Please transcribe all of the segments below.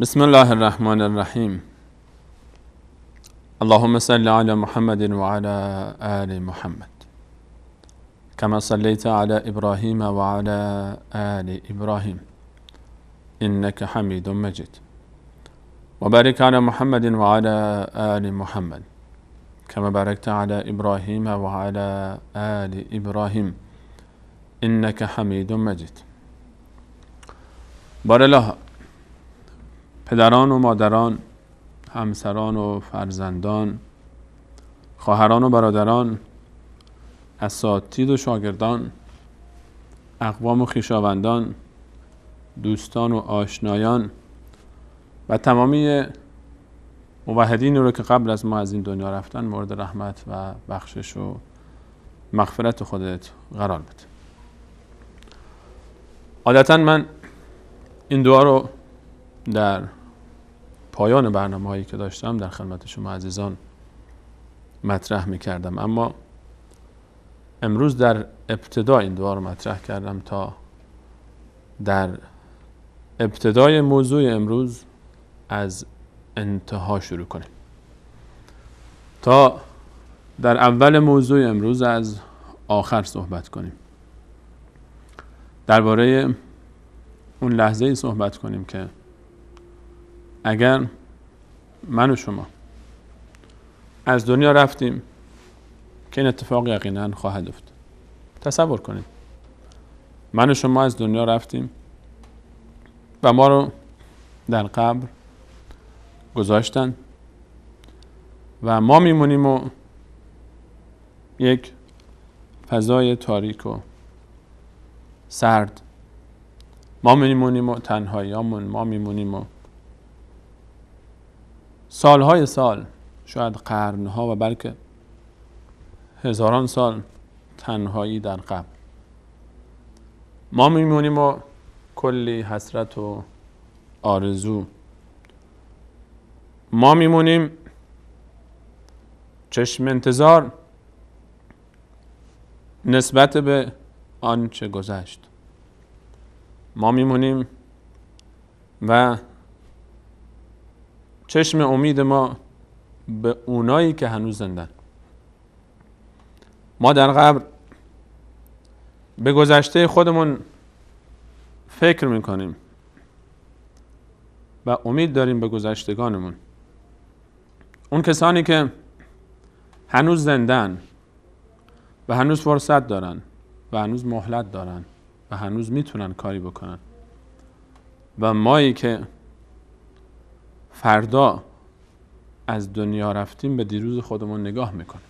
بسم الله الرحمن الرحیم. اللهم صل علی محمد وعلى آل محمد كما صليت على ابراهیم وعلى آل ابراهیم انك حمید مجید وبارك على محمد وعلى آل محمد كما باركت على ابراهیم وعلى آل ابراهیم انك حمید مجید. بارالله پدران و مادران، همسران و فرزندان، خواهران و برادران، اساتید و شاگردان، اقوام و خویشاوندان، دوستان و آشنایان و تمامی موحدین رو که قبل از ما از این دنیا رفتن مورد رحمت و بخشش و مغفرت خودت قرار بده. عادتا من این دعا رو در پایان برنامه هایی که داشتم در خدمت شما عزیزان مطرح می کردم، اما امروز در ابتدا این دعا رو مطرح کردم تا در ابتدای موضوع امروز از انتها شروع کنیم، تا در اول موضوع امروز از آخر صحبت کنیم، درباره اون لحظه‌ای صحبت کنیم که اگر من و شما از دنیا رفتیم، که این اتفاق یقینا خواهد افتاد. تصور کنیم من و شما از دنیا رفتیم و ما رو در قبر گذاشتن و ما میمونیم و یک فضای تاریک و سرد، ما میمونیم و تنهاییامون، ما میمونیم و سالهای سال، شاید قرنها و بلکه هزاران سال تنهایی در قبر، ما میمونیم و کلی حسرت و آرزو، ما میمونیم چشم انتظار نسبت به آنچه گذشت، ما میمونیم و چشم امید ما به اونایی که هنوز زندن. ما در قبر به گذشته خودمون فکر میکنیم و امید داریم به گذشتگانمون، اون کسانی که هنوز زندن و هنوز فرصت دارن و هنوز مهلت دارن و هنوز میتونن کاری بکنن، و مایی که فردا از دنیا رفتیم به دیروز خودمون نگاه میکنیم.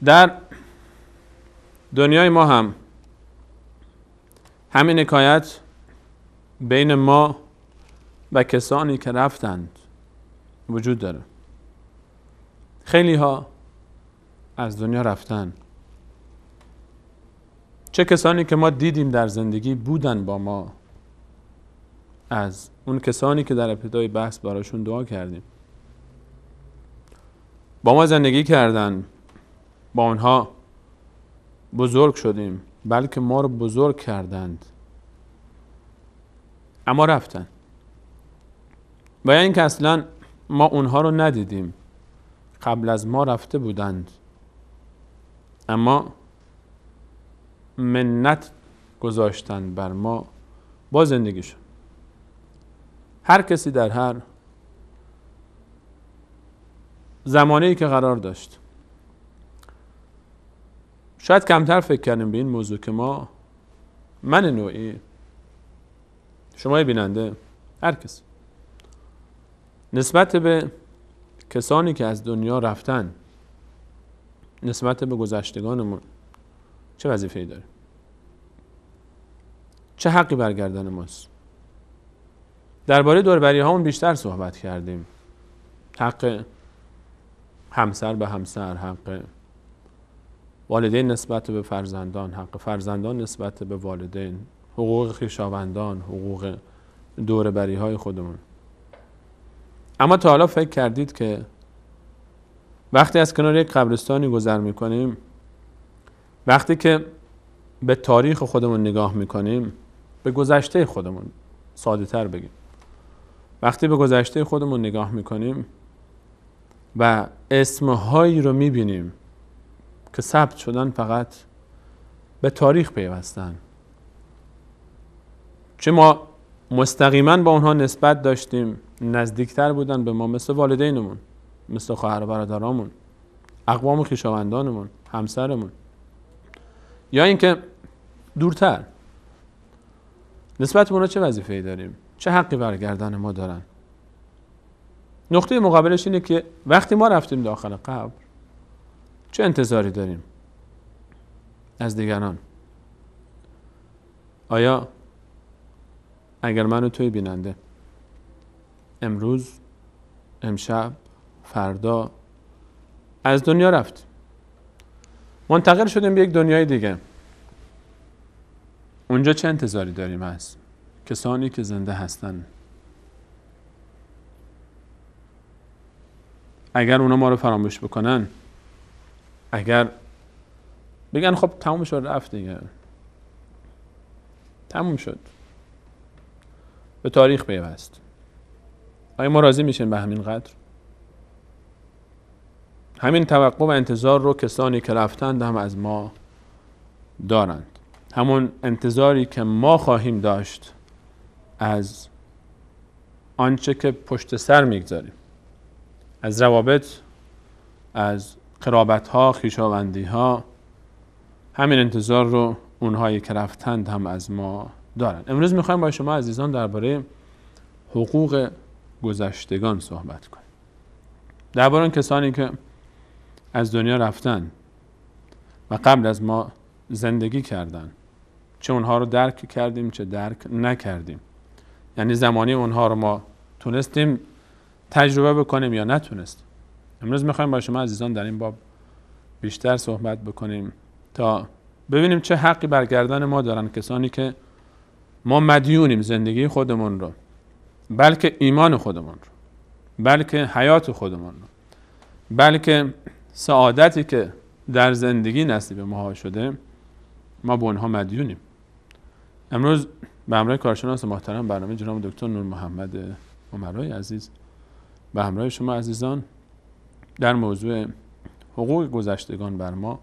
در دنیای ما هم همین حکایت بین ما و کسانی که رفتند وجود داره. خیلی ها از دنیا رفتن، چه کسانی که ما دیدیم در زندگی بودن با ما، از اون کسانی که در ابتدای بحث براشون دعا کردیم، با ما زندگی کردن، با اونها بزرگ شدیم، بلکه ما رو بزرگ کردند، اما رفتن. و یا اینکه اصلا ما اونها رو ندیدیم، قبل از ما رفته بودند، اما منت گذاشتند بر ما با زندگیشون. هر کسی در هر زمانه‌ای که قرار داشت. شاید کمتر فکر کردیم به این موضوع که من نوعی، شما بیننده، هر کسی نسبت به کسانی که از دنیا رفتن، نسبت به گذشتگانمون چه وظیفه‌ای داریم؟ چه حقی برگردن ماست؟ درباره دوربری هامون بیشتر صحبت کردیم. حق همسر به همسر، حق والدین نسبت به فرزندان، حق فرزندان نسبت به والدین، حقوق خویشاوندان، حقوق دوربری های خودمون. اما تا حالا فکر کردید که وقتی از کنار یک قبرستانی گذر میکنیم، وقتی که به تاریخ خودمون نگاه میکنیم، به گذشته خودمون ساده تر بگیم، وقتی به گذشته خودمون نگاه میکنیم و اسمهایی رو میبینیم که ثبت شدن فقط به تاریخ پیوستن، چه ما مستقیما با اونها نسبت داشتیم، نزدیکتر بودن به ما، مثل والدینمون، مثل خواهر و برادرامون، اقوام و خویشاوندانمون، همسرمون، یا اینکه دورتر، نسبت به اونها چه وظیفه‌ای داریم، چه حقی بر گردن ما دارن. نقطه مقابلش اینه که وقتی ما رفتیم داخل قبر چه انتظاری داریم از دیگران. آیا اگر من و توی بیننده امروز، امشب، فردا از دنیا رفتیم، منتقل شدیم به یک دنیای دیگه، اونجا چه انتظاری داریم از کسانی که زنده هستن؟ اگر اونا ما رو فراموش بکنن، اگر بگن خب تموم شد رفت دیگه، تموم شد، به تاریخ پیوست، آیا ما راضی میشیم به همین قدر؟ همین توقع و انتظار رو کسانی که رفتند هم از ما دارند، همون انتظاری که ما خواهیم داشت از آنچه که پشت سر میگذاریم، از روابط، از قرابت‌ها، خویشاوندی‌ها، همین انتظار رو اونهایی که رفتند هم از ما دارند. امروز میخوایم با شما عزیزان درباره حقوق گذشتگان صحبت کنیم، درباره اون کسانی که از دنیا رفتن و قبل از ما زندگی کردن، چه اونها رو درک کردیم چه درک نکردیم، یعنی زمانی اونها رو ما تونستیم تجربه بکنیم یا نتونستیم. امروز میخوایم با شما عزیزان در این باب بیشتر صحبت بکنیم تا ببینیم چه حقی بر گردن ما دارن کسانی که ما مدیونیم زندگی خودمون رو، بلکه ایمان خودمون رو، بلکه حیات خودمون رو، بلکه سعادتی که در زندگی نصیب ما شده، ما به اونها مدیونیم. امروز به همراه کارشناس محترم برنامه جناب دکتر نور محمد عمرایی عزیز به همراه شما عزیزان در موضوع حقوق گذشتگان بر ما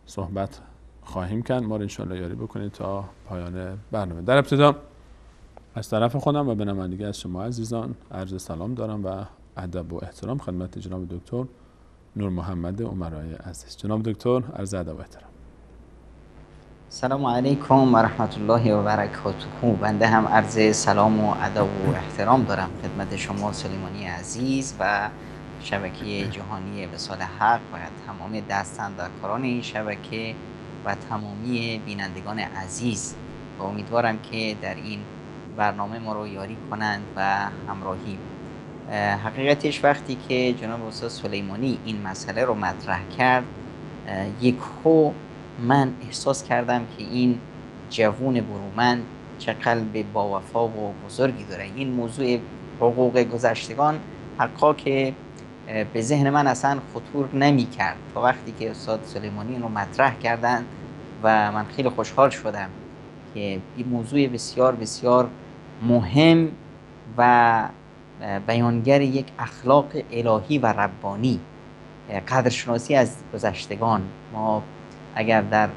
صحبت خواهیم کرد. ما رو انشاءالله یاری بکنید تا پایان برنامه. در ابتدا از طرف خودم و به نمایندگی از شما عزیزان عرض سلام دارم و ادب و احترام خدمت جناب دکتر نور محمد عمرایی عزیز. جناب دکتر عرض ادب و احترام. سلام علیکم و رحمت الله و برکاته. بنده هم عرض سلام و ادب و احترام دارم خدمت شما سلیمانی عزیز و شبکه جهانی وصال حق و تمام دستاندرکاران این شبکه و تمامی بینندگان عزیز، و امیدوارم که در این برنامه ما رو یاری کنند و همراهی. حقیقتش وقتی که جناب استاد سلیمانی این مسئله رو مطرح کرد، یکهو من احساس کردم که این جوون برومند چه قلب با وفا و بزرگی داره. این موضوع حقوق گذشتگان حقا که به ذهن من اصلا خطور نمی کرد تا وقتی که استاد سلیمانی این رو مطرح کردند و من خیلی خوشحال شدم که این موضوع بسیار بسیار مهم و بیانگر یک اخلاق الهی و ربانی، قدرشناسی از گذشتگان. ما اگر در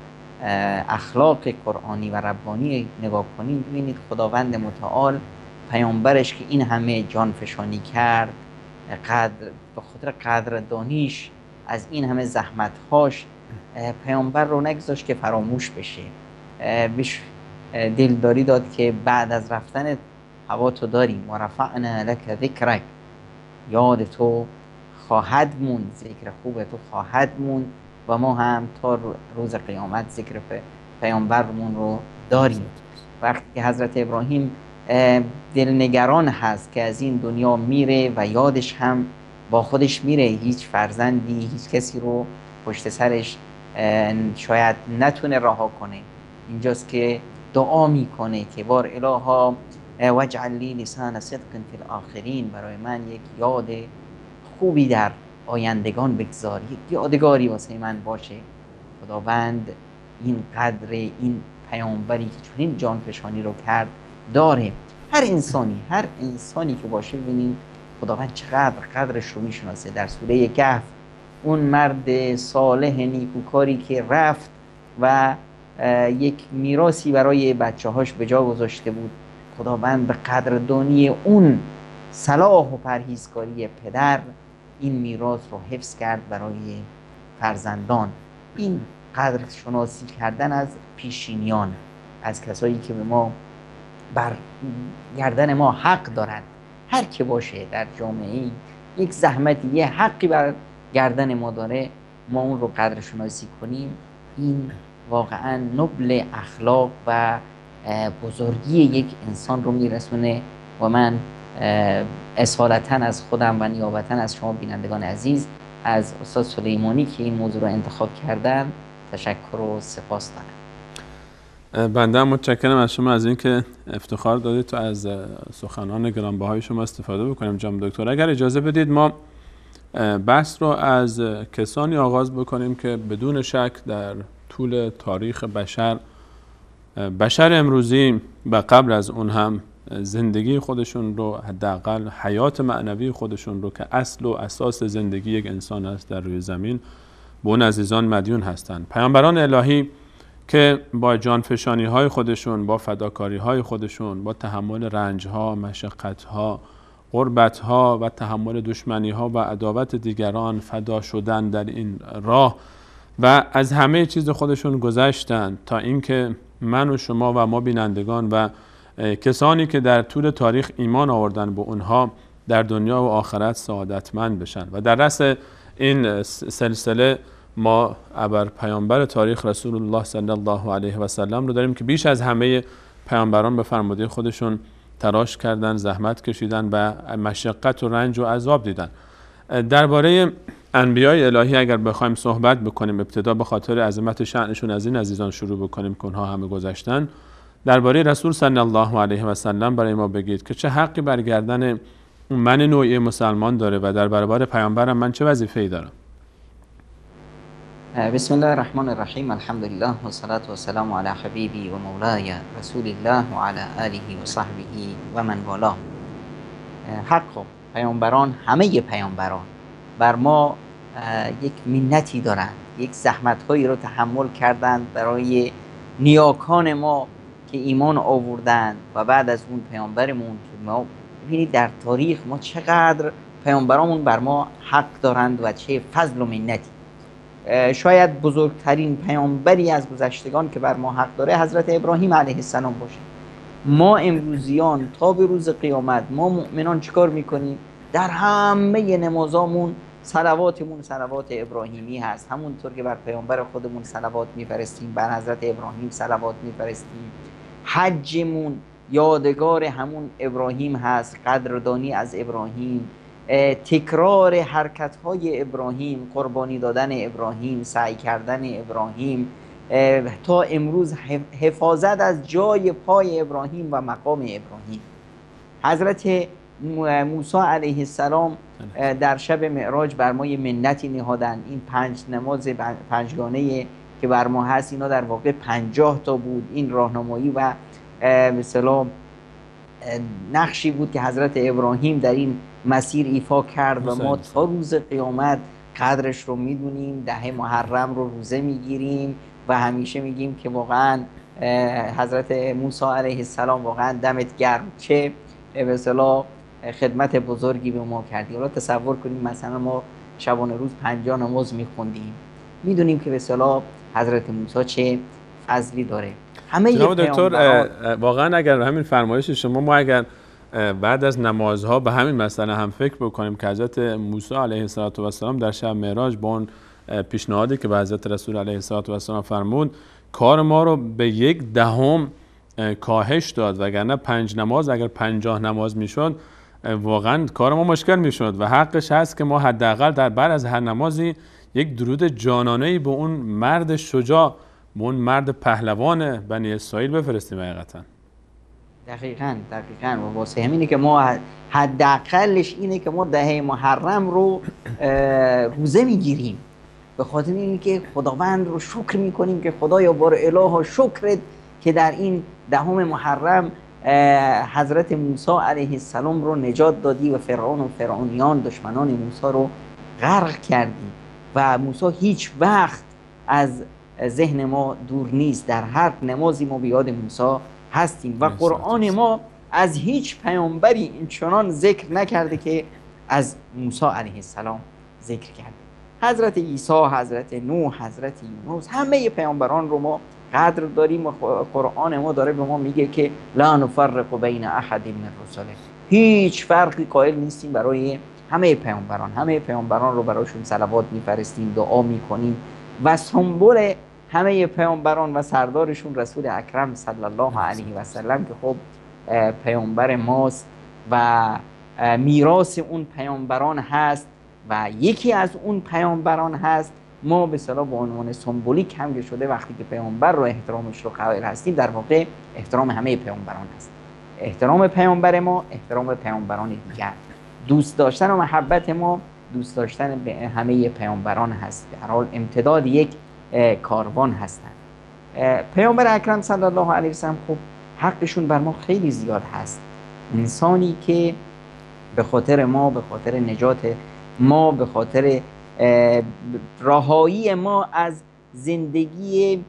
اخلاق قرآنی و ربانی نگاه کنیم ببینید خداوند متعال پیامبرش که این همه جانفشانی کرد، به خاطر قدردانیش از این همه زحمتهاش پیامبر رو نگذاشت که فراموش بشه، بهش دلداری داد که بعد از رفتن هوا تو داریم و رفعنا لک ذکرک، یاد تو خواهد مون، ذکر خوب تو خواهد مون و ما هم تا روز قیامت ذکر پیامبرمون رو داریم. وقتی که حضرت ابراهیم دلنگران هست که از این دنیا میره و یادش هم با خودش میره، هیچ فرزندی، هیچ کسی رو پشت سرش شاید نتونه رها کنه، اینجاست که دعا میکنه که بار الها واجعل لی لسان صدق فی الاخرین، برای من یک یاد خوبی در آیندگان بگذار، یک یادگاری واسه من باشه. خداوند این قدر این پیامبری که چنین جانفشانی رو کرد داره. هر انسانی که باشه ببینیم خداوند چقدر قدرش رو میشناسه. در سوره کهف اون مرد صالح نیکوکاری که رفت و یک میراثی برای بچه‌هاش به جا گذاشته بود، خداوند به قدردانی اون صلاح و پرهیزکاری پدر این میراث رو حفظ کرد برای فرزندان. این قدر شناسی کردن از پیشینیان، از کسایی که به ما بر گردن ما حق دارند، هر که باشه در جامعه یک زحمتی یه حقی بر گردن ما داره، ما اون رو قدر شناسی کنیم، این واقعا نبل اخلاق و بزرگی یک انسان رو میرسونه. و من اصالتا از خودم و نیابتا از شما بینندگان عزیز از استاد سلیمانی که این موضوع رو انتخاب کردن تشکر و سپاس دارم. بنده هم متشکرم از شما از اینکه افتخار دادید تو از سخنان گرانبهای شما استفاده بکنیم. جناب دکتر اگر اجازه بدید ما بحث رو از کسانی آغاز بکنیم که بدون شک در طول تاریخ بشر امروزی و قبل از اون هم زندگی خودشون رو، حداقل حیات معنوی خودشون رو که اصل و اساس زندگی یک انسان است در روی زمین، به اون عزیزان مدیون هستند. پیامبران الهی که با جانفشانی های خودشون، با فداکاری های خودشون، با تحمل رنج ها، مشقت ها، غربت ها و تحمل دشمنی ها و عداوت دیگران فدا شدن در این راه و از همه چیز خودشون گذشتند تا اینکه من و شما و ما بینندگان و کسانی که در طول تاریخ ایمان آوردن به اونها در دنیا و آخرت سعادتمند بشن. و در رأس این سلسله ما ابر پیامبر تاریخ رسول الله صلی الله علیه و سلم رو داریم که بیش از همه پیامبران به فرموده خودشون تلاش کردن، زحمت کشیدن و مشقت و رنج و عذاب دیدن. درباره انبیای الهی اگر بخوایم صحبت بکنیم، ابتدا به خاطر عظمت شأنشون از این عزیزان شروع بکنیم که اونها همه گذشتن. درباره رسول صلی الله علیه و سلم برای ما بگید که چه حقی بر گردن من نوعی مسلمان داره و در برابر پیامبرم من چه وظیفه‌ای دارم. بسم الله الرحمن الرحیم. الحمدلله و صلاة و سلام علی حبیبی و مولای رسول الله و علی آله و صحبه و من والاه. حق پیامبران، همه پیامبران بر ما یک منتی دارند، یک زحمت هایی رو تحمل کردند برای نیاکان ما که ایمان آوردند و بعد از اون پیامبرمون که ما ببینید در تاریخ ما چقدر پیامبرامون بر ما حق دارند و چه فضل و منتی. شاید بزرگترین پیامبری از گذشتگان که بر ما حق داره حضرت ابراهیم علیه السلام باشه. ما امروزیان تا به روز قیامت ما مؤمنان چیکار میکنیم؟ در همه نمازامون صلواتمون صلوات ابراهیمی هست، همونطور که بر پیامبر خودمون صلوات میفرستیم، بر حضرت ابراهیم صلوات میفرستیم. حجمون یادگار همون ابراهیم هست، قدردانی از ابراهیم، تکرار حرکت‌های ابراهیم، قربانی دادن ابراهیم، سعی کردن ابراهیم، تا امروز حفاظت از جای پای ابراهیم و مقام ابراهیم. حضرت موسی علیه السلام در شب معراج بر ما یه منتی نهادن. این 5 نماز پنجگانه که بر ما هست اینا در واقع 50 تا بود. این راهنمایی و مثلا نقشی بود که حضرت ابراهیم در این مسیر ایفا کرد و ما تا روز قیامت قدرش رو میدونیم. 10 محرم رو روزه میگیریم و همیشه میگیم که واقعا حضرت موسی علیه السلام واقعا دمت گرم، چه به اصطلاح خدمت بزرگی به ما کردی. حالا تصور کنیم مثلا ما شبانه روز 50 نماز میخوندیم، میدونیم که به اصطلاح حضرت موسی چه فضلی داره. همه جناب دکتر واقعا اگر همین فرمایش شما ما اگر بعد از نمازها به همین مسئله هم فکر بکنیم که حضرت موسی علیه السلام در شب معراج با اون پیشنهادی که به حضرت رسول علیه السلام فرمود کار ما رو به 1/10 کاهش داد، وگرنه 5 نماز اگر 50 نماز میشد واقعا کار ما مشکل میشد و حقش هست که ما حداقل در بعد از هر نمازی یک درود جانانه‌ای به اون مرد شجاع، به اون مرد پهلوان بنی اسرائیل بفرستیم. حقیقتا دقیقاً و واسه همینه که ما حداقلش اینه که ما 10 محرم رو روزه میگیریم، به خاطر اینه که خداوند رو شکر میکنیم که خدایا بار اله شکرت که در این 10 محرم حضرت موسی علیه السلام رو نجات دادی و فرعون و فرعونیان دشمنان موسی رو غرق کردی و موسی هیچ وقت از ذهن ما دور نیست. در هر نمازی ما به یاد موسی هستیم و قرآن ما از هیچ پیامبری اینچنان ذکر نکرده که از موسی علیه السلام ذکر کرده. حضرت عیسی، حضرت نوح، حضرت یونس، همه پیامبران رو ما قدر داریم و قرآن ما داره به ما میگه که لا نفرق بین احد من رسله، هیچ فرقی قائل نیستیم برای همه پیامبران. همه پیامبران رو براشون صلوات میفرستیم، دعا میکنیم و سمبل همه پیامبران و سردارشون رسول اکرم صلی الله علیه و سلم که خب پیامبر ماست و میراث اون پیامبران هست و یکی از اون پیامبران هست. ما به اصطلاح به عنوان سمبولیک هم شده وقتی که پیامبر رو احترامش رو قائل هستیم، در واقع احترام همه پیامبران هست. احترام پیامبر ما احترام پیامبران دیگر، دوست داشتن و محبت ما دوست داشتن به همه پیامبران هست. در حال امتداد یک کاروان هستند. پیامبر اکرم صلی الله علیه و سلم خب حقشون بر ما خیلی زیاد هست. انسانی که به خاطر ما، به خاطر نجات ما، به خاطر رهایی ما از زندگی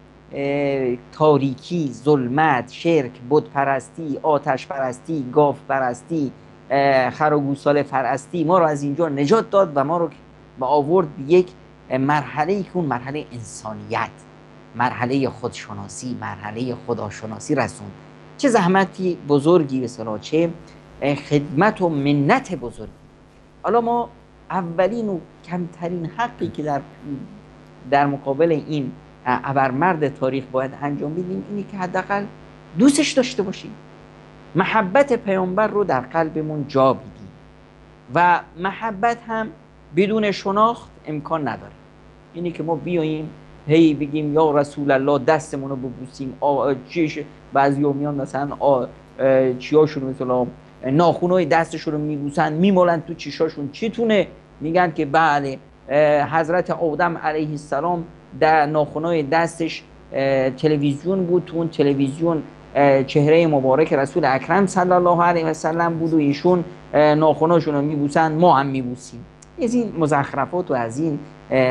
تاریکی، ظلمت، شرک، بت پرستی، آتش پرستی، گاو پرستی، خر و گوساله پرستی، ما رو از اینجا نجات داد و ما رو آورد به یک مرحله‌ای که اون مرحله انسانیت، مرحله خودشناسی، مرحله خداشناسی رسوند. چه زحمتی بزرگی به اصطلاح، چه خدمت و منت بزرگی. حالا ما اولین و کمترین حقی که در مقابل این ابرمرد تاریخ باید انجام بدیم اینه که حداقل دوستش داشته باشیم، محبت پیامبر رو در قلبمون جا بدیم و محبت هم بدون شناخت امکان نداره. اینی که ما بیاییم هی بگیم یا رسول الله دستمون رو ببوسیم، بعضیا میان مثلا چیاشون مثلا ناخونای دستشون رو میبوسن، میمالن تو چشاشون، چیتونه؟ میگن که بله حضرت آدم علیه السلام در ناخونای دستش تلویزیون بود، تو اون تلویزیون چهره مبارک رسول اکرم صلی الله علیه و سلم بود و ایشون ناخوناشون رو میبوسن، ما هم میبوسیم. از این مزخرفات و از این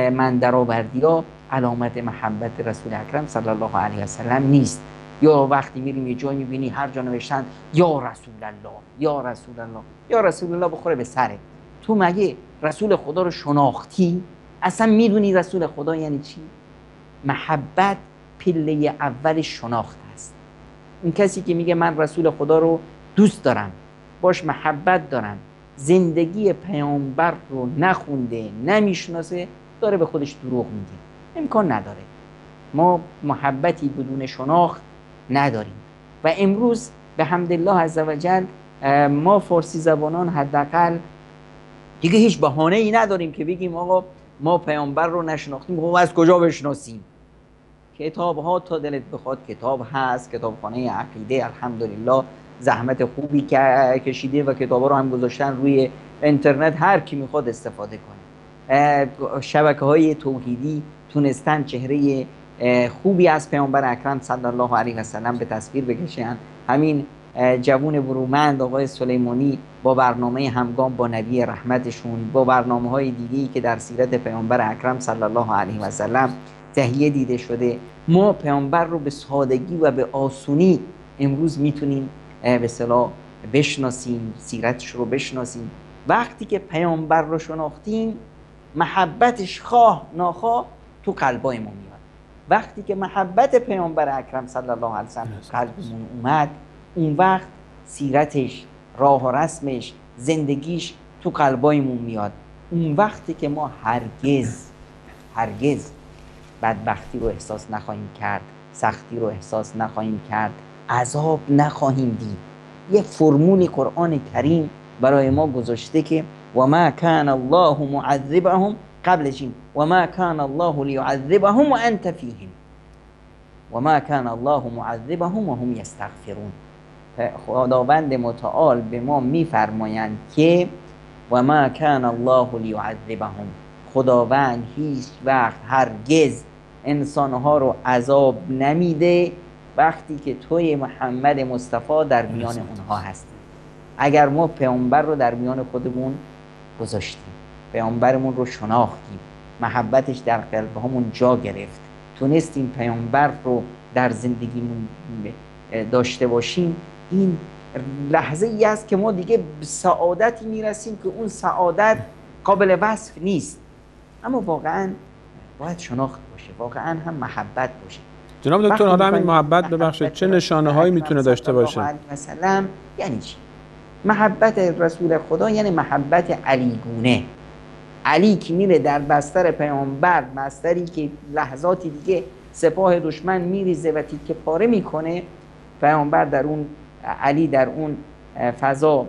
من درآوردی‌ها علامت محبت رسول اکرم صلی الله علیه و سلم نیست. یا وقتی میریم یه جایی میبینی هر جا نوشتن یا رسول الله، یا رسول الله، یا رسول الله، بخوره به سره. تو مگه رسول خدا رو شناختی؟ اصلا میدونی رسول خدا یعنی چی؟ محبت پله اول شناخت است. این کسی که میگه من رسول خدا رو دوست دارم، باش محبت دارم، زندگی پیامبر رو نخونده، نمیشناسه، داره به خودش دروغ میگه. امکان نداره. ما محبتی بدون شناخت نداریم و امروز به حمدالله عزوجل ما فارسی زبانان حداقل دیگه هیچ بهانه‌ای نداریم که بگیم آقا ما پیامبر رو نشناختیم. خب از کجا بشناسیم؟ کتاب ها تا دلت بخواد کتاب هست، کتابخانه عقیده الحمدلله زحمت خوبی کشیده و کتابا رو هم گذاشتن روی اینترنت، هر کی میخواد استفاده کنه. شبکه‌های توحیدی تونستن چهره خوبی از پیامبر اکرم صلی الله علیه و سلم به تصویر بکشن. همین جوون برومند آقای سلیمانی با برنامه همگام با نبی رحمتشون، با برنامه‌های دیگه‌ای که در سیرت پیامبر اکرم صلی الله علیه و سلم تهیه دیده شده، ما پیامبر رو به سادگی و به آسونی امروز میتونیم به اصطلاح بشناسیم، سیرتش رو بشناسیم. وقتی که پیامبر رو شناختیم محبتش خواه ناخواه تو قلبای ما میاد. وقتی که محبت پیامبر اکرم صلی الله علیه و سلم تو قلبمون اومد، اون وقت سیرتش، راه و رسمش، زندگیش تو قلبایمون میاد. اون وقتی که ما هرگز بدبختی رو احساس نخواهیم کرد، سختی رو احساس نخواهیم کرد، عذاب نخواهیم دید. یک فرمولی قرآن کریم برای ما گذاشته که و ما کان الله معذبهم، قبلش این و ما کان الله لیعذبهم و انت فیهم، و ما کان الله معذبهم و هم یستغفرون. خداوند متعال به ما میفرمایند که و ما کان الله لیعذبهم، خداوند هیچ وقت هرگز انسانها رو عذاب نمیده وقتی که توی محمد مصطفی در میان اونها هستی. اگر ما پیامبر رو در میان خودمون گذاشتیم، پیامبرمون رو شناختیم، محبتش در قلبمون جا گرفت، تونستیم پیامبر رو در زندگیمون داشته باشیم، این لحظه ای است که ما دیگه به سعادتی میرسیم که اون سعادت قابل وصف نیست. اما واقعا باید شناخت باشه، واقعا هم محبت باشه. جناب دکتر، حالا همین محبت ببخشید چه نشانه هایی میتونه داشته باشه؟ مثلا یعنی چی؟ محبت رسول خدا یعنی محبت علی گونه. علی که میره در بستر پیامبر، بستری که لحظاتی دیگه سپاه دشمن میریزه و تیکه پاره میکنه، پیامبر در اون، علی در اون فضا،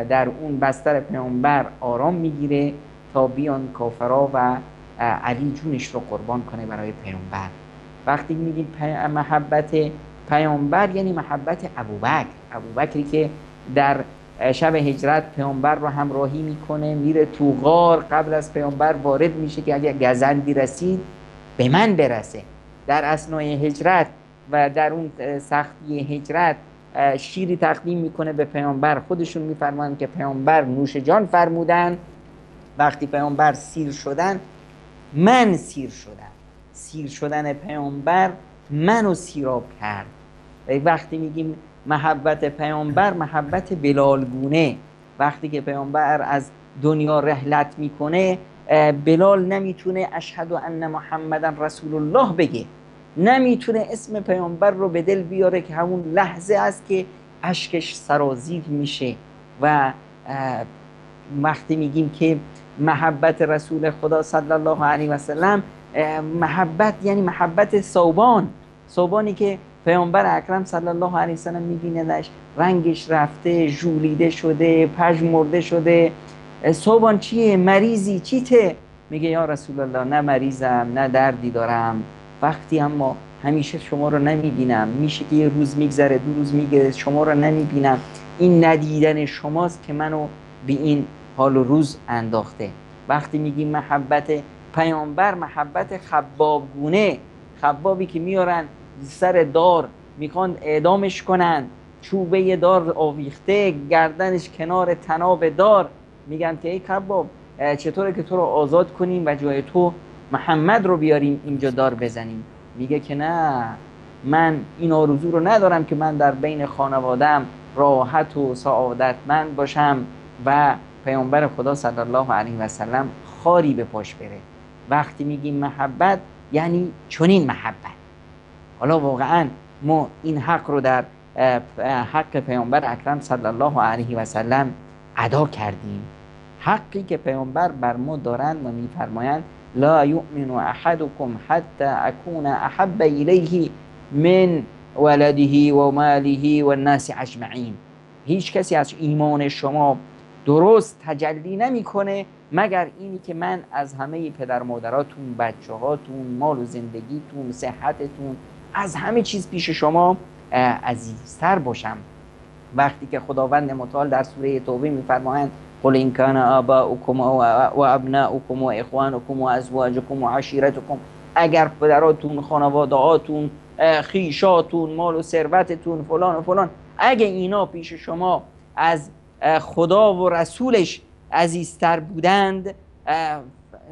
در اون بستر پیامبر آرام میگیره تا بیان کافرها و علی جونش رو قربان کنه برای پیامبر. وقتی میگیم محبت پیامبر یعنی محبت ابوبکر، ابوبکری که در شب هجرت پیامبر رو همراهی میکنه، میره تو غار، قبل از پیامبر وارد میشه که اگر گزندی رسید به من برسه. در اثنای هجرت و در اون سختی هجرت شیری تقدیم میکنه به پیامبر. خودشون میفرمایند که پیامبر نوش جان فرمودن. وقتی پیامبر سیر شدن، من سیر شدم. سیر شدن پیامبر منو سیراب کرد. وقتی میگیم محبت پیامبر، محبت بلالگونه. وقتی که پیامبر از دنیا رحلت میکنه، بلال نمیتونه اشهد ان محمدن رسول الله بگه، نمیتونه اسم پیامبر رو به دل بیاره که همون لحظه است که اشکش سرازیر میشه. و وقتی میگیم که محبت رسول خدا صلی الله علیه و سلم، محبت یعنی محبت ثوبان، ثوبانی که پیامبر اکرم صلی الله علیه و سلم میبیندش رنگش رفته، ژولیده شده، پژمرده شده. ثوبان چیه؟ مریضی چیته؟ میگه یا رسول الله نه مریضم نه دردی دارم، وقتی اما همیشه شما رو نمیبینم، میشه که یه روز میگذره، 2 روز میگذره شما رو نمیبینم، این ندیدن شماست که منو به این حال و روز انداخته. وقتی میگیم محبت پیامبر، محبت خبابگونه، خبابی که میارن سر دار میخوان اعدامش کنن، چوبه دار آویخته، گردنش کنار طناب دار، میگن که ای خباب چطوره که تو رو آزاد کنیم و جای تو محمد رو بیاریم اینجا دار بزنیم؟ میگه که نه، من این آرزو رو ندارم که من در بین خانوادم راحت و سعادتمند باشم و پیامبر خدا صلی الله علیه و سلم خاری به پاش بره. وقتی میگیم محبت یعنی چنین محبت. حالا واقعا ما این حق رو در حق پیامبر اکرم صلی الله علیه و سلم ادا کردیم، حقی که پیامبر بر ما دارند و میفرمایند لا یؤمن احدکم حتی اکون احب الیه من ولده و ماله و الناس اجمعین. هیچ کسی از ایمان شما درست تجلی نمیکنه مگر اینی که من از همه پدر مادراتون، بچه هاتون، مال و زندگیتون، صحتتون، از همه چیز پیش شما عزیزتر باشم. وقتی که خداوند متعال در سوره توبه میفرمایند قل ان کان آباؤکم و ابناؤکم و اخوانکم و ازواجکم و عشیرتکم، اگر پدراتون، خانواده‌هاتون، خیشاتون، مال و ثروتتون، فلان و فلان، اگه اینا پیش شما از خدا و رسولش عزیزتر بودند،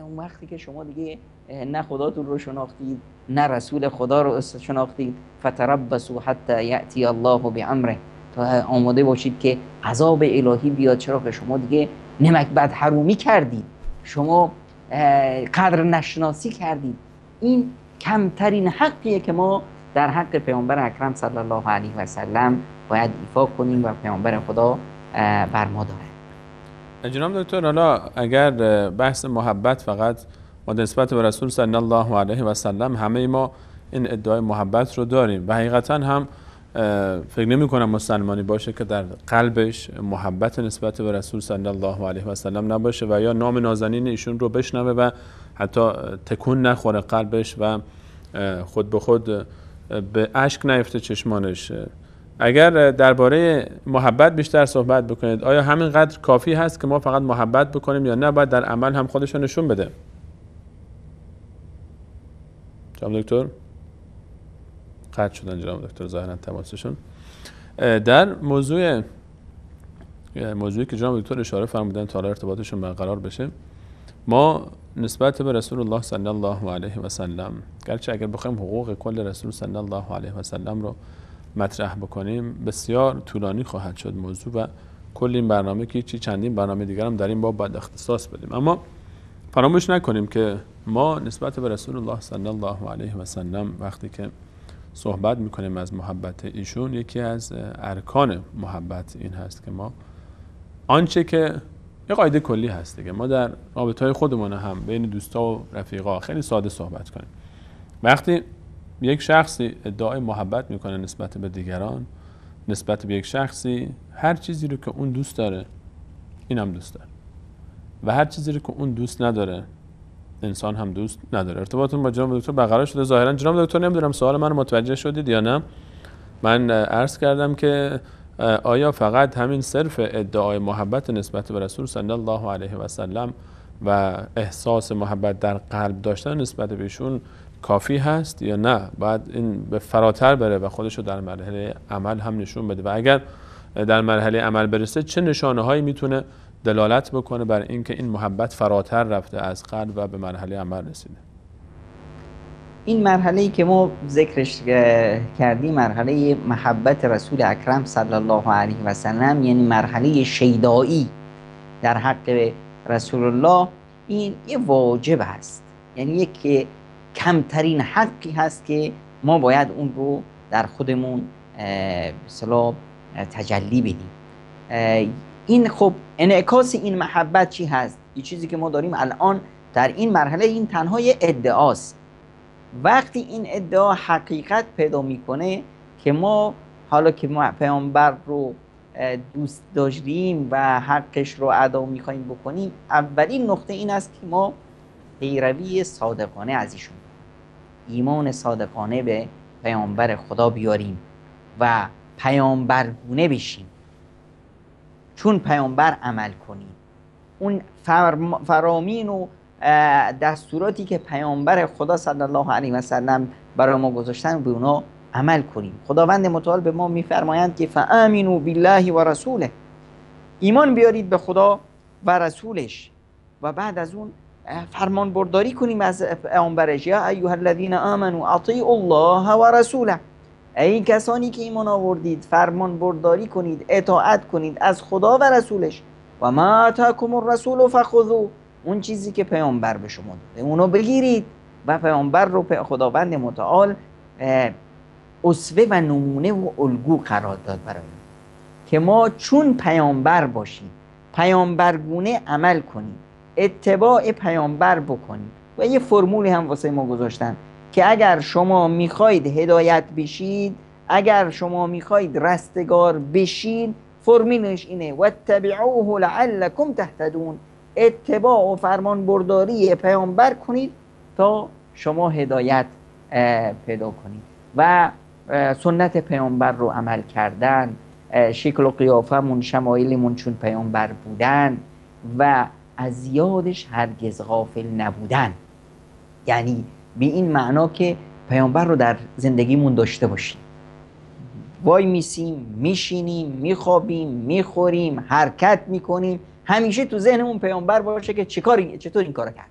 اون وقتی که شما دیگه نه خداتون رو شناختید نه رسول خدا رو شناختید، فتربصوا حتی یأتی الله بامره، تا آماده باشید که عذاب الهی بیاد. چرا که شما دیگه نمک بد حرومی کردید، شما قدر نشناسی کردید. این کمترین حقیه که ما در حق پیامبر اکرم صلی الله علیه و سلم باید ایفا کنیم و پیامبر خدا بر ما داره. جناب دکتر، حالا اگر بحث محبت فقط با نسبت به رسول صلی الله علیه و سلم، همه ما این ادعای محبت رو داریم و حقیقتا هم فکر نمی کنم مسلمانی باشه که در قلبش محبت نسبت به رسول صلی الله علیه و سلم نباشه و یا نام نازنین ایشون رو بشنوه و حتی تکون نخوره قلبش و خود به خود به اشک نیفته چشمانش. اگر درباره محبت بیشتر صحبت بکنید، آیا همینقدر کافی هست که ما فقط محبت بکنیم یا نه باید در عمل هم خودش رو نشون بده؟ جناب دکتر؟ قطع شدن جناب دکتر ظاهرا تماسشون. در موضوعی که جناب دکتر اشاره فرمودن تا ارتباطشون برقرار بشه، ما نسبت به رسول الله صلی الله علیه و سلم، گرچه اگر بخوایم حقوق کل رسول صلی الله علیه و سلم رو مطرح بکنیم بسیار طولانی خواهد شد موضوع و کل این برنامه که چندین برنامه دیگر هم در این باب باید اختصاص بدیم. اما فراموش نکنیم که ما نسبت به رسول الله صلی الله علیه و سلم وقتی که صحبت میکنیم از محبت ایشون، یکی از ارکان محبت این هست که ما آنچه که یه قاعده کلی هست دیگه، ما در رابطه‌های خودمون هم بین دوستا و رفیقا خیلی ساده صحبت کنیم. وقتی یک شخصی ادعای محبت میکنه نسبت به دیگران، نسبت به یک شخصی، هر چیزی رو که اون دوست داره این هم دوست داره و هر چیزی رو که اون دوست نداره انسان هم دوست نداره. ارتباطتون با جناب دکتر برقرار شده ظاهرا. جناب دکتر نمیدونم سوال من متوجه شدید یا نه. من عرض کردم که آیا فقط همین صرف ادعای محبت نسبت به رسول صلی الله علیه و سلم و احساس محبت در قلب داشتن نسبت بهشون کافی هست یا نه باید این به فراتر بره و خودشو در مرحله عمل هم نشون بده، و اگر در مرحله عمل برسه چه نشانه هایی میتونه دلالت بکنه بر اینکه این محبت فراتر رفته از قلب و به مرحله عمل رسیده؟ این مرحله‌ای که ما ذکرش کردیم، مرحله محبت رسول اکرم صلی الله علیه و سلم، یعنی مرحله شیدایی در حق رسول الله، این یه واجب هست، یعنی یک کمترین حقی هست که ما باید اون رو در خودمون به اصطلاح تجلی بدیم. این خب انعکاس این محبت چی هست؟ این چیزی که ما داریم الان در این مرحله، این تنها یه ادعاست. وقتی این ادعا حقیقت پیدا میکنه که ما حالا که ما پیامبر رو دوست داشتیم و حقش رو ادا میخوایم بکنیم، اولین نقطه این است که ما پیروی صادقانه از ایشون، ایمان صادقانه به پیامبر خدا بیاریم و پیامبرگونه بشیم، چون پیامبر عمل کنیم. اون فرامین و دستوراتی که پیامبر خدا صلی الله علیه و سلم برای ما گذاشتن به اونا عمل کنیم. خداوند متعال به ما میفرمایند که فآمنوا بالله و رسوله، ایمان بیارید به خدا و رسولش، و بعد از اون فرمان برداری کنیم از پیامبرش. یا ایها الذین آمنوا اطیعوا الله و رسوله، ای کسانی که ایمان آوردید فرمان برداری کنید، اطاعت کنید از خدا و رسولش. و ما آتاکم الرسول فخذوه، اون چیزی که پیامبر به شما داده اونو بگیرید. و پیامبر رو خداوند متعال اسوه و نمونه و الگو قرار داد برای ما که ما چون پیامبر باشیم، پیامبرگونه عمل کنیم، اتباع پیامبر بکنیم. و یه فرمولی هم واسه ما گذاشتن که اگر شما میخواید هدایت بشید، اگر شما میخواید رستگار بشید، فرمولش اینه واتبعوه لعلکم تهتدون، اتباع و فرمان برداری پیامبر کنید تا شما هدایت پیدا کنید. و سنت پیامبر رو عمل کردن، شکل و قیافمون، شمایلمون چون پیامبر بودن، و از یادش هرگز غافل نبودن، یعنی به این معنا که پیامبر رو در زندگیمون داشته باشیم. وای میسیم، میشینیم، میخوابیم، میخوریم، حرکت میکنیم، همیشه تو ذهنمون پیامبر باشه که چطور این کارو کرد،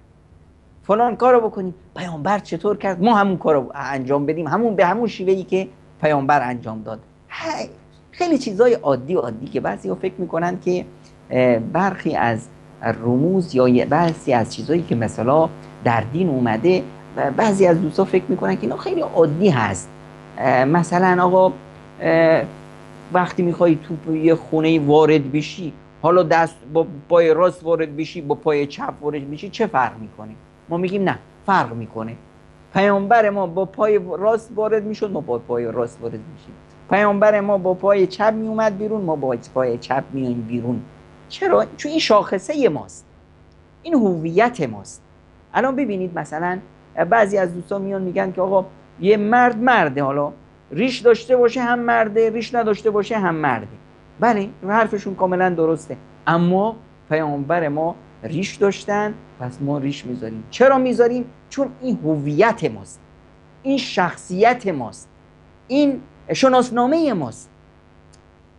فلان کارو بکنیم، پیامبر چطور کرد، ما همون کارو انجام بدیم، به همون شیوهی که پیامبر انجام داد. خیلی چیزای عادی که بعضی ها فکر میکنن که برخی از رموز یا بعضی از چیزایی که مثلا در دین اومده، بعضی از دوستا فکر میکنن که اینا خیلی عادی هست. مثلا آقا وقتی میخوای تو یه خونه وارد بشی، حالا دست با پای راست وارد بشی با پای چپ وارد بشی چه فرق میکنه؟ ما میگیم نه، فرق میکنه. پیامبر ما با پای راست وارد میشد، ما با پای راست وارد میشیم. پیامبر ما با پای چپ میومد بیرون، ما با پای چپ میایم بیرون. چرا؟ چون این شاخصه ماست، این هویت ماست. الان ببینید مثلا بعضی از دوستان میان میگن که آقا یه مرده، حالا ریش داشته باشه هم مرده، ریش نداشته باشه هم مرده. بله، حرفشون کاملا درسته، اما پیامبر ما ریش داشتن، پس ما ریش میذاریم. چرا میذاریم؟ چون این هویت ماست، این شخصیت ماست. این شناسنامه ماست.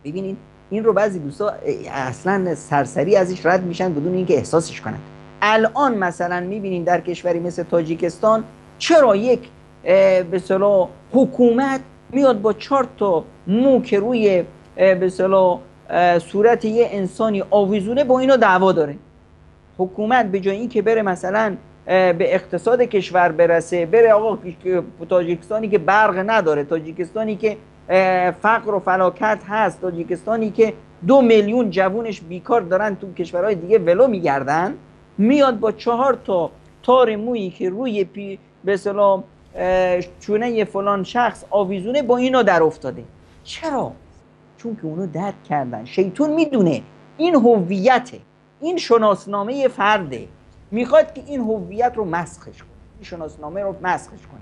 ببینید این رو بعضی دوستا اصلا سرسری ازش رد میشن بدون اینکه احساسش کنن. الان مثلا میبینین در کشوری مثل تاجیکستان چرا یک به اصطلاح حکومت میاد با 4 تا مو که روی به اصطلاح صورت یه انسانی آویزونه با اینو دعوا داره. حکومت به جای این که بره مثلا به اقتصاد کشور برسه، بره آقا تاجیکستانی که برق نداره، تاجیکستانی که فقر و فلاکت هست، تاجیکستانی که 2 میلیون جوونش بیکار دارن تو کشورهای دیگه ولو میگردن، میاد با 4 تا تار مویی که روی به اصطلاح چونه فلان شخص آویزونه با اینو در افتاده. چرا؟ چون که اونو درک کردن. شیطان میدونه این هویته، این شناسنامه فرده، میخواد که این هویت رو مسخش کنه، این شناسنامه رو مسخش کنه.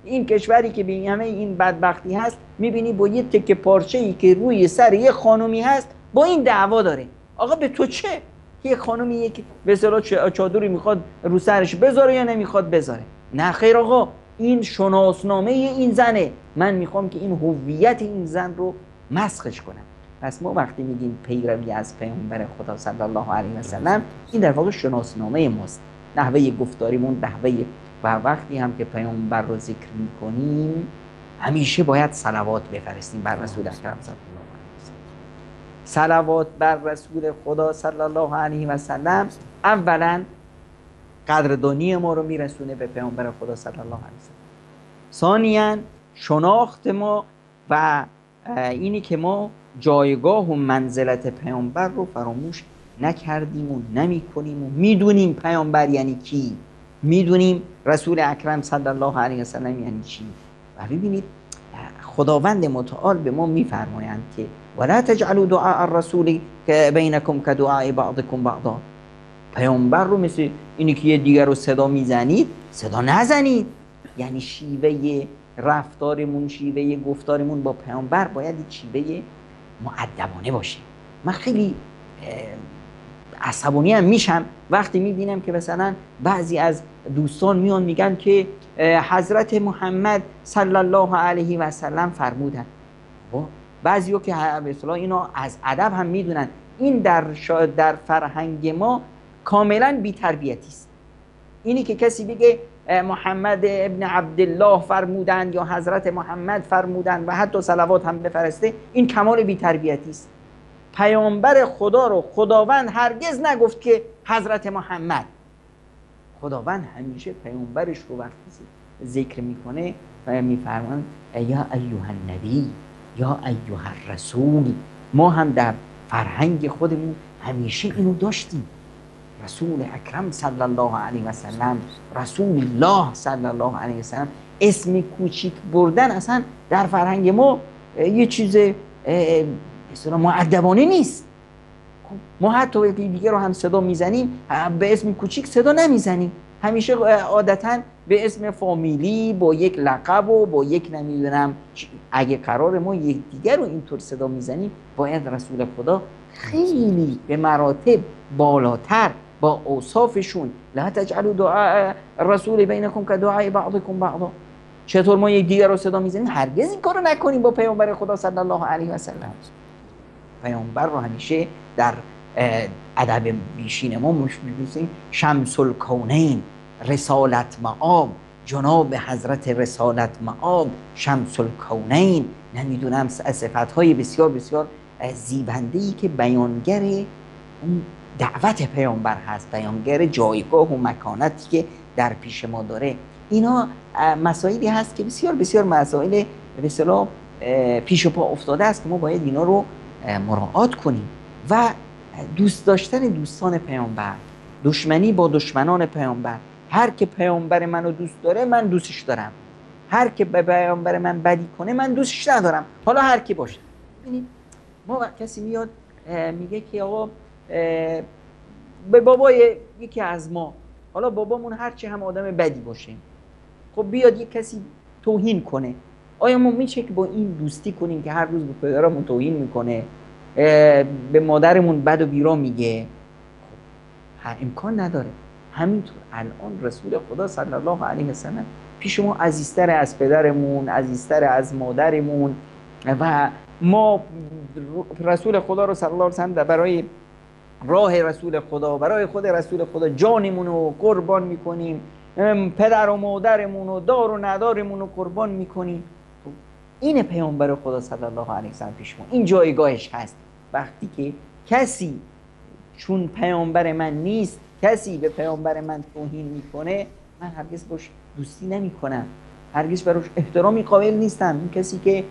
این کشوری که به همه این بدبختی هست، میبینی با یه تکه پارچه‌ای که روی سر یه خانومی هست با این دعوا داره. آقا به تو چه؟ یه خانومی یک به اصطلاح چادری میخواد رو سرش بذاره یا نمیخواد بذاره؟ نه خیر آقا، این شناسنامه این زنه، من میخوام که این هویت این زن رو مسخش کنم. پس ما وقتی میگیم پیروی از پیامبر خدا صلی الله علیه و سلم، این در واقع شناسنامه ماست، نحوه گفتاریمون، نحوه. و وقتی هم که پیامبر رو ذکر میکنیم همیشه باید صلوات بفرستیم بر رسول اکرم صلی الله علیه و سلم. صلوات بر رسول خدا صلی الله علیه و سلم اولا قدردانی ما رو میرسونه به پیامبر خدا صلی الله علیه و سلم. ثانیاً شناخت ما و اینی که ما جایگاه و منزلت پیامبر رو فراموش نکردیم و نمی کنیم و میدونیم پیامبر یعنی کی، میدونیم رسول اکرم صلی الله علیه و سلم یعنی چی. و ببینید خداوند متعال به ما میفرمایند که ولا تجعلوا دعاء الرسول بینکم کدعاء بعضکم بعضا. پیامبر رو مثل اینی که یه دیگر رو صدا میزنید صدا نزنید. یعنی شیوه رفتارمون، شیوه گفتارمون با پیامبر باید شیوه مؤدبانه باشه. من خیلی عصبانی هم میشم وقتی میبینم که مثلا بعضی از دوستان میان میگن که حضرت محمد صلی الله علیه و سلم فرمودن. بعضیو که به اصطلاح اینا از ادب هم میدونن این در فرهنگ ما کاملا بی‌تربیتی است. اینی که کسی بگه محمد ابن عبدالله فرمودند یا حضرت محمد فرمودند و حتی صلوات هم بفرسته، این کمال بی‌تربیتی است. پیامبر خدا رو خداوند هرگز نگفت که حضرت محمد. خداوند همیشه پیامبرش رو وقتی ذکر میکنه و میفرمان یا ایها النبی یا ایها الرسول. ما هم در فرهنگ خودمون همیشه اینو داشتیم. رسول اکرم صلی الله علیه و سلم، رسول الله صلی الله علیه و سلم. اسم کوچیک بردن اصلا در فرهنگ ما یه چیز اصلا مؤدبانه نیست. ما حتی دیگه رو هم صدا میزنیم به اسم کوچیک صدا نمیزنیم، همیشه عادتا به اسم فامیلی با یک لقب و با یک نمیدونم. اگه قرار ما یک دیگر رو اینطور صدا میزنیم باید رسول خدا خیلی به مراتب بالاتر با اوصافشون لا تجعلوا دعاء الرسول بینکم کدعاء بعضکم بعضا. چطور ما یک دیگر رو صدا میزنیم؟ هرگز این کارو نکنیم با پیامبر خدا صلی الله علیه و سلم. پیامبر رو همیشه در ادب بیشین ما می‌شناسیم شمس الکونین، رسالت مآب، جناب حضرت رسالت مآب، شمس الکونین. نمیدونم صفات‌های بسیار بسیار زیبنده‌ای که بیانگر اون دعوت پیامبر هست، بیانگر جایگاه و مکانتی که در پیش ما داره. اینا مسائلی هست که بسیار بسیار مسائل به اصطلاح پیش و پا افتاده است که ما باید اینا رو مراعات کنیم. و دوست داشتن دوستان پیامبر، دشمنی با دشمنان پیامبر. هر که پیامبر منو دوست داره من دوستش دارم، هر که به پیامبر من بدی کنه من دوستش ندارم، حالا هر کی باشه. ببینید ما کسی میاد میگه که آقا به بابای یکی از ما، حالا بابامون هرچی هم آدم بدی باشه، خب بیاد یک کسی توهین کنه، آیا ما میشه که با این دوستی کنیم که هر روز به پدرمون توهین میکنه، به مادرمون بد و بیرا میگه؟ خب امکان نداره. همینطور الان رسول خدا صلی الله علیه و سلم پیش ما عزیزتر از پدرمون، عزیزتر از مادرمون و ما رسول خدا رو صلی الله علیه و سلم برای راه رسول خدا، برای خود رسول خدا جانمون رو قربان میکنیم، پدر و مادرمون و دار و ندارمون رو قربان میکنیم. این پیامبر خدا صلی الله علیه و سلم پیش ما این جایگاهش هست. وقتی که کسی چون پیامبر من نیست، کسی به پیامبر من توهین میکنه، من هرگز باش دوستی نمیکنم، هرگز براش احترامی قائل نیستم. این کسی که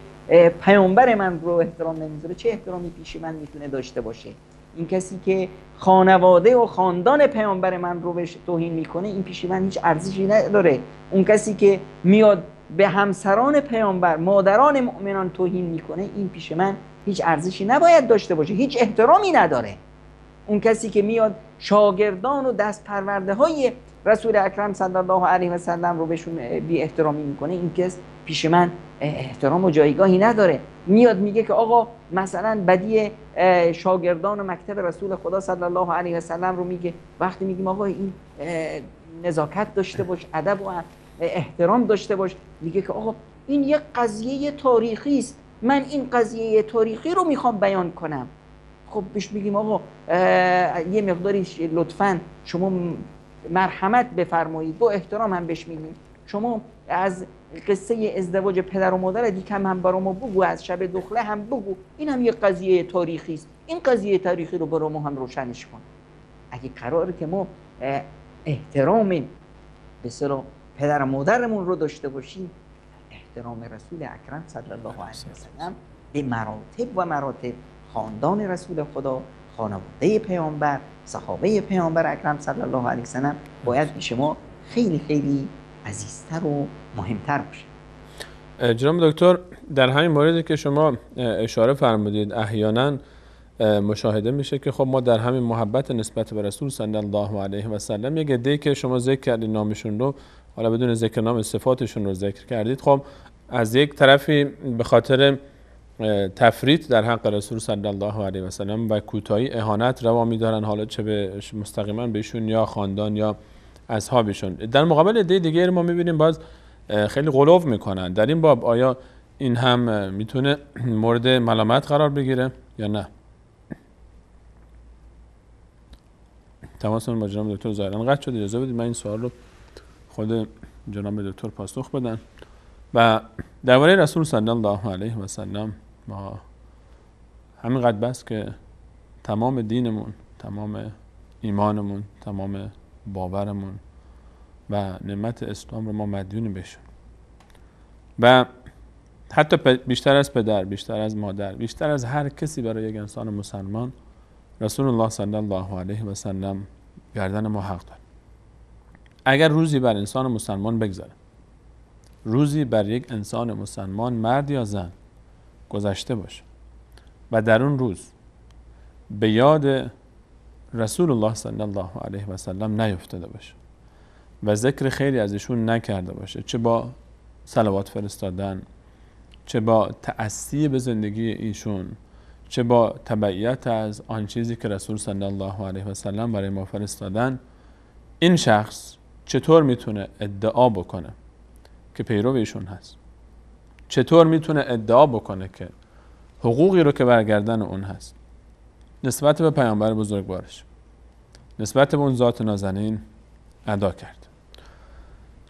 پیامبر من رو احترام نمیذاره چه احترامی پیش من میتونه داشته باشه؟ این کسی که خانواده و خاندان پیامبر من رو بهش توهین میکنه، این پیش من هیچ ارزشی نداره. اون کسی که میاد به همسران پیامبر، مادران مؤمنان توهین میکنه، این پیش من هیچ ارزشی نباید داشته باشه، هیچ احترامی نداره. اون کسی که میاد شاگردان و دست پرورده های رسول اکرم صلی الله علیه و سلم رو بهشون بی احترامی میکنه، این کس پیش من احترام و جایگاهی نداره. میاد میگه که آقا مثلا بدی شاگردان و مکتب رسول خدا صلی الله علیه و سلم رو میگه، وقتی میگیم آقا این نزاکت داشته باش، ادب و احترام داشته باش، میگه که آقا این یک قضیه تاریخی است، من این قضیه تاریخی رو میخوام بیان کنم. خب بهش میگیم آقا یه مقداری لطفاً شما مرحمت بفرمایید، با احترام هم بهش میگیم شما از قصه ازدواج پدر و مادر دیگه هم برای ما بگو، از شب دخله هم بگو، این هم یه قضیه تاریخی است، این قضیه تاریخی رو برای ما هم روشنش کن. اگه قراره که ما احترام به اصطلاح پدر و مادرمون رو داشته باشیم، احترام رسول اکرم صلی الله علیه و سلم به مراتب و مراتب، خاندان رسول خدا، خانواده پیامبر، صحابه پیامبر اکرم صلی الله علیه و سلم باید پیش ما خیلی خیلی عزیزتر و مهمتر باشه. جناب دکتر، در همین موردی که شما اشاره فرمودید احیانا مشاهده میشه که خب ما در همین محبت نسبت به رسول صلی الله علیه و سلم یک عده‌ای که شما ذکر کردید نامشون رو، حالا بدون ذکر نام صفاتشون رو ذکر کردید، خب از یک طرفی به خاطر تفریط در حق رسول صلی الله علیه و سلم و کوتاهی اهانت روا می‌دارن، حالا چه به مستقیما بهشون یا خاندان یا اصحابشون. در مقابل عده دیگه ما می‌بینیم باز خیلی غلو میکنن. در این باب آیا این هم میتونه مورد ملامت قرار بگیره یا نه؟ تماسون با جناب دکتر ظاهرا قطع شد. اجازه بدید من این سوال رو خود جناب دکتر پاسخ بدن. و درباره رسول صلی الله علیه و سلم ما همینقدر بس که تمام دینمون، تمام ایمانمون، تمام باورمون و نعمت اسلام رو ما مدیونیم بهشون و حتی بیشتر از پدر، بیشتر از مادر، بیشتر از هر کسی برای یک انسان مسلمان رسول الله صلی الله علیه و سلم گردن ما حق داره. اگر روزی بر انسان مسلمان بگذره، روزی بر یک انسان مسلمان مرد یا زن گذشته باشه و در اون روز به یاد رسول الله صلی الله علیه و سلم نیفتاده باشه و ذکر خیری از ایشون نکرده باشه، چه با صلوات فرستادن، چه با تأسی به زندگی ایشون، چه با تبعیت از آن چیزی که رسول صلی الله علیه و سلم برای ما فرستادن، این شخص چطور میتونه ادعا بکنه که پیرو ایشون هست؟ چطور میتونه ادعا بکنه که حقوقی رو که برگردن اون هست نسبت به پیامبر بزرگوارش، نسبت به اون ذات نازنین ادا کرد؟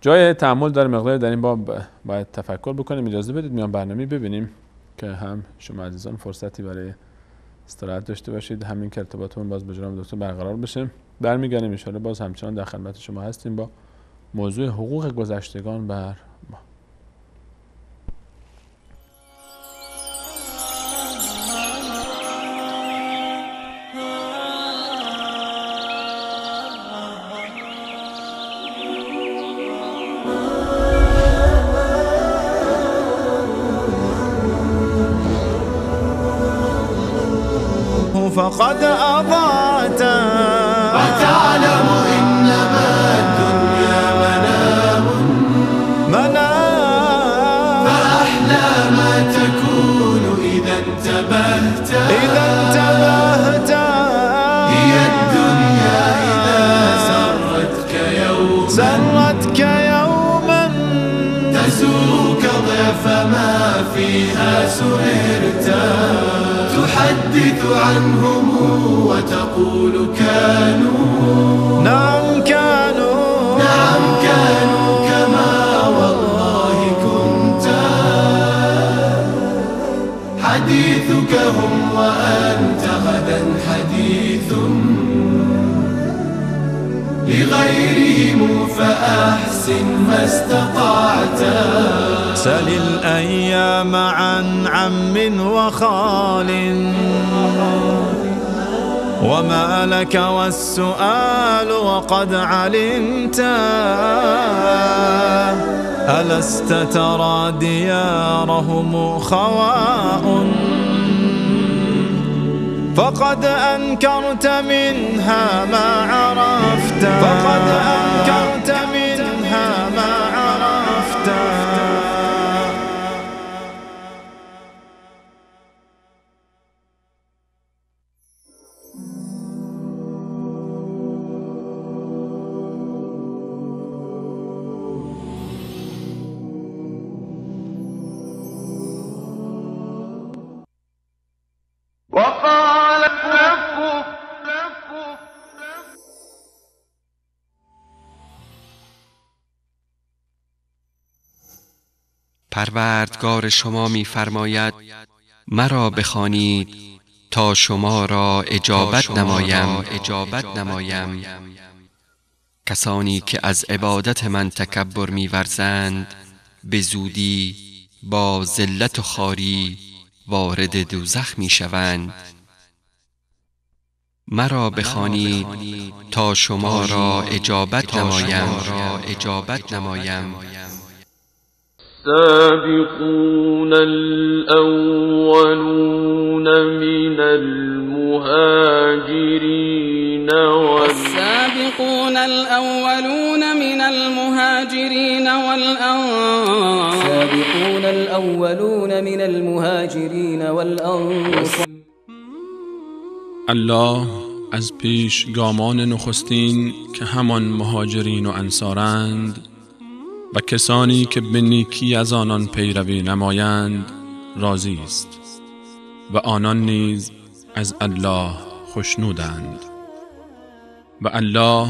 جای تأمل داره مقدار در این باب باید تفکر بکنیم. اجازه بدید میان برنامه ببینیم که هم شما عزیزان فرصتی برای استراحت داشته باشید، همین که ارتباطمون باز با جناب دکتر برقرار بشه. برمیگردیم ان شاءالله باز همچنان در خدمت شما هستیم با موضوع حقوق گذشتگان بر ما. فقد أضعت وتعلم إنما الدنيا منام فأحلى ما تكون إذا انتبهت هي الدنيا إذا سرتك يوما ما فيها سهرتا تحدث عنهم وتقول كانوا نعم كانوا كما والله كنت حديثك هم وأنت غدا حديث لغيرهم فأحسن ما استطعت. سل الأيام عن عم وخال وما لك والسؤال وقد علمت. ألست ترى ديارهم خواء فقد أنكرت منها ما عرفت. فقد أنكرت منها ما عرفت. وقال پروردگار شما می‌فرماید مرا بخوانید تا شما را اجابت نمایم. کسانی که از عبادت من تکبر می‌ورزند به زودی با ذلت و خواری وارد دوزخ می‌شوند. مرا بخوانید تا شما را اجابت نمایم. السابقون الأولون من المهاجرين والأنصار. الله از پیشگامان نخستین که همان مهاجرین و انصارند و کسانی که به نیکی از آنان پیروی نمایند راضی است و آنان نیز از الله خوشنودند و الله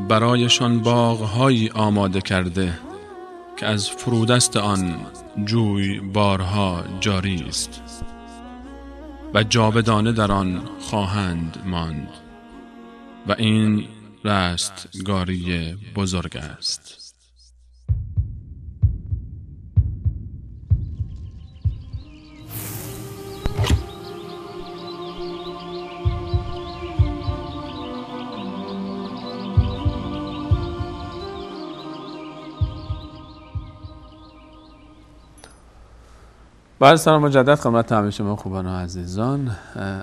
برایشان باغ‌هایی آماده کرده که از فرودست آن جوی بارها جاری است و جاودانه در آن خواهند ماند و این رستگاری بزرگ است. بعد سلام مجدد خدمت همه شما خوبان و عزیزان.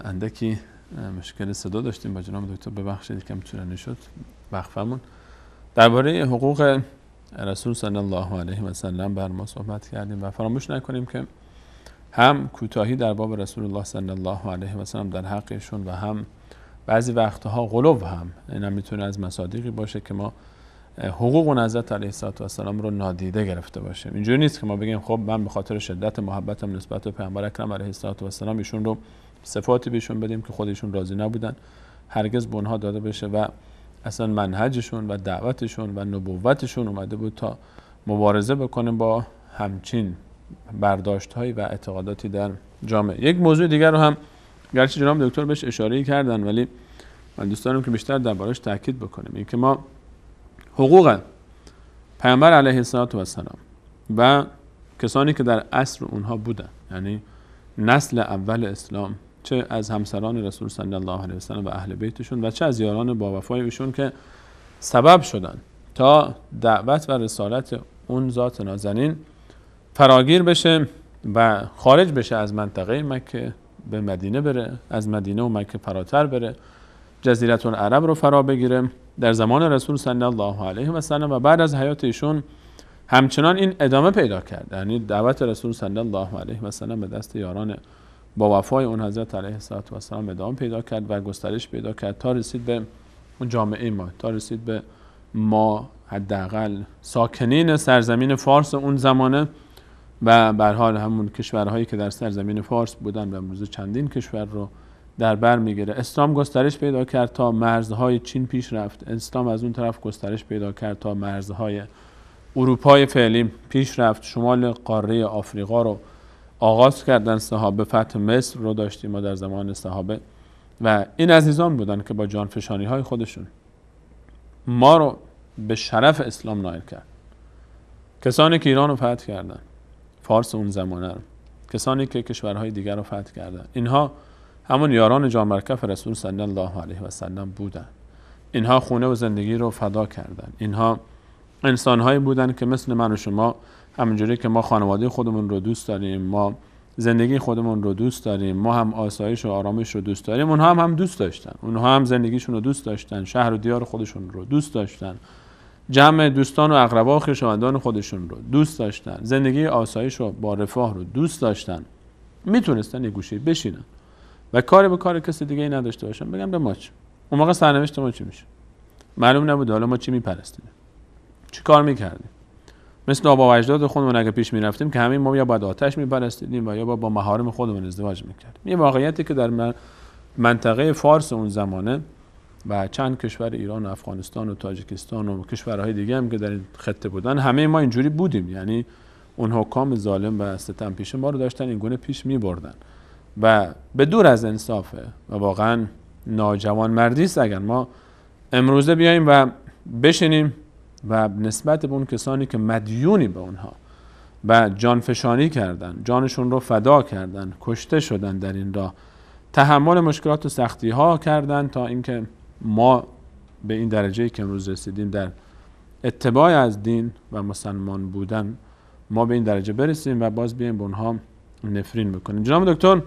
اندکی مشکل صدا داشتیم با جناب دکتر، ببخشید کم طولانی شد وقفمون. درباره حقوق رسول صلی الله علیه و سلم بر ما صحبت کردیم و فراموش نکنیم که هم کوتاهی در باب رسول الله صلی الله علیه و سلم در حقشون و هم بعضی وقتها غلو هم این میتونه از مصادیقی باشه که ما حقوق و حضرت علیه السلام رو نادیده گرفته باشیم. اینجوری نیست که ما بگیم خب من به خاطر شدت محبتم نسبت به پیامبر اکرم علیه السلام ایشون رو صفاتی بهشون بدیم که خودشون راضی نبودن، هرگز به اونها داده بشه و اصلا منهجشون و دعوتشون و نبوتشون اومده بود تا مبارزه بکنه با همچین برداشت‌هایی و اعتقاداتی در جامعه. یک موضوع دیگر رو هم گرچه جناب دکتر بهش اشاره کردن ولی من دوست دارم که بیشتر دربارش تاکید بکنیم، این که ما حقوق پیامبر علیه السلام و کسانی که در عصر اونها بودن، یعنی نسل اول اسلام، چه از همسران رسول صلی الله علیه و سلم و اهل بیتشون و چه از یاران با وفای ایشون که سبب شدن تا دعوت و رسالت اون ذات نازنین فراگیر بشه و خارج بشه از منطقه مکه به مدینه بره، از مدینه و مکه فراتر بره، جزیره العرب رو فرا بگیره در زمان رسول صلی الله علیه و سلم و بعد از حیات ایشون همچنان این ادامه پیدا کرد. یعنی دعوت رسول صلی الله علیه و سلم به دست یاران با وفای اون حضرت علیه السلام ادامه پیدا کرد و گسترش پیدا کرد تا رسید به اون جامعه ما، تا رسید به ما حداقل ساکنین سرزمین فارس اون زمانه و به هر حال همون کشورهایی که در سرزمین فارس بودن و امروز چندین کشور رو در بر میگیره. اسلام گسترش پیدا کرد تا مرزهای چین پیش رفت. اسلام از اون طرف گسترش پیدا کرد تا مرزهای اروپای فعلی پیش رفت. شمال قاره آفریقا رو آغاز کردن صحابه. فتح مصر رو داشتیم ما در زمان صحابه و این عزیزان بودن که با جانفشانی های خودشون ما رو به شرف اسلام نائل کرد. کسانی که ایران رو فتح کردن، فارس اون زمانه رو، کسانی که کشورهای دیگر رو فتح کردن، اینها همون یاران جان بر کف رسول صلی الله علیه و سلم بودن. اینها خونه و زندگی رو فدا کردن. اینها انسان‌هایی بودن که مثل من و شما، همونجوری که ما خانواده خودمون رو دوست داریم، ما زندگی خودمون رو دوست داریم، ما هم آسایش و آرامش رو دوست داریم، اونها هم دوست داشتن. اونها هم زندگیشون رو دوست داشتن، شهر و دیار خودشون رو دوست داشتن، جمع دوستان و اقربا و خویشاوندان خودشون رو دوست داشتن، زندگی آسایش و با رفاه رو دوست داشتن. میتونستن یه گوشه بشینن و کاری به کار کسی دیگه ای نداشته باشن، بگم به ما چی؟ اون موقع سرنوشت ما چی میشه؟ معلوم نبود. حالا ما چی میپرستیم؟ چی کار میکردیم؟ مثل آبا و اجداد خودمون اگه پیش میرفتیم که همین ما یا باید آتش میپرستیدیم و یا با محارم خودمون ازدواج میکردیم. این واقعیتی که در منطقه فارس اون زمانه و چند کشور ایران و افغانستان و تاجیکستان و کشورهای دیگه هم که در این خطه بودن، همه ما اینجوری بودیم. یعنی اون حکام ظالم و ستم پیشه ما رو داشتن این گونه پیش میبردن و به دور از انصافه و واقعا ناجوان مردی است اگر ما امروزه بیاییم و بشینیم و نسبت به اون کسانی که مدیونی به اونها و جانفشانی کردن، جانشون رو فدا کردن، کشته شدن در این راه، تحمل مشکلات و سختی ها کردن تا اینکه ما به این درجه‌ای که امروز رسیدیم در اتباع از دین و مسلمان بودن، ما به این درجه برسیم و باز بیایم به اونها نفرین بکنیم. جناب دکتر،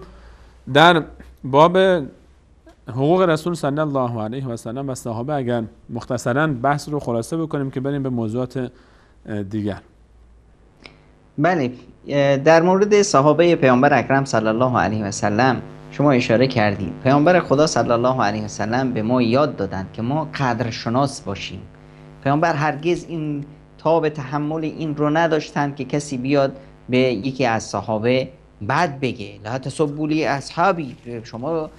در باب حقوق رسول صلی الله علیه و سلم و صحابه اگر مختصراً بحث رو خلاصه بکنیم که بریم به موضوعات دیگر. بله، در مورد صحابه پیامبر اکرم صلی الله علیه و سلم شما اشاره کردید. پیامبر خدا صلی الله علیه و سلم به ما یاد دادند که ما قدرشناس باشیم. پیامبر هرگز این تاب تحمل این رو نداشتند که کسی بیاد به یکی از صحابه بد بگه. لا تسبوا لی اصحابی، شما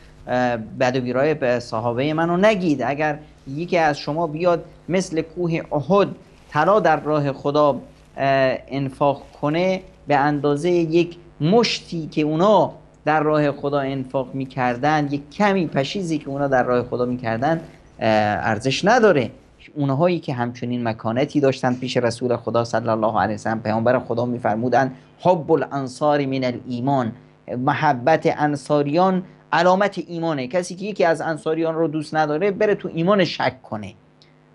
بد و بیرای به صحابه منو نگید. اگر یکی از شما بیاد مثل کوه احد طلا در راه خدا انفاق کنه، به اندازه یک مشتی که اونا در راه خدا انفاق میکردن، یک کمی پشیزی که اونا در راه خدا میکردن، ارزش نداره. اونهایی که همچنین مکانتی داشتن پیش رسول خدا صلی الله علیه و سلم، پیامبر خدا میفرمودن حب الانصار من الایمان، محبت انصاریان علامت ایمانه. کسی که یکی از انصاریان رو دوست نداره بره تو ایمان شک کنه.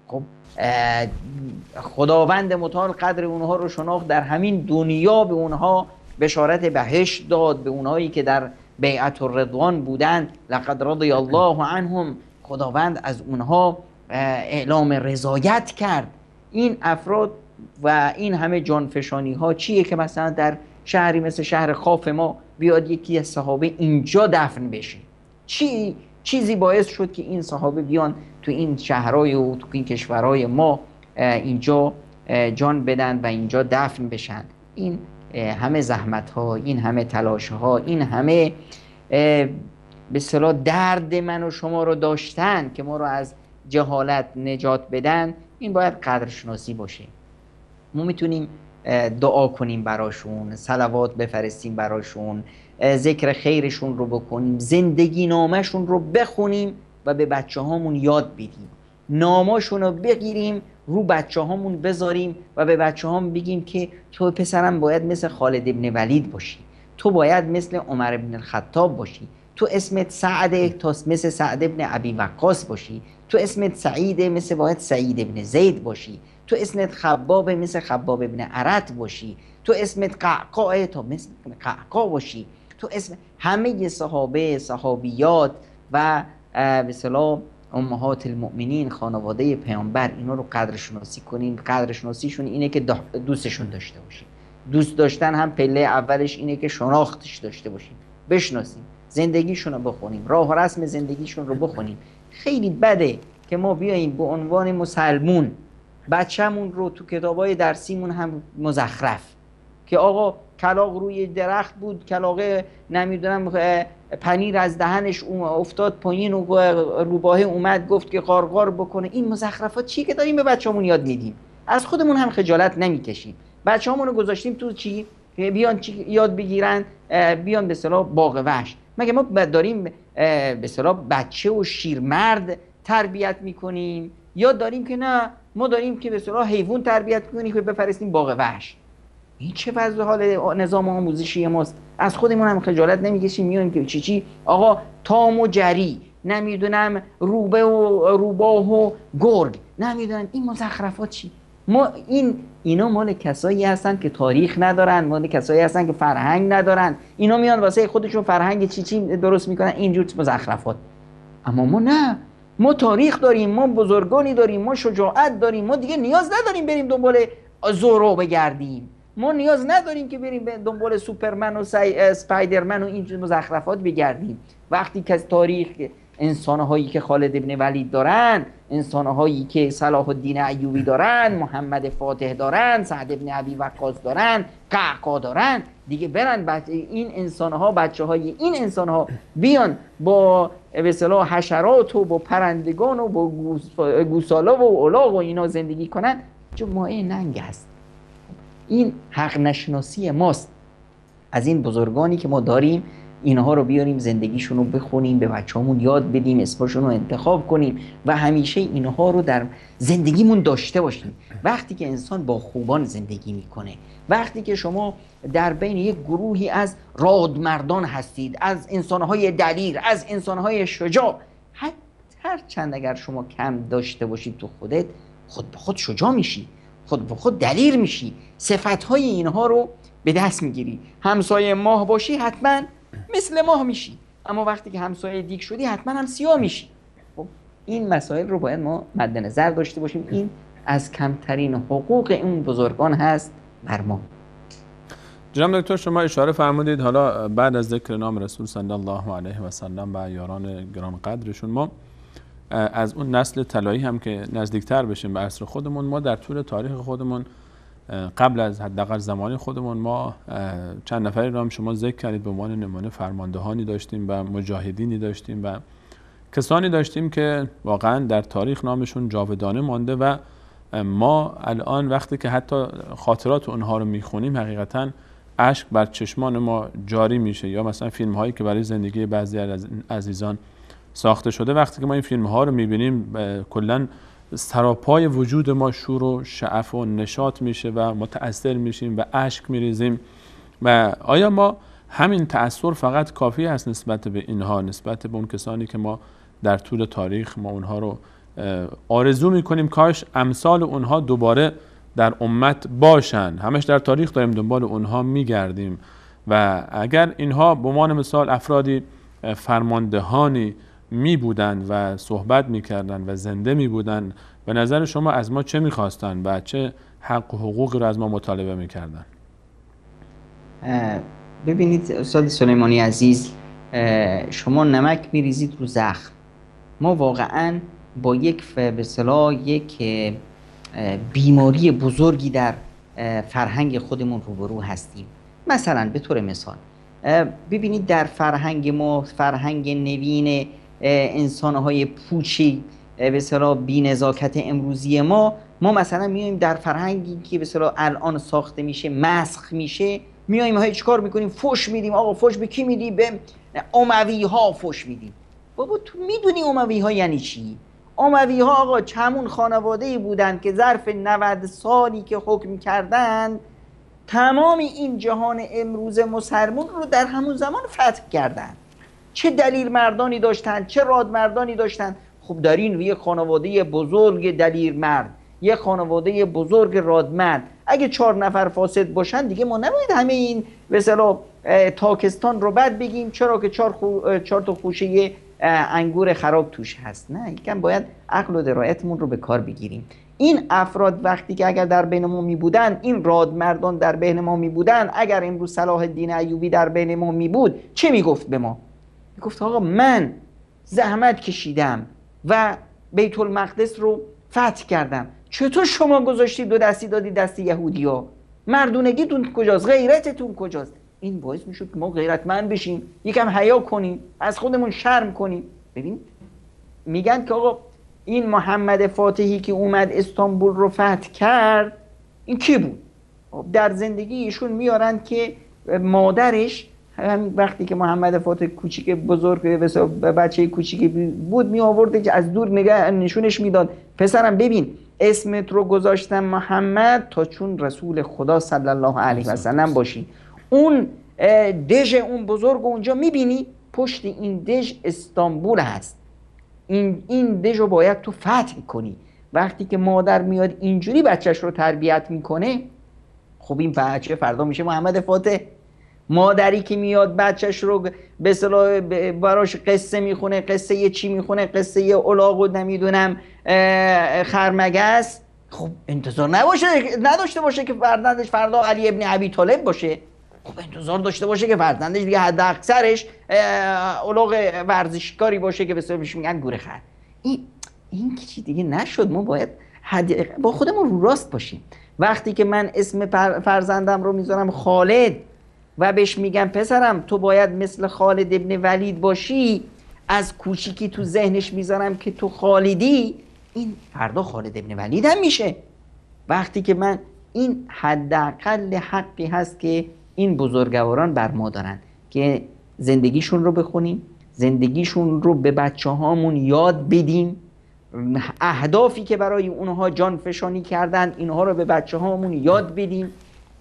خب خداوند متعال قدر اونها رو شناخت، در همین دنیا به اونها بشارت بهشت داد. به اونهایی که در بیعت الرضوان بودن، لقد رضی الله عنهم، خداوند از اونها اعلام رضایت کرد. این افراد و این همه جانفشانی ها چیه که مثلا در شهری مثل شهر خاف ما بیاد یکی از صحابه اینجا دفن بشه؟ چیزی باعث شد که این صحابه بیان تو این شهرهای و تو این کشورهای ما اینجا جان بدن و اینجا دفن بشن؟ این همه زحمت ها، این همه تلاش ها، این همه به اصطلاح درد من و شما رو داشتن که ما رو از جهالت نجات بدن. این باید قدرشناسی باشه. ما میتونیم دعا کنیم براشون، صلوات بفرستیم براشون، ذکر خیرشون رو بکنیم، زندگی نامشون رو بخونیم و به بچه هامون یاد بدیم، ناماشون رو بگیریم رو بچه هامون بذاریم و به بچه هامون بگیم که تو پسرم باید مثل خالد ابن ولید باشی، تو باید مثل عمر ابن الخطاب باشی، تو اسمت سعده تا مثل سعد ابن ابی وقاص باشی، تو اسمت سعیده مثل باید سعید ابن زید باشی، تو اسمت خباب مثل خباب ابن عرط باشی، تو اسمت قعقاع تا مثل قعقاع باشی، تو اسم همه صحابه، صحابیات و به اصطلاح امهات المؤمنین، خانواده پیامبر، اینا رو قدرشناسی کنیم. قدرشناسیشون اینه که دوستشون داشته باشیم. دوست داشتن هم پله اولش اینه که شناختش داشته باشیم، بشناسیم، زندگیشون رو بخونیم، راه و رسم زندگیشون رو بخونیم. خیلی بده که ما بیاییم به عنوان مسلمون بچه‌مون رو تو کتابای درسیمون هم مزخرف که آقا کلاغ روی درخت بود، کلاغ نمیدونم پنیر از دهنش افتاد پایین و روباه اومد گفت که قارقار بکنه. این مزخرفات چیه که داریم به بچه‌مون یاد میدیم؟ از خودمون هم خجالت نمیکشیم. بچه‌مون رو گذاشتیم تو چی؟ بیان چی یاد بگیرن؟ بیان به اصطلاح باغ وحش. مگه ما داریم به اصطلاح بچه و شیرمرد تربیت میکنیم یا داریم که نه ما داریم که به اصطلاح حیوان تربیت کنیم که بفرستیم باغ وحش؟ این چه وضع حال نظام آموزشی ماست؟ از خودمون هم خجالت نمیکشیم. میایم که چی آقا تام و جری، نمیدونم روبه و روباه و گرگ، نمیدونم این مزخرفات چی؟ ما اینا مال کسایی هستن که تاریخ ندارن، مال کسایی هستن که فرهنگ ندارن. اینا میان واسه خودشون فرهنگ چی درست میکنن، اینجور مزخرفات. اما ما نه، ما تاریخ داریم، ما بزرگانی داریم، ما شجاعت داریم، ما دیگه نیاز نداریم بریم دنبال زورو بگردیم، ما نیاز نداریم که بریم دنبال سوپرمن و اسپایدرمن و این مزخرفات بگردیم. وقتی که از تاریخ انسان‌هایی که خالد ابن ولید دارن، انسان‌هایی که صلاح الدین ایوبی دارن، محمد فاتح دارن، سعد ابن ابی وقاص دارن، قعقاع دارن، دیگه برن این انسان‌ها، بچه‌های این انسان‌ها بیان با به اصطلاح حشرات و با پرندگان و با گوسالا و الاغ و اینا زندگی کنن، چون مایه ننگ هست. این حق نشناسی ماست. از این بزرگانی که ما داریم اینها رو بیاریم زندگیشون رو بخونیم، به بچه‌هامون یاد بدیم، اسمشون رو انتخاب کنیم و همیشه اینها رو در زندگیمون داشته باشیم. وقتی که انسان با خوبان زندگی میکنه، وقتی که شما در بین یک گروهی از رادمردان هستید، از انسانهای دلیر، از انسانهای شجاع، هر چند اگر شما کم داشته باشید تو خودت، خود به خود شجاع میشی، خود به خود دلیر میشی، صفتهای اینها رو به دست میگیری. همسایه ماه باشی حتما مثل ماه میشی، اما وقتی که همسایه دیگ شدی حتما هم سیاه میشی. خب این مسائل رو باید ما مد نظر داشته باشیم. این از کمترین حقوق اون بزرگان هست بر ما. جناب دکتر شما اشاره فرمودید حالا بعد از ذکر نام رسول صلی الله علیه و سلم و یاران گران قدرشون، ما از اون نسل طلایی هم که نزدیکتر بشیم به عصر خودمون، ما در طول تاریخ خودمون قبل از حداقل زمانی خودمون ما چند نفری رو هم شما ذکر کردید به عنوان نمونه فرماندهانی داشتیم و مجاهدینی داشتیم و کسانی داشتیم که واقعا در تاریخ نامشون جاودانه مانده و ما الان وقتی که حتی خاطرات اونها رو میخونیم حقیقتا اشک بر چشمان ما جاری میشه. یا مثلا فیلم هایی که برای زندگی بعضی از عزیزان ساخته شده، وقتی که ما این فیلم ها رو میبینیم کلا سراپای وجود ما شور و شعف و نشاط میشه و متأثر میشیم و اشک میریزیم. و آیا ما همین تأثیر فقط کافی است نسبت به اینها، نسبت به اون کسانی که ما در طول تاریخ ما اونها رو آرزو میکنیم کاش امثال اونها دوباره در امت باشن، همش در تاریخ داریم دنبال اونها میگردیم و اگر اینها به عنوان مثال افرادی فرماندهانی می بودن و صحبت می کردن و زنده می بودن، به نظر شما از ما چه می خواستن و چه حق و حقوقی رو از ما مطالبه می کردن؟ ببینید استاد سلیمانی عزیز، شما نمک می ریزید رو زخم. ما واقعا با یک به اصطلاح یک بیماری بزرگی در فرهنگ خودمون روبرو هستیم. مثلا به طور مثال ببینید در فرهنگ ما، فرهنگ نوین انسانهای پوچی به اصطلاح بی‌نزاکت امروزی ما مثلا میایم در فرهنگی که به اصطلاح الان ساخته میشه، مسخ میشه، میایم های چیکار میکنیم؟ فوش میدیم. آقا فوش به کی میدی؟ به اموی ها فوش میدیم. بابا تو میدونی اموی ها یعنی چی؟ اموی ها آقا همون خانواده‌ای بودن که ظرف 90 سالی که حکم کردن تمام این جهان امروز مسلمان رو در همون زمان فتح کردن. چه دلیر مردانی داشتن، چه راد مردانی داشتن. خب در این یک خانواده بزرگ دلیر مرد، یک خانواده بزرگ رادمرد، اگه 4 نفر فاسد باشن دیگه ما نباید همه این به اصطلاح تاکستان رو بد بگیم چرا که 4 تا خوشه انگور خراب توش هست. نه، یکم باید عقل و درایتمون رو به کار بگیریم. این افراد وقتی که اگر در بین ما می بودن، این رادمردان در بین ما می بودن، اگر امروز صلاح الدین ایوبی در بین ما می بود چه می گفت به ما؟ می گفت آقا من زحمت کشیدم و بیت المقدس رو فتح کردم، چطور شما گذاشتید 2 دستی دادی دست یهودیا؟ مردونگیتون کجاست؟ غیرتتون کجاست؟ این باعث میشد که ما غیرتمند بشیم، یکم حیا کنیم، از خودمون شرم کنیم. ببین میگن که آقا این محمد فاتحی که اومد استانبول رو فتح کرد، این کی بود؟ در زندگی ایشون میارن که مادرش همین وقتی که محمد فاتح کوچیک بزرگ بچه کوچیک بود می آورد که از دور نشونش میداد، پسرم ببین اسمت رو گذاشتم محمد تا چون رسول خدا صلی الله علیه و سلم باشی. اون دژ اون بزرگ اونجا میبینی، پشت این دژ استانبول هست. این دژ رو باید تو فتح کنی. وقتی که مادر میاد اینجوری بچهش رو تربیت میکنه، خب این بچه فردا میشه محمد فاتح. مادری که میاد بچهش رو به اصطلاح براش قصه میخونه، قصه یه چی میخونه، قصه یه الاغ و نمیدونم خرمگس، خب انتظار نداشته باشه که فرزندش فردا علی ابن ابی طالب باشه. خب انتظار داشته باشه که فرزندش دیگه حد اکثرش الاغ ورزشکاری باشه که به اصطلاح میگن گوره خر. این چی دیگه نشد. ما باید با خودمون رو راست باشیم. وقتی که من اسم فرزندم رو میذارم خالد و بهش میگم پسرم تو باید مثل خالد ابن ولید باشی، از کوچیکی تو ذهنش میذارم که تو خالدی، این فردا خالد ابن ولید هم میشه. وقتی که من این حداقل حقی هست که این بزرگواران بر ما دارن که زندگیشون رو بخونیم، زندگیشون رو به بچه هامون یاد بدیم، اهدافی که برای اونها جان فشانی کردن اینها رو به بچه هامون یاد بدیم،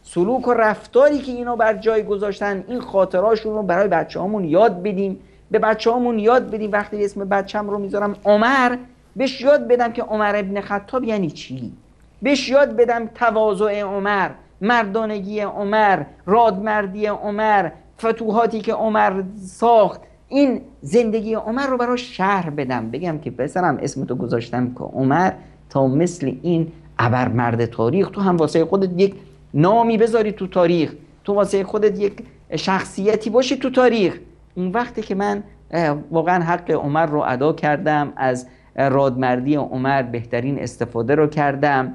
سلوک و رفتاری که اینا بر جای گذاشتن این خاطراشون رو برای بچه هامون یاد بدیم. به بچه هامون یاد بدیم وقتی اسم بچم رو میذارم عمر، بهش یاد بدم که عمر ابن خطاب یعنی چی، بهش یاد بدم تواضع عمر، مردانگی عمر، رادمردی عمر، فتوحاتی که عمر ساخت، این زندگی عمر رو براش شرح بدم، بگم که پسرم اسمتو گذاشتم که عمر تا مثل این ابرمرد تاریخ تو هم واسه خودت یک نامی بذاری تو تاریخ، تو واسه خودت یک شخصیتی باشی تو تاریخ. اون وقتی که من واقعا حق عمر رو ادا کردم، از رادمردی عمر بهترین استفاده رو کردم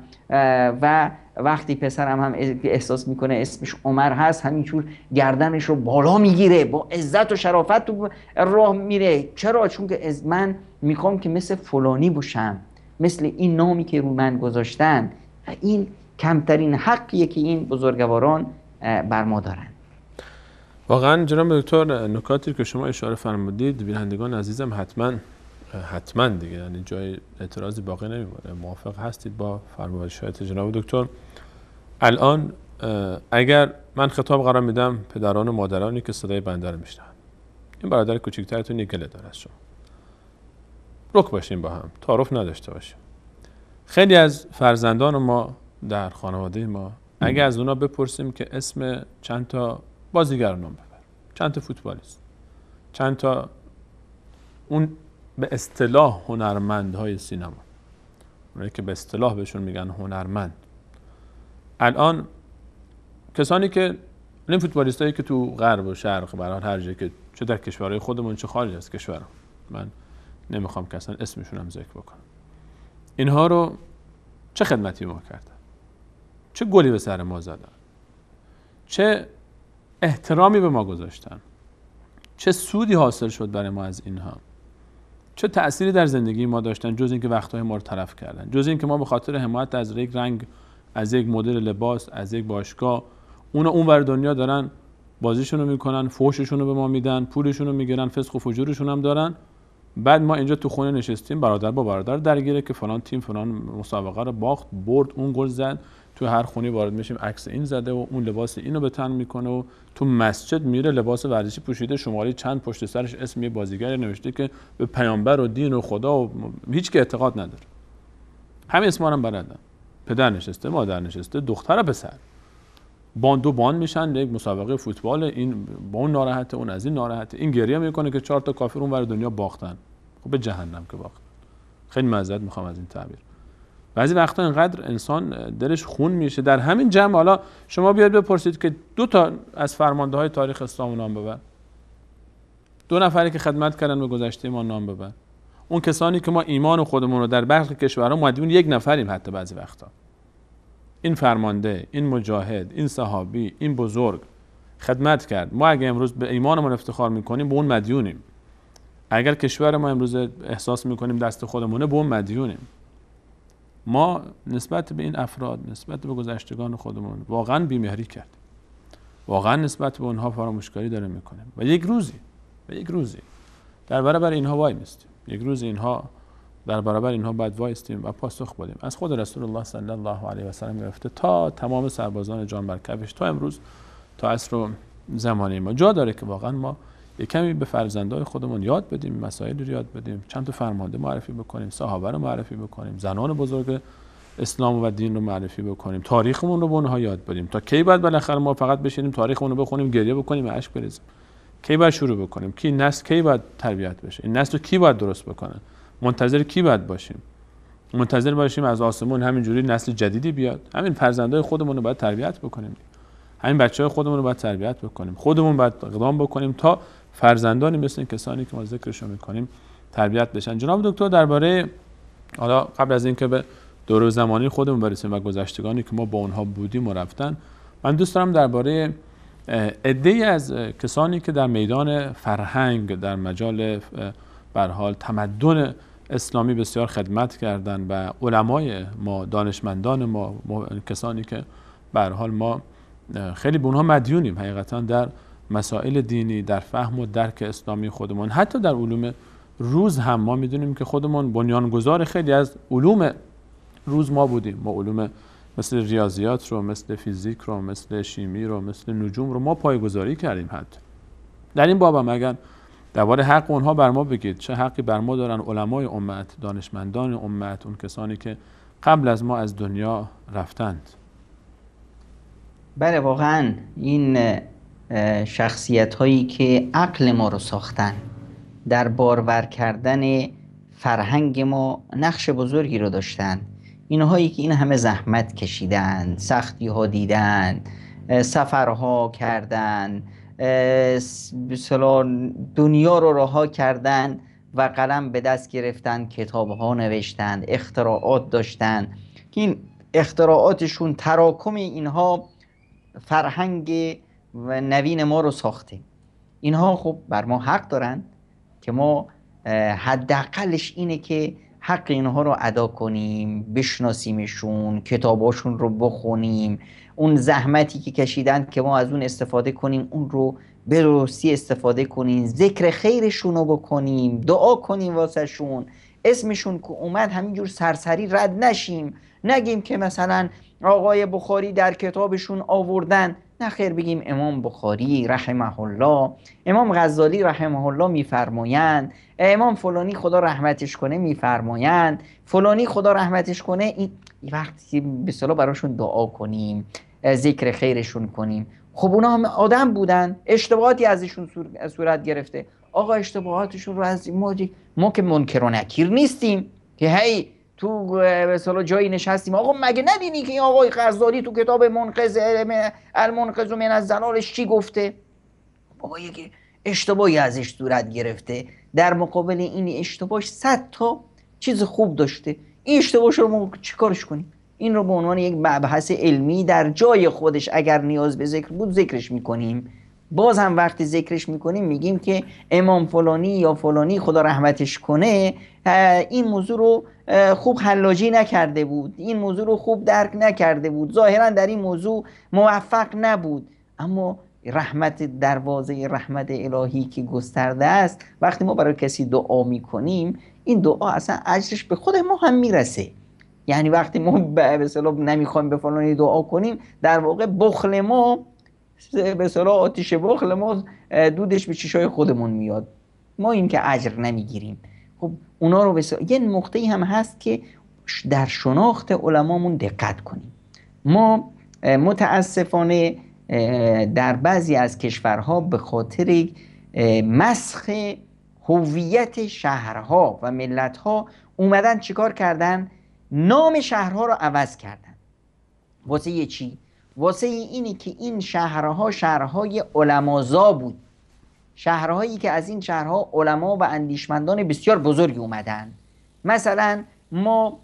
و وقتی پسرم هم احساس میکنه اسمش عمر هست همینجور گردنش رو بالا میگیره، با عزت و شرافت تو راه میره. چرا؟ چون که من میخوام که مثل فلانی باشم، مثل این نامی که رو من گذاشتن. این کمترین حقیه که این بزرگواران بر ما دارن. واقعا جناب دکتر نکاتی که شما اشاره فرمودید بینندگان عزیزم حتما دیگه یعنی جای اعتراضی باقی نمیمونه. موافق هستید با فرمایشات جناب دکتر؟ الان اگر من خطاب قرار میدم پدران و مادرانی که صدای بنده رو میشنون، این برادر کوچیک‌ترتون یک گله داره از شما، رک باشیم با هم، تعارف نداشته باشیم. خیلی از فرزندان ما در خانواده ما اگر از اونا بپرسیم که اسم چند تا بازیگر نام ببر، چند تا فوتبالیست، چند تا اون به اصطلاح هنرمندهای سینما، اونایی که به اصطلاح بهشون میگن هنرمند، الان کسانی که این فوتبالیستایی که تو غرب و شرق به هر جایی که چه در کشورهای خودمون چه خارج از کشور، من نمیخوام که اصلا اسمشون هم ذکر بکنم، اینها رو چه خدمتی ما کردن، چه گلی به سر ما زدن، چه احترامی به ما گذاشتن، چه سودی حاصل شد برای ما از اینها، چه تأثیری در زندگی ما داشتن جز اینکه وقتهای ما رو تلف کردن، جز اینکه ما به خاطر حمایت از یک رنگ، از یک مدل لباس، از یک باشگاه، اونور دنیا دارن بازیشون رو میکنن، فحششون رو به ما میدن، پولشون رو میگیرن، فسق و فجورشون هم دارن. بعد ما اینجا تو خونه نشستیم برادر با برادر درگیره که فلان تیم فلان مسابقه رو باخت، برد، اون گل زد، تو هر خونی وارد میشیم عکس این زده و اون لباس اینو به تن میکنه و تو مسجد میره لباس ورزشی پوشیده، شماره چند پشت سرش اسم یه بازیگر نوشته که به پیامبر و دین و خدا و هیچ که اعتقاد نداره. همین اسما رو بلدن. پدر نشسته، مادر نشسته، دختر و پسر باند میشن یک مسابقه فوتبال، این با اون ناراحته، اون از این ناراحته، این گریه میکنه که 4 تا کافر اونور دنیا باختن. خب به جهنم که باختن. خیلی معذرت میخوام از این تعبیر. بعضی وقتا اینقدر انسان دلش خون میشه در همین جمع. حالا شما بیاید بپرسید که 2 تا از فرمانده های تاریخ اسلام نام ببر، 2 نفری که خدمت کردن به گذشته ما نام ببر، اون کسانی که ما ایمان خودمون رو در برخی کشورها مدیون 1 نفریم، حتی بعضی وقتا این فرمانده، این مجاهد، این صحابی، این بزرگ خدمت کرد. ما اگه امروز به ایمانمون افتخار میکنیم به اون مدیونیم. اگر کشور ما امروز احساس میکنیم دست خودمونه به اون مدیونیم. ما نسبت به این افراد، نسبت به گذشتگان خودمون واقعا بی‌مهری کردیم. واقعا نسبت به اونها فراموشکاری داره میکنیم و یک روزی در برابر اینها وای میستیم. یک روز اینها در برابر اینها باید وایستیم و پاسخ بدیم. از خود رسول الله صلی الله علیه و سلم گرفته تا تمام سربازان جان بر کفش تا امروز تا عصر و زمانه ما جا داره که واقعا ما یک کمی به فرزندای خودمون یاد بدیم، مسائل رو یاد بدیم، چند تا فرمانده معرفی بکنیم، صحابه رو معرفی بکنیم، زنان بزرگ اسلام و دین رو معرفی بکنیم، تاریخمون رو به اونها یاد بدیم. تا کی بعد بالاخره ما فقط بشینیم تاریخمون رو بخونیم، گریه بکنیم و اشک بریزیم؟ کی باید شروع بکنیم؟ کی نسل کی باید تربیت بشه؟ این نسل رو کی باید درست بکنه؟ منتظر کی باید باشیم؟ منتظر باشیم از آسمون همینجوری نسل جدیدی بیاد؟ همین فرزندای خودمون رو باید تربیت بکنیم. همین بچه‌های خودمون رو باید تربیت بکنیم. خودمون باید اقدام بکنیم تا فرزندانی مثل این کسانی که ما ذکرشون می‌کنیم تربیت بشن. جناب دکتر درباره حالا قبل از اینکه به دوره زمانی خودمون برسیم و گذشتگانی که ما با اونها بودیم و رفتن، من دوست دارم درباره عده‌ای از کسانی که در میدان فرهنگ در مجال به هر حال تمدن اسلامی بسیار خدمت کردند و علمای ما، دانشمندان ما، کسانی که به هر حال ما خیلی به اونها مدیونیم حقیقتا در مسائل دینی، در فهم و درک اسلامی خودمون. حتی در علوم روز هم ما میدونیم که خودمون بنیانگذار خیلی از علوم روز ما بودیم. ما علوم مثل ریاضیات رو، مثل فیزیک رو، مثل شیمی رو، مثل نجوم رو ما پایه‌گذاری کردیم. حتی در این باب هم اگر درباره حق اونها بر ما بگید، چه حقی بر ما دارن علمای امت، دانشمندان امت، اون کسانی که قبل از ما از دنیا رفتند؟ بله، واقعا این شخصیت هایی که عقل ما رو ساختن، در بارور کردن فرهنگ ما نقش بزرگی رو داشتن. اینهایی که این همه زحمت کشیدن، سختی ها دیدن، سفرها کردن، دنیا رو رها کردن و قلم به دست گرفتن، کتاب ها نوشتن، اختراعات داشتن که این اختراعاتشون تراکم اینها فرهنگ و نوین ما رو ساخته. اینها خب بر ما حق دارن که ما حداقلش اینه که حق اینها رو ادا کنیم، بشناسیمشون، کتاباشون رو بخونیم، اون زحمتی که کشیدن که ما از اون استفاده کنیم، اون رو به درستی استفاده کنیم، ذکر خیرشون رو بکنیم، دعا کنیم واسه شون، اسمشون که اومد همینجور سرسری رد نشیم، نگیم که مثلا آقای بخاری در کتابشون آوردن، نه خیر، بگیم امام بخاری رحمه الله، امام غزالی رحمه الله میفرمایند، امام فلانی خدا رحمتش کنه میفرمایند، فلانی خدا رحمتش کنه. این وقتی به اصطلاح براشون دعا کنیم، ذکر خیرشون کنیم. خب اونا هم آدم بودن، اشتباهاتی ازشون صورت گرفته. آقا اشتباهاتشون رو از ما که منکر و نکیر نیستیم که هی تو به اصطلاح جایی نشستیم آقا مگه ندینی که این آقای غزالی تو کتاب المنقذ من الضلالش چی گفته؟ بابا یک اشتباهی ازش صورت گرفته، در مقابل این اشتباهش 100 تا چیز خوب داشته. این اشتباهش رو ما چیکارش کنیم؟ این رو به عنوان یک مبحث علمی در جای خودش اگر نیاز به ذکر بود ذکرش میکنیم. باز هم وقتی ذکرش میکنیم میگیم که امام فلانی یا فلانی خدا رحمتش کنه این موضوع رو خوب حلاجی نکرده بود، این موضوع رو خوب درک نکرده بود، ظاهرا در این موضوع موفق نبود، اما رحمت، دروازه رحمت الهی که گسترده است، وقتی ما برای کسی دعا میکنیم این دعا اصلا اجرش به خود ما هم میرسه. یعنی وقتی ما به اصطلاح نمیخوایم به فلانی دعا کنیم، در واقع بخل ما، به اصطلاح آتش بخل ما دودش به چشای خودمون میاد، ما این که اجر نمیگیریم. خب اونا رو یه نقطه‌ای هم هست که در شناخت علمامون دقت کنیم. ما متاسفانه در بعضی از کشورها به خاطر مسخ هویت شهرها و ملتها اومدن چیکار کردن؟ نام شهرها رو عوض کردن. واسه یه چی؟ واسه اینی که این شهرها شهرهای علمازا بود، شهرهایی که از این شهرها علما و اندیشمندان بسیار بزرگی اومدن. مثلا ما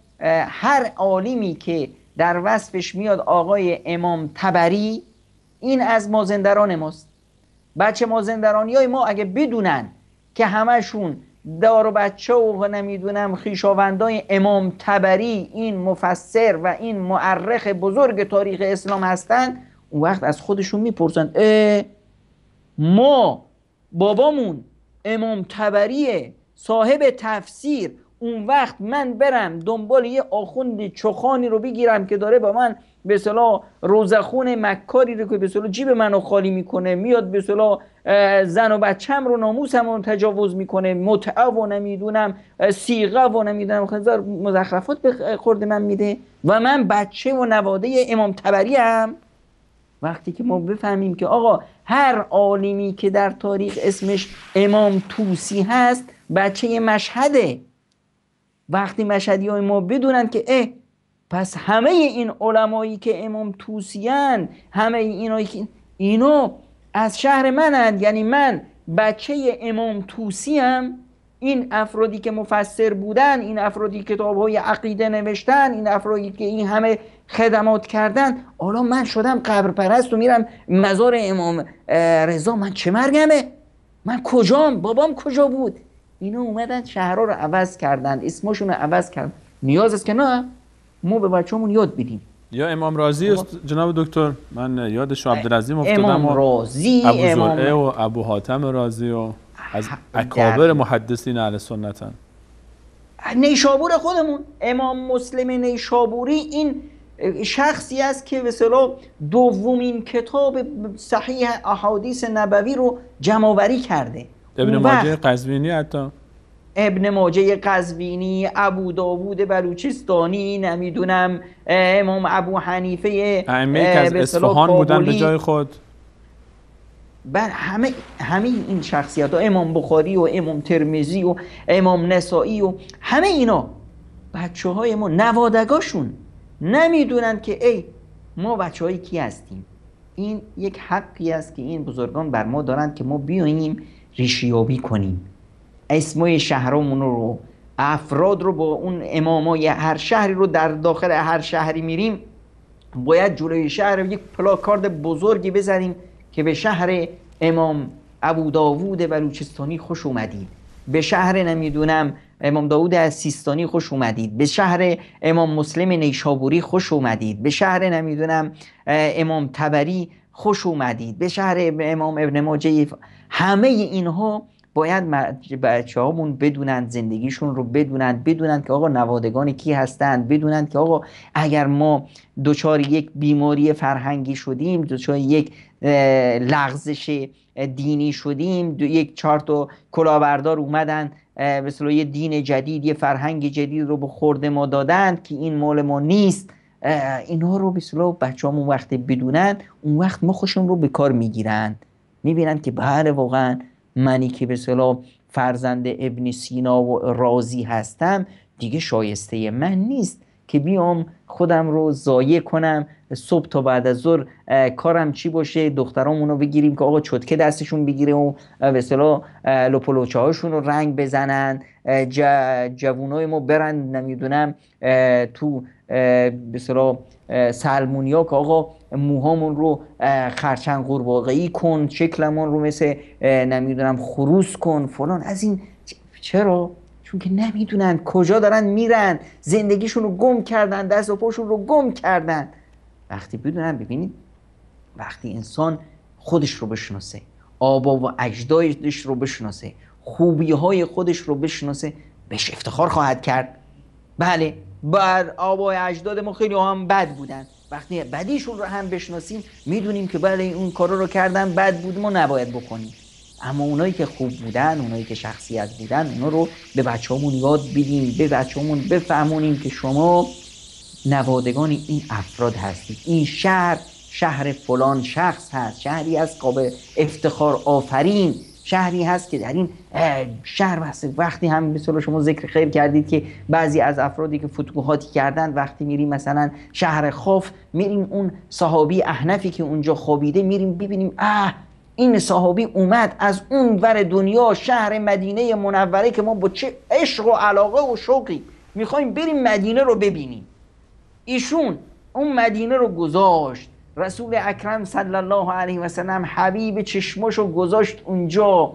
هر عالمی که در وصفش میاد آقای امام طبری، این از مازندران ماست. بچه مازندرانی های ما اگه بدونن که همشون دار و بچه و نمیدونم خویشاوندای امام طبری این مفسر و این مورخ بزرگ تاریخ اسلام هستن، اون وقت از خودشون میپرسن ما بابامون امام طبریه صاحب تفسیر، اون وقت من برم دنبال یه آخوند چخانی رو بگیرم که داره با من به اصطلاح روزخون مکاری رو که به اصطلاح جیب منو خالی میکنه، میاد به اصطلاح زن و بچم رو ناموسم رو تجاوز میکنه، متعه و نمیدونم صیغه و نمیدونم هزار مزخرفات به خورد من میده و من بچه و نواده امام طبری هم. وقتی که ما بفهمیم که آقا هر عالمی که در تاریخ اسمش امام طوسی هست بچه مشهده، وقتی مشهدی های ما بدونن که پس همه این علمایی که امام طوسیان، همه اینایی که اینو از شهر منند، یعنی من بچه امام طوسیم، این افرادی که مفسر بودن، این افرادی که کتاب‌های عقیده نوشتن، این افرادی که این همه خدمات کردن، حالا من شدم قبر پرست و میرم مزار امام رضا، من چه مرگمه؟ من کجام؟ بابام کجا بود؟ اینا اومدن شهرها رو عوض کردن، اسمشون رو عوض کردن. نیاز است که نه ما به بچه‌مون یاد بدیم. یا امام رازی جناب دکتر، من یادش عبدالعظیم افتادم، امام رازی، ابو زرعه و ابو حاتم رازی و از اکابر محدثین اهل سنتن. نیشابور خودمون امام مسلم نیشابوری این شخصی است که به اصطلاح دومین کتاب صحیح احادیث نبوی رو جمع‌آوری کرده. ابن ماجه قزوینی، حتی ابن ماجه قزوینی، ابو داوود بلوچستانی، نمیدونم امام ابو حنیفه، ائمه که از اصفهان بودن به جای خود. بله همه این شخصیت ها، امام بخاری و امام ترمذی و امام نسائی و همه اینا بچه های ما نوادگاشون نمیدونن که ما بچه های کی هستیم. این یک حقی است که این بزرگان بر ما دارن که ما بیاییم ریشیابی کنیم، اسمای شهرامون رو، افراد رو، با اون امامای هر شهری رو در داخل هر شهری میریم باید جلوی شهر یک پلاکارد بزرگی بزنیم که به شهر امام ابو داوود بلوچستانی خوش اومدید، به شهر نمیدونم امام داوود از سیستانی خوش اومدید، به شهر امام مسلم نیشابوری خوش اومدید، به شهر نمیدونم امام طبری خوش اومدید، به شهر امام ابن ماجه. همه اینها باید بچه هامون بدونن، زندگیشون رو بدونن که آقا نوادگان کی هستند، بدونن که آقا اگر ما دچار یک بیماری فرهنگی شدیم، دچار یک لغزش دینی شدیم، یک 4 تا کلاهبردار اومدن مثلا یه دین جدید، یه فرهنگ جدید رو به خورد ما دادن که این مال ما نیست، اینها رو مثلا بچه‌هامون وقتی بدونن، اون وقت ما خوشون رو به کار میگیرن، میبینن که بله واقعا منی که به اصطلاح فرزند ابن سینا و رازی هستم دیگه شایسته من نیست که بیام خودم رو ضایع کنم، صبح تا بعد از ظهر کارم چی باشه، دخترامونو بگیریم که آقا چتکه دستشون بگیره و به اصطلاح لپولوچه هاشون رو رنگ بزنن، جوونای ما برن نمیدونم تو به اصطلاح سلمونیا که آقا موهامون رو خرچنگ قورباغه‌ای کن، شکلمون رو مثل نمیدونم خروس کن فلان. از این چرا؟ چون که نمیدونن کجا دارن میرن، زندگیشون رو گم کردن، دست و پاشون رو گم کردن. وقتی بدونن، ببینید وقتی انسان خودش رو بشناسه، آبا و اجدادش رو بشناسه، خوبی‌های خودش رو بشناسه، بهش افتخار خواهد کرد. بله بر آبای اجداد ما خیلی هم بد بودن، وقتی بدیشون رو هم بشناسیم میدونیم که بله اون کارا رو کردن، بد بود، ما نباید بکنیم. اما اونایی که خوب بودن، اونایی که شخصیت بودن، اونا رو به بچه‌مون یاد بدیم، به بچه‌مون بفهمونیم که شما نوادگان این افراد هستید. این شهر فلان شخص هست، شهری از قابل افتخار آفرین، شهری هست که در این شهر وقتی هم مثلا شما ذکر خیر کردید که بعضی از افرادی که فتوحاتی کردن، وقتی میریم مثلا شهر خاف، میریم اون صحابی احنفی که اونجا خوابیده میریم ببینیم این صحابی اومد از اون ور دنیا، شهر مدینه منوره که ما با چه عشق و علاقه و شوقی میخوایم بریم مدینه رو ببینیم، ایشون اون مدینه رو گذاشت. رسول اکرم صلی الله علیه و سلم حبیب چشمشو گذاشت اونجا،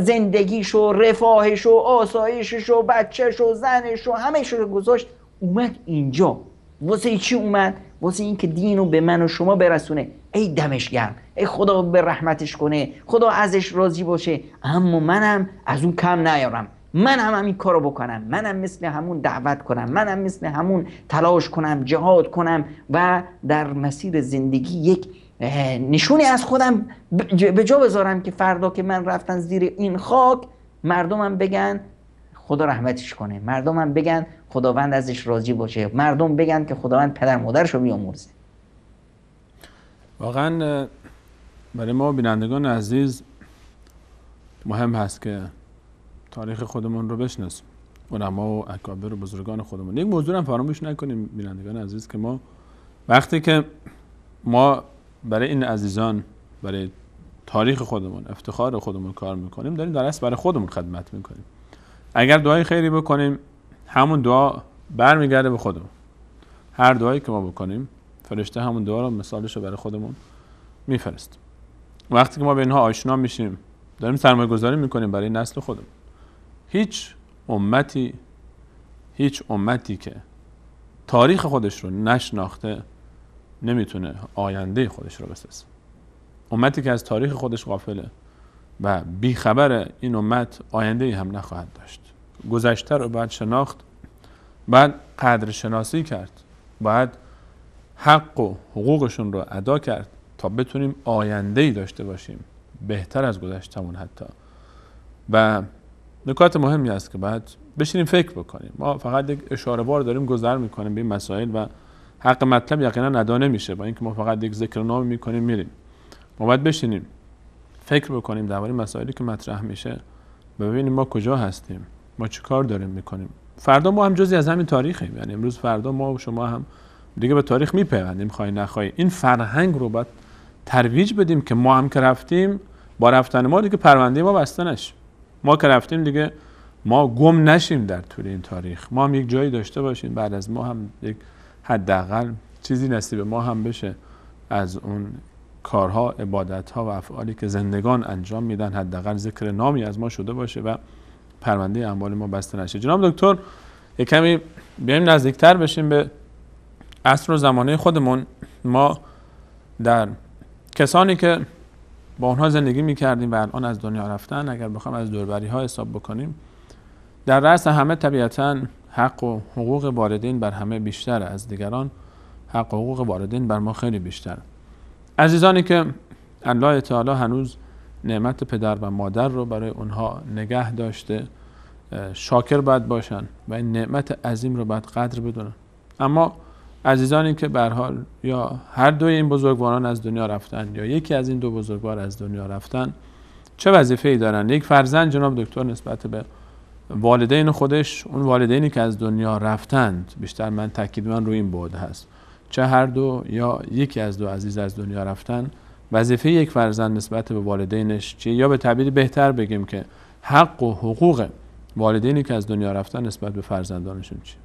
زندگیشو، رفاهشو، آسایششو، بچهشو، زنشو، همه شو گذاشت اومد اینجا. واسه چی اومد؟ واسه این که دینو به من و شما برسونه. ای دمش گرم، ای خدا به رحمتش کنه، خدا ازش راضی باشه، اما منم از اون کم نیارم، منم همین کارو بکنم، منم مثل همون دعوت کنم، منم مثل همون تلاش کنم، جهاد کنم و در مسیر زندگی یک نشونی از خودم به جا بذارم که فردا که من رفتن زیر این خاک مردمم بگن خدا رحمتش کنه، مردمم بگن خداوند ازش راضی باشه، مردم بگن که خداوند پدر مادرش رو بیامرزه. واقعا برای ما بینندگان عزیز مهم هست که تاریخ خودمون رو بشناسیم، علما و اکابر و بزرگان خودمون. یک موضوع هم فراموش نکنیم بینندگان عزیز که ما وقتی که ما برای این عزیزان، برای تاریخ خودمون، افتخار خودمون کار میکنیم، داریم در اصل برای خودمون خدمت میکنیم. اگر دعای خیری بکنیم همون دعا برمیگرده به خودمون. هر دعایی که ما بکنیم فرشته همون دعا رو مثالش رو برای خودمون میفرست. وقتی که ما به اینها آشنا میشیم داریم سرمایه گذاری میکنیم برای نسل خودمون. هیچ امتی که تاریخ خودش رو نشناخته نمیتونه آینده خودش رو بسازه. امتی که از تاریخ خودش غافله و بیخبر، این امت آینده هم نخواهد داشت. گذشته رو باید شناخت، باید قدر شناسی کرد، باید حق و حقوقشون رو ادا کرد تا بتونیم آینده‌ای داشته باشیم بهتر از گذشتمون حتی. و نکات مهمی است که باید بشینیم فکر بکنیم. ما فقط یک اشاره بار داریم گذر میکنیم به این مسائل و حق مطلب یقینا ادا نمیشه، با اینکه ما فقط یک ذکرنامه میکنیم میریم. ما باید بشینیم فکر بکنیم درباره مسائلی که مطرح میشه، ببینیم ما کجا هستیم، ما چه کار داریم میکنیم. فردا ما هم جزئی از همین تاریخیم، یعنی امروز فردا ما و شما هم دیگه به تاریخ میپیوندیم خواهی نخواهی. این فرهنگ رو باید ترویج بدیم که ما هم که رفتیم، با رفتن ما دیگه پرونده ما بسته نشه. ما که رفتیم دیگه ما گم نشیم در طول این تاریخ، ما هم یک جایی داشته باشیم، بعد از ما هم یک حداقل چیزی نصیب ما هم بشه از اون کارها، عبادتها و افعالی که زندگان انجام میدن، حداقل ذکر نامی از ما شده باشه و پرونده اموال ما بسته نشه. جناب دکتر یک کمی بیایم نزدیکتر بشیم به عصر و زمانه خودمون. ما در کسانی که با اونها زندگی میکردیم و الان از دنیا رفتن، اگر بخوام از دوربری ها حساب بکنیم، در رأس همه طبیعتاً حق و حقوق والدین بر همه بیشتر، از دیگران حق و حقوق والدین بر ما خیلی بیشتر. عزیزانی که الله تعالی هنوز نعمت پدر و مادر رو برای اونها نگه داشته، شاکر باید باشن و این نعمت عظیم رو باید قدر بدونن. اما عزیزانی که به هر حال یا هر دوی این بزرگواران از دنیا رفتن یا یکی از این دو بزرگوار از دنیا رفتن، چه وظیفه‌ای دارن؟ یک فرزند جناب دکتر نسبت به والدین خودش، اون والدینی که از دنیا رفتند، بیشتر من تاکید من روی این بعد هست، چه هر دو یا یکی از دو عزیز از دنیا رفتن، وظیفه یک فرزند نسبت به والدینش چیه؟ یا به تعبیر بهتر بگیم که حق و حقوق والدینی که از دنیا رفتن نسبت به فرزندانشون چیه؟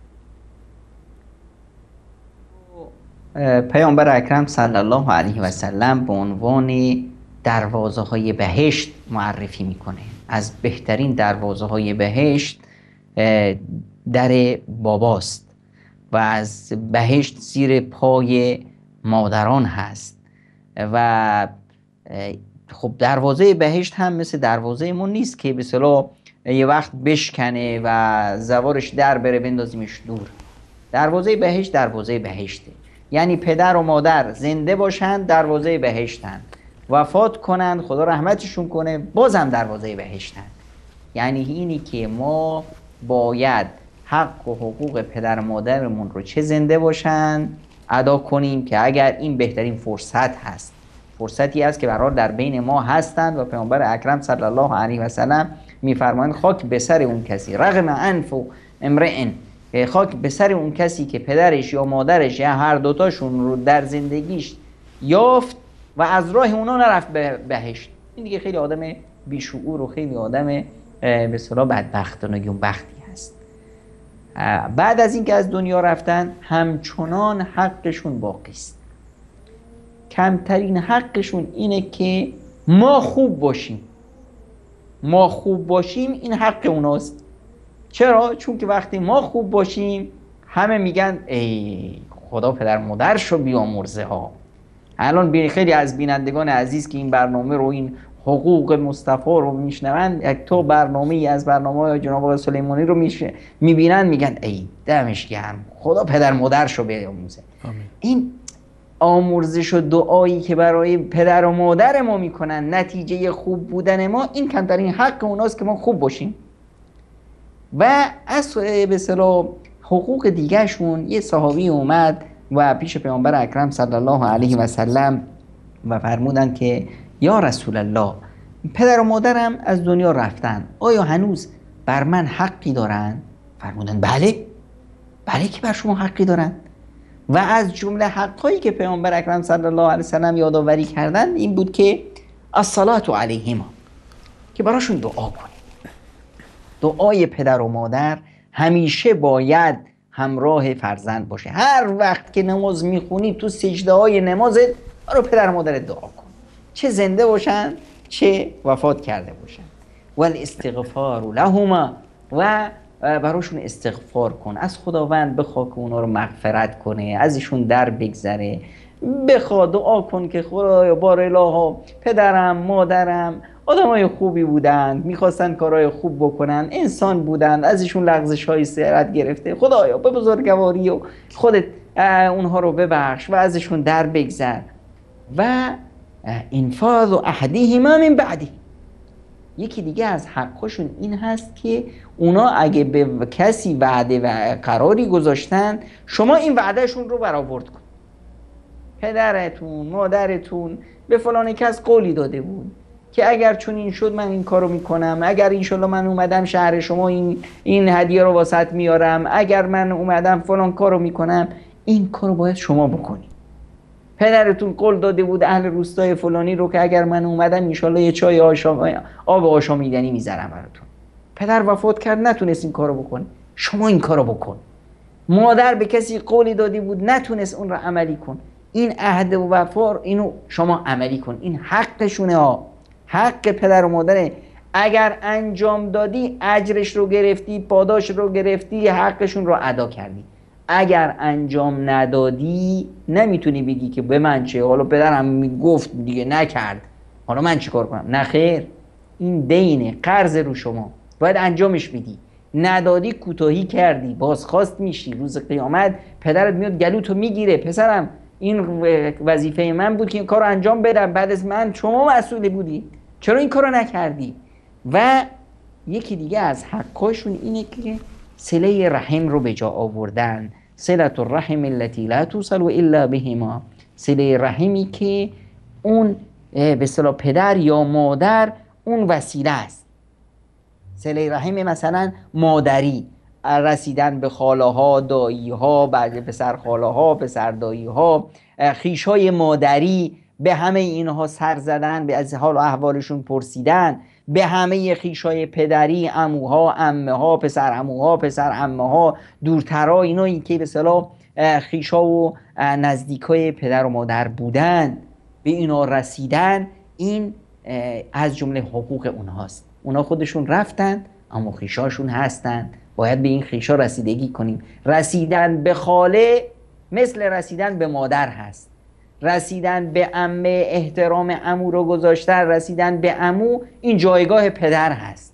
پیامبر اکرم صلی الله علیه و سلم به عنوان دروازه های بهشت معرفی میکنه. از بهترین دروازه های بهشت در باباست و از بهشت زیر پای مادران هست و خب دروازه بهشت هم مثل دروازه مون نیست که به اصطلاح یه وقت بشکنه و زوارش در بره بندازیمش دور. دروازه بهشت دروازه بهشته، یعنی پدر و مادر زنده باشن دروازه بهشتن، وفات کنن خدا رحمتشون کنه بازم دروازه بهشتن. یعنی اینی که ما باید حق و حقوق پدر و مادرمون رو چه زنده باشن ادا کنیم، که اگر این بهترین فرصت هست، فرصتی است که برای در بین ما هستند و پیامبر اکرم صلی الله علیه و سلم میفرمایند خاک به سر اون کسی رغم انف و امرئ، خاک به سر اون کسی که پدرش یا مادرش یا هر دوتاشون رو در زندگیش یافت و از راه اونا نرفت به بهشت. این دیگه خیلی آدم بیشعور و خیلی آدم به اصطلاح بدبخت و نگونبختی هست. بعد از اینکه از دنیا رفتن همچنان حقشون باقی است. کمترین حقشون اینه که ما خوب باشیم. ما خوب باشیم این حق اوناست. چرا؟ چون که وقتی ما خوب باشیم همه میگن ای خدا پدر مادرشو بیامرزه ها. الان خیلی از بینندگان عزیز که این برنامه رو، این حقوق مصطفی رو میشنون، یک تو برنامه از برنامه جناب آقای سلیمانی رو میبینن میگن ای دمش گرم خدا پدر مادرشو بیامرزه. این آمرزش و دعایی که برای پدر و مادر ما میکنن نتیجه خوب بودن ما، این کمترین حق اوناست که ما خوب باشیم. و از به اصطلاح حقوق دیگرشون یه صحابی اومد و پیش پیامبر اکرم صلی الله علیه و سلم و فرمودن که یا رسول الله، پدر و مادرم از دنیا رفتن، آیا هنوز بر من حقی دارن؟ فرمودن بله که بر شما حقی دارن. و از جمله حقایی که پیامبر اکرم صلی الله علیه و سلم یادآوری کردن این بود که الصلاة علیهما، که براشون دعا کنید. دعای پدر و مادر همیشه باید همراه فرزند باشه. هر وقت که نماز میخونی تو سجده های نمازت برای پدر و مادرت دعا کن، چه زنده باشن چه وفات کرده باشن. والاستغفار لهما، و براشون استغفار کن، از خداوند بخوا که اونا رو مغفرت کنه، ازشون در بگذره، بخوا دعا کن که خدایا بار الها پدرم مادرم آدمای خوبی بودند، میخواستن کارهای خوب بکنن، انسان بودند، ازشون لغزش های سیرت گرفته، خدایا به بزرگواری و خودت اونها رو ببخش و ازشون در بگذر. و انفاذ احدهما من بعدی، یکی دیگه از حقشون این هست که اونا اگه به کسی وعده و قراری گذاشتن، شما این وعدهشون رو برآورد کن. پدرتون مادرتون به فلان کس قولی داده بود که اگر چون این شد من این کارو میکنم، اگر انشالله من اومدم شهر شما این هدیه رو واسط میارم، اگر من اومدم فلان کارو میکنم، این کارو باید شما بکنی. پدرتون قول داده بود اهل روستای فلانی رو که اگر من اومدم انشالله یه چای آب آشامیدنی میذارم براتون. پدر وفات کرد نتونست این کارو بکنه، شما این کارو بکن. مادر به کسی قولی دادی بود نتونست اون رو عملی کن، این عهد و وفا اینو شما عملی کن. این حقشونه ها، حق پدر و مادره. اگر انجام دادی اجرش رو گرفتی، پاداش رو گرفتی، حقشون رو ادا کردی. اگر انجام ندادی نمیتونی بگی که به من چه، حالا پدرم میگفت دیگه نکرد حالا من چی کار کنم. نه خیر، این دینه، قرض رو شما، باید انجامش بدی. ندادی کوتاهی کردی، بازخواست میشی. روز قیامت پدرت میاد گلوتو میگیره، پسرم این وظیفه من بود که این کارو انجام بدم، بعد از من شما مسئول بودی، چرا این کارو نکردی؟ و یکی دیگه از حقاشون اینه که صله رحم رو به جا آوردن. صلة الرحم التي لا توصل الا بهما، صله رحمی که اون به اصطلاح پدر یا مادر اون وسیله است. صله رحم مثلا مادری، رسیدن به خاله ها، دایی ها، بعد پسر خاله ها، پسر دایی ها، خویش های مادری، به همه اینها سر زدن، به از حال و احوالشون پرسیدن، به همه خویشای پدری، عموها، عمه ها، پسر عموها، پسر عمه ها، دورترها، اینایی که به اصطلاح خویشا و نزدیکای پدر و مادر بودن، به اینا رسیدن. این از جمله حقوق اونهاست. اونا خودشون رفتن اما خویشاشون هستن، باید به این خویشا رسیدگی کنیم. رسیدن به خاله مثل رسیدن به مادر هست. رسیدن به عمه، احترام عمو رو گذاشتن، رسیدن به عمو این جایگاه پدر هست.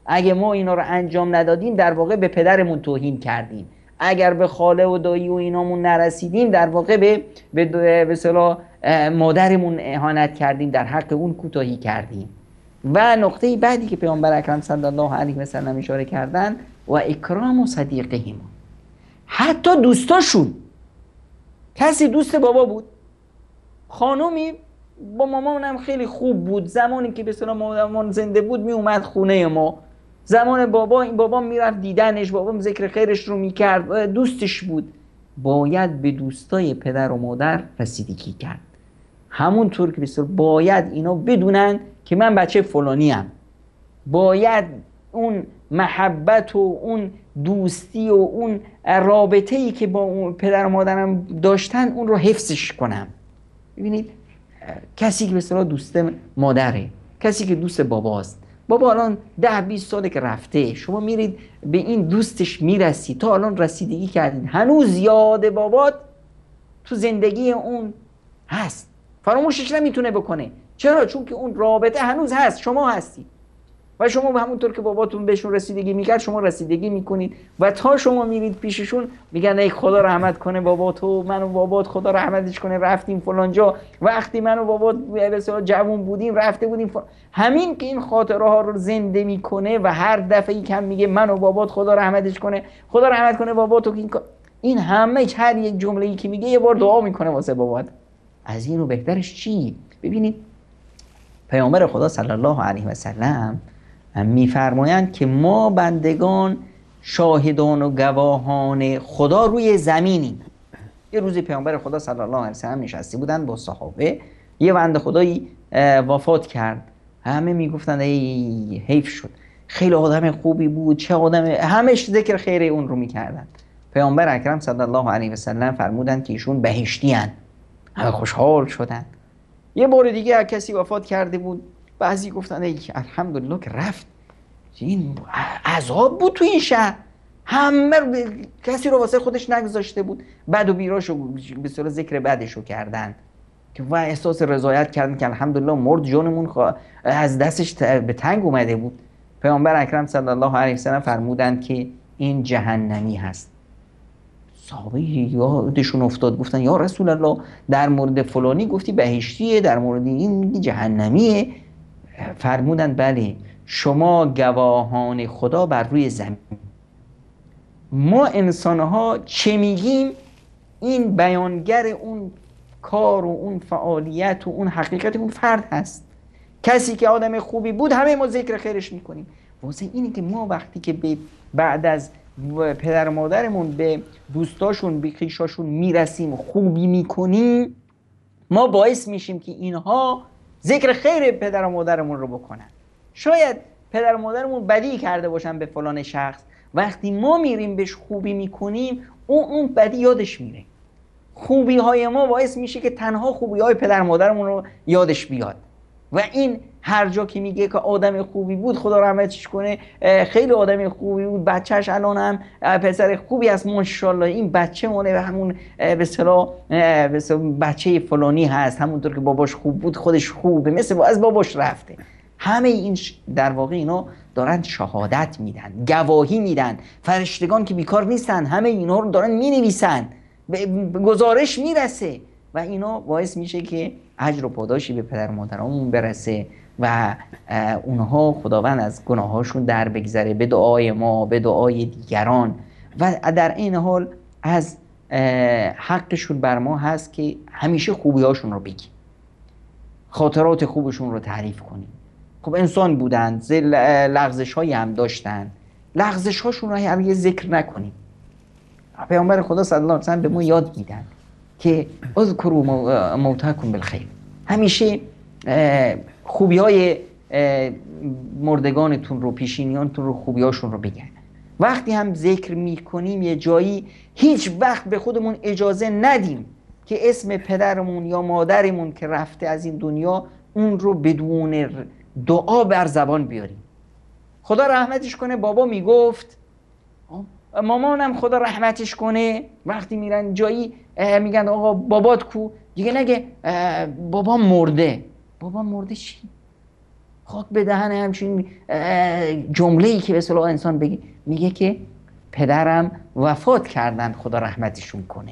اگه ما اینا رو انجام ندادیم در واقع به پدرمون توهین کردیم. اگر به خاله و دایی و اینامون نرسیدیم در واقع به اصطلاح مادرمون اهانت کردیم، در حق اون کوتاهی کردیم. و نقطه بعدی که پیامبر اکرم صلی الله علیه و سلم اشاره کردن و اکرام صدیقهم، حتی دوستاشون. کسی دوست بابا بود، خانومی با مامانم خیلی خوب بود، زمانی که به اصطلاح مامان زنده بود می اومد خونه ما، زمان بابا این بابا میرفت دیدنش، بابام ذکر خیرش رو میکرد، دوستش بود. باید به دوستای پدر و مادر رسیدگی کرد. همونطور که بسیار باید اینا بدونن که من بچه فلانی ام. باید اون محبت و اون دوستی و اون رابطه‌ای که با اون پدر و مادرم داشتن اون رو حفظش کنم. ببینید کسی که به اصطلاح دوست مادره، کسی که دوست باباست، بابا الان 10-20 ساله که رفته، شما میرید به این دوستش میرسید، تا الان رسیدگی کردید، هنوز یاد بابات تو زندگی اون هست، فراموشش نمیتونه بکنه. چرا؟ چون که اون رابطه هنوز هست، شما هستی و شما همونطور که باباتون بهشون رسیدگی میکرد شما رسیدگی میکنید و تا شما میرید پیششون میگن ای خدا رحمت کنه باباتو، من و بابات خدا رحمتش کنه رفتیم فلان جا، وقتی من و بابات بسیار جوان بودیم رفته بودیم همین که این خاطره ها رو زنده میکنه و هر دفعه کم میگه من و بابات خدا رحمتش کنه، خدا رحمت کنه باباتو، این همه هر یک جمله‌ای که میگه یه بار دعا میکنه واسه بابات. از اینو بهترش چی؟ ببینید پیامبر خدا صلی الله علیه و سلم میفرمایند که ما بندگان شاهدان و گواهان خدا روی زمینیم. یه روزی پیامبر خدا صلی الله علیه و سلم نشسته بودن با صحابه، یه بنده خدایی وفات کرد، همه میگفتن ای حیف شد، خیلی آدم خوبی بود، چه آدم، همش ذکر خیر اون رو میکردن. پیامبر اکرم صلی الله علیه و سلم فرمودند که ایشون بهشتی ان، همه خوشحال شدن. یه بار دیگه کسی وفات کرده بود، بعضی گفتن ای الحمدلله که رفت، این عذاب بود تو این شهر، همه کسی رو واسه خودش نگذاشته بود، بد و بیراشو به صورت ذکر بدشو کردن و احساس رضایت کردن که الحمدلله مرد، جانمون از دستش به تنگ اومده بود. پیامبر اکرم صلی الله علیه و سلم فرمودند که این جهنمی هست. صحابه یادشون افتاد، گفتن یا رسول الله در مورد فلانی گفتی بهشتیه، در مورد این جهنمیه. فرمودند بله، شما گواهان خدا بر روی زمین، ما انسانها چه میگیم این بیانگر اون کار و اون فعالیت و اون حقیقت اون فرد هست. کسی که آدم خوبی بود همه ما ذکر خیرش میکنیم. واسه اینه که ما وقتی که بعد از پدر و مادرمون به دوستاشون به خویشاشون میرسیم خوبی میکنیم، ما باعث میشیم که اینها ذکر خیر پدر و مادرمون رو بکنن. شاید پدر و مادرمون بدی کرده باشن به فلان شخص، وقتی ما میریم بهش خوبی میکنیم اون بدی یادش میره. خوبی های ما باعث میشه که تنها خوبی های پدر و مادرمون رو یادش بیاد و این هر جا که میگه که آدم خوبی بود خدا رحمتش کنه، خیلی آدم خوبی بود، بچهش الان هم پسر خوبی است ماشاءالله، این بچه مونه همون به اصطلاح بچه فلانی هست، همونطور که باباش خوب بود خودش خوبه، مثل از باباش رفته. همه این در واقع اینا دارن شهادت میدن، گواهی میدن. فرشتگان که بیکار نیستن، همه اینا رو دارن مینویسن، گزارش میرسه و اینا باعث میشه که اجر و پاداشی به پدر و مادرامون برسه و اونها خداوند از گناهاشون در بگذره به دعای ما، به دعای دیگران و در این حال از حقشون بر ما هست که همیشه خوبیاشون رو بگیم، خاطرات خوبشون رو تعریف کنیم. خب انسان بودن، لغزش هایی هم داشتن، لغزش هاشون رو هرگز ذکر نکنیم. پیامبر خدا صلی الله علیه و سلم به ما یاد میدن که اذکروا موتاکم بالخیر، همیشه خوبی های مردگانتون رو، پیشینیانتون رو، خوبی هاشون رو بگن. وقتی هم ذکر میکنیم یه جایی هیچ وقت به خودمون اجازه ندیم که اسم پدرمون یا مادرمون که رفته از این دنیا اون رو بدون دعا بر زبان بیاریم. خدا رحمتش کنه بابا میگفت، مامانم خدا رحمتش کنه وقتی میرن جایی میگن آقا بابات کو، دیگه نگه بابا مرده. بابا مرده چی؟ خاک به دهن همچین جمله‌ای که به اصطلاح انسان بگه، میگه که پدرم وفات کردن خدا رحمتشون کنه،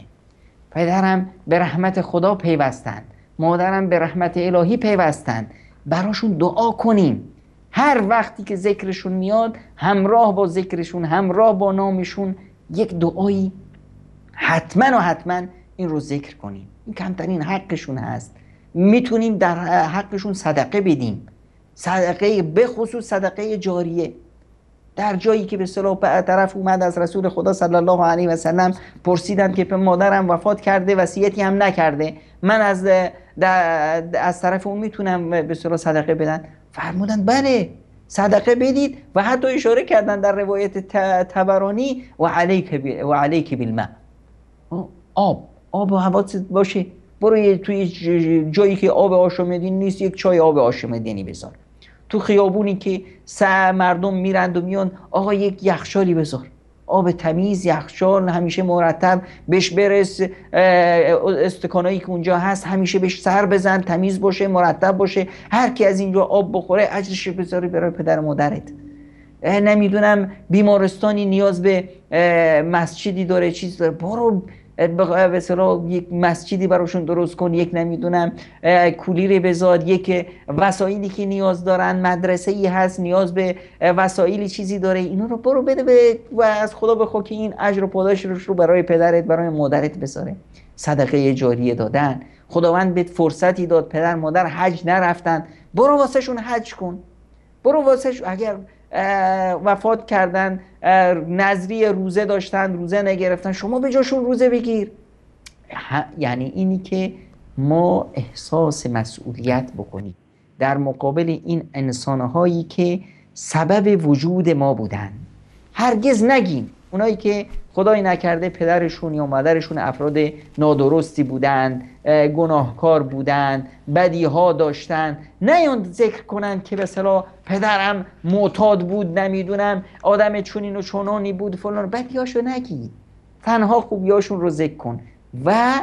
پدرم به رحمت خدا پیوستن، مادرم به رحمت الهی پیوستن، براشون دعا کنیم. هر وقتی که ذکرشون میاد همراه با ذکرشون، همراه با نامشون یک دعایی حتما این رو ذکر کنیم. این کمترین حقشون هست. میتونیم در حقشون صدقه بدیم، صدقه به خصوص صدقه جاریه. در جایی که به اصطلاح طرف اومد از رسول خدا صلی الله علیه و سلم پرسیدن که مادرم وفات کرده وصیتی هم نکرده، من از طرف اون میتونم به اصطلاح صدقه بدن؟ فرمودن بله، صدقه بدید. و حتی اشاره کردن در روایت طبرانی و علیک بالماء، آب و حواست باشه، برو توی جایی که آب آشامیدنی نیست یک چای آب آشامیدنی بذار. تو خیابونی که مردم میرند و میان، آقا یک یخچالی بذار، آب تمیز، یخچال همیشه مرتب بهش برس، استکانایی که اونجا هست همیشه بهش سر بزن، تمیز باشه، مرتب باشه، هر کی از اینجا آب بخوره اجرش بذاری برای پدر و مادرت. نمیدونم بیمارستانی نیاز به مسجدی داره، چیز داره، برو به اصطلاح یک مسجدی براشون درست کن، یک نمیدونم کولیری بذار، یک وسایلی که نیاز دارن، مدرسه ای هست نیاز به وسایلی چیزی داره، اینا رو برو بده و از خدا بخوا که این اجر و پاداش رو برای پدرت برای مادرت بذاره. صدقه جاریه دادن، خداوند بهت فرصتی داد پدر مادر حج نرفتن، برو واسهشون حج کن، برو واسهشون، اگر وفات کردن نذری روزه داشتن روزه نگرفتن، شما به جاشون روزه بگیر. یعنی اینی که ما احساس مسئولیت بکنیم در مقابل این انسانهایی که سبب وجود ما بودن. هرگز نگیم اونایی که خدای نکرده پدرشون یا مادرشون افراد نادرستی بودن، گناهکار بودن، بدیها داشتن، نیان ذکر کنن که به اصطلاح پدرم معتاد بود، نمیدونم آدم چونین و چونانی بود فلان، بدیهاشو نگی، تنها خوبیاشون رو ذکر کن و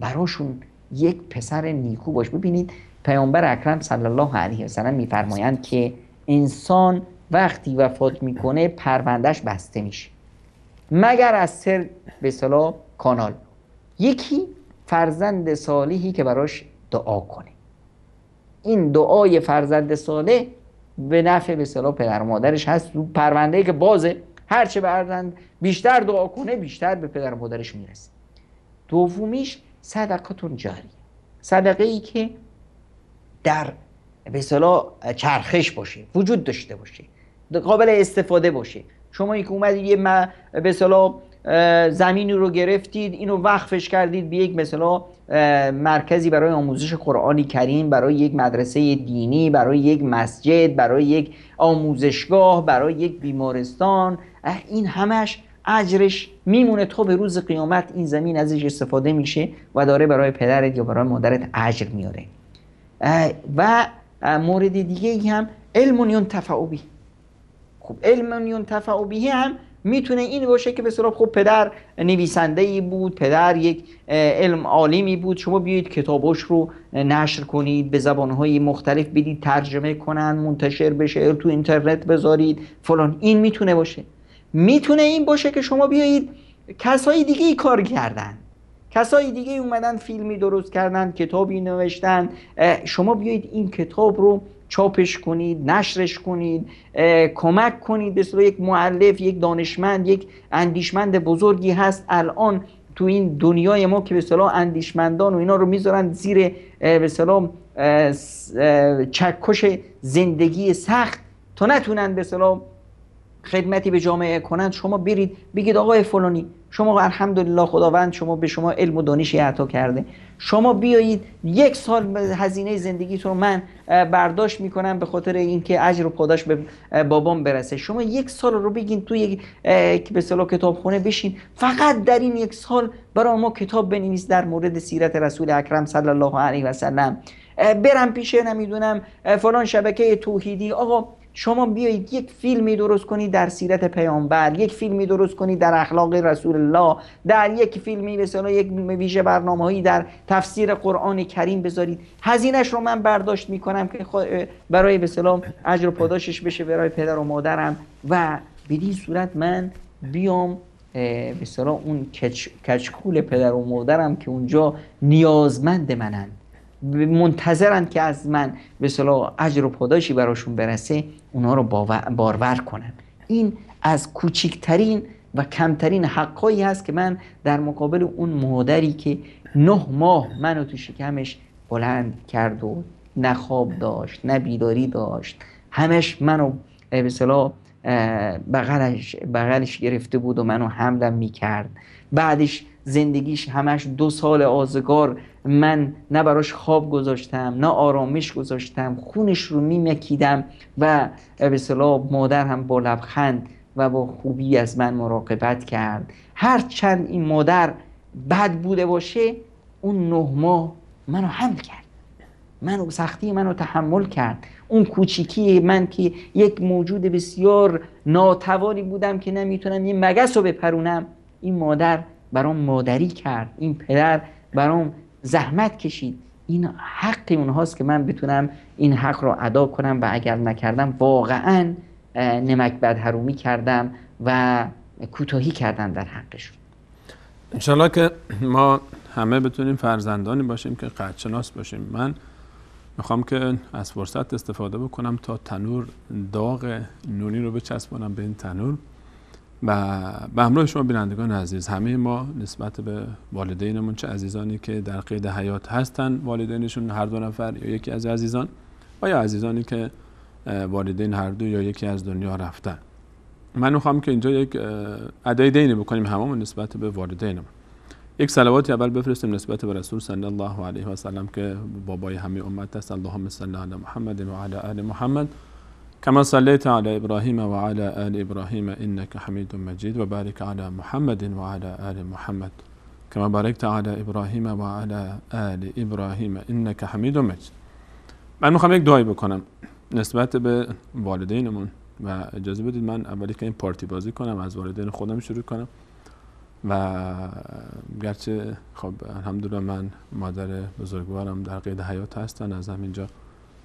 براشون یک پسر نیکو باش. ببینید پیامبر اکرم صلی الله علیه و سلم میفرمایند که انسان وقتی وفات میکنه پروندهش بسته میشه مگر از سر به اصطلاح کانال، یکی فرزند صالحی که براش دعا کنه. این دعای فرزند صالح به نفع به اصطلاح پدر و مادرش هست، پرونده‌ای که بازه، هرچه فرزند بیشتر دعا کنه بیشتر به پدر و مادرش میرسه. دومیش صدقاتون جاریه، صدقه ای که در به اصطلاح چرخش باشه، وجود داشته باشه، قابل استفاده باشه. شما که اومدید یه به اصطلاح زمینی رو گرفتید، اینو وقفش کردید به یک مثلا مرکزی برای آموزش قرآن کریم، برای یک مدرسه دینی، برای یک مسجد، برای یک آموزشگاه، برای یک بیمارستان، این همش اجرش میمونه تا به روز قیامت. این زمین ازش استفاده میشه و داره برای پدرت یا برای مادرت اجر میاره. و مورد دیگه ای هم علم ینتفع به. خب علم ینتفع به هم میتونه این باشه که به اصطلاح خب پدر نویسنده‌ای بود، پدر یک علم عالمی بود، شما بیایید کتاباش رو نشر کنید، به زبانهای مختلف بدید ترجمه کنن، منتشر بشه، تو اینترنت بذارید فلان. این میتونه باشه. میتونه این باشه که شما بیایید کسای دیگه ای کار کردن، کسای دیگه اومدن فیلمی درست کردن، کتابی نوشتن، شما بیایید این کتاب رو چاپش کنید، نشرش کنید، کمک کنید. به اصطلاح یک مؤلف، یک دانشمند، یک اندیشمند بزرگی هست الان تو این دنیای ما که به اصطلاح اندیشمندان و اینا رو میذارن زیر به اصطلاح چکش زندگی سخت تا نتونن به اصطلاح خدمتی به جامعه کنند. شما برید بگید آقای فلانی، شما الحمدلله خداوند شما به شما علم و دانشی عطا کرده، شما بیایید 1 سال هزینه زندگیتون رو من برداشت میکنم به خاطر اینکه اجر و پاداش به بابام برسه. شما 1 سال رو بگین توی یک به اصطلاح کتابخونه بشین، فقط در این 1 سال برای ما کتاب بنویس در مورد سیرت رسول اکرم صلی الله علیه و سلم. برم پیشه نمیدونم فلان شبکه توحیدی، آقا شما بیایید یک فیلمی درست کنید در سیرت پیامبر، یک فیلمی درست کنید در اخلاق رسول الله، در یک فیلمی مثلا یک ویژه برنامه‌ای در تفسیر قرآن کریم بذارید. هزینه‌اش رو من برداشت میکنم که برای به اصطلاح اجر و پاداشش بشه برای پدر و مادرم و بدین صورت من بیام به اصطلاح اون کچکول پدر و مادرم که اونجا نیازمند منن، منتظرن که از من به اصطلاح اجر و پاداشی براشون برسه، اونا رو بارور کنن. این از کوچکترین و کمترین حقایی هست که من در مقابل اون مادری که 9 ماه منو تو شکمش بلند کرد و نه خواب داشت نه بیداری داشت، همش منو به اصطلاح بغلش گرفته بود و منو حملم میکرد، بعدش زندگیش همش 2 سال آزگار، من نه براش خواب گذاشتم نه آرامش گذاشتم، خونش رو میمکیدم و به اصطلاح مادر هم با لبخند و با خوبی از من مراقبت کرد. هر چند این مادر بد بوده باشه، اون 9 ماه منو حمل کرد، منو سختی منو تحمل کرد. اون کوچیکی من که یک موجود بسیار ناتوانی بودم که نمیتونم یه مگس رو بپرونم، این مادر برام مادری کرد، این پدر برام زحمت کشید. این حق اونهاست که من بتونم این حق رو ادا کنم و اگر نکردم واقعا نمک بدحرومی کردم و کوتاهی کردم در حقشون. انشالله که ما همه بتونیم فرزندانی باشیم که قدرشناس باشیم. من میخوام که از فرصت استفاده بکنم تا تنور داغ نونی رو بچسبونم به این تنور و به همراه شما بینندگان عزیز، همه ما نسبت به والدینمون، چه عزیزانی که در قید حیات هستن والدینشون هر 2 نفر یا یکی از عزیزان، و یا عزیزانی که والدین هر 2 یا یکی از دنیا رفتن، من میخوام که اینجا یک ادای دینی بکنیم هممون نسبت به والدینمون. یک صلواتی اول بفرستیم نسبت به رسول صلی الله علیه و سلم که بابای همه امت است. اللهم صل علی محمد و علی آل محمد كما صليت على إبراهيم وعلى آل إبراهيم إنك حميد مجيد وبارك على محمد وعلى آل محمد كما باركت على إبراهيم وعلى آل إبراهيم إنك حميد مجيد. من میخوام یک دعایی بکنم نسبت به والدینمون و اجازه بدید من اولی که این پارتی بازی کنم از والدین خودم شروع کنم و گرچه خب الحمدلله من مادر بزرگوارم در قید حیات هستن، از همینجا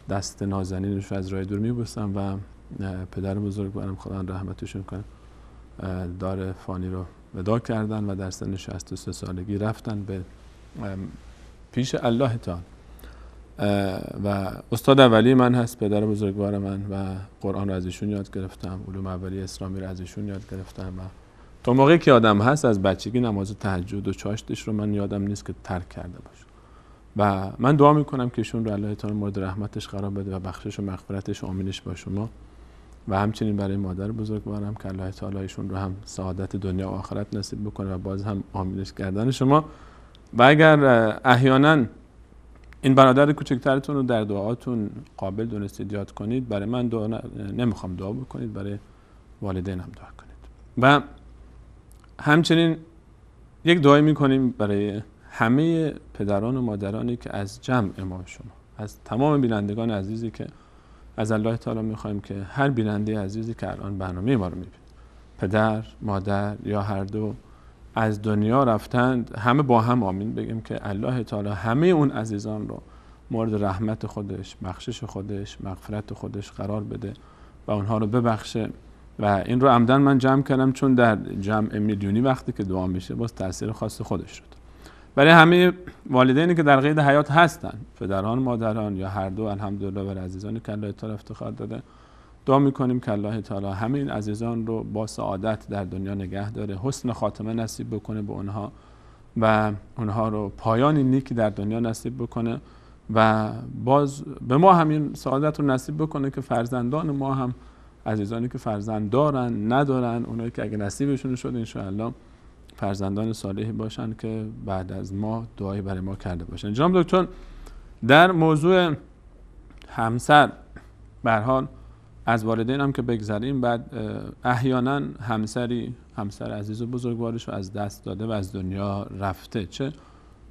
دست نازنینش از راه دور میبوسم و پدر بزرگوارم خدا رحمتشون کنه دار فانی رو وداع کردن و در سن 63 سالگی رفتن به پیش الله تعالی. و استاد اولی من هست پدر بزرگوار من و قرآن رو از ایشون یاد گرفتم، علوم اولیه اسلامی رو از ایشون یاد گرفتم و تا موقعی که آدم هست از بچگی نماز تهجد و چاشتش رو من یادم نیست که ترک کرده باشه و من دعا میکنم که ایشون رو الله تعالی مورد رحمتش قرار بده و بخشش و مغفرتش و آمینش با شما و همچنین برای مادر بزرگوارم که الله تعالی ایشون رو هم سعادت دنیا و آخرت نصیب بکنه و باز هم آمینش کردن شما. و اگر احیانا این برادر کوچکترتون رو در دعاتون قابل دونستید یاد کنید، برای من دعا نمیخوام دعا بکنید، برای والدینم دعا کنید. و همچنین یک دعایی میکنیم برای همه پدران و مادرانی که از جمع ما شما، از تمام بینندگان عزیزی که از الله تعالی میخوایم که هر بیننده عزیزی که الان برنامه ما رو میبینه، پدر، مادر یا هر دو از دنیا رفتند، همه با هم آمین بگیم که الله تعالی همه اون عزیزان رو مورد رحمت خودش، بخشش خودش، مغفرت خودش قرار بده و اونها رو ببخشه. و این رو عمدن من جمع کردم چون در جمع میلیونی وقتی که دعا میشه باز تاثیر خاص خودش شد. برای همه والدینی که در قید حیات هستن، پدران، مادران یا هر دو، الحمدلله برای عزیزانی که الله تعالی افتخار داده، دعا میکنیم که الله تعالی همه این عزیزان رو با سعادت در دنیا نگه داره، حسن خاتمه نصیب بکنه به اونها و اونها رو پایان نیکی در دنیا نصیب بکنه و باز به ما همین سعادت رو نصیب بکنه که فرزندان ما هم عزیزانی که فرزند دارن ندارن، اونایی که اگه نصیبشون شد ان شاء الله فرزندان صالحی باشن که بعد از ما دعایی برای ما کرده باشن. جناب دکتر، در موضوع همسر به هر حال از والدین هم که بگذریم، بعد احیانا همسر عزیز و بزرگوارش رو از دست داده و از دنیا رفته، چه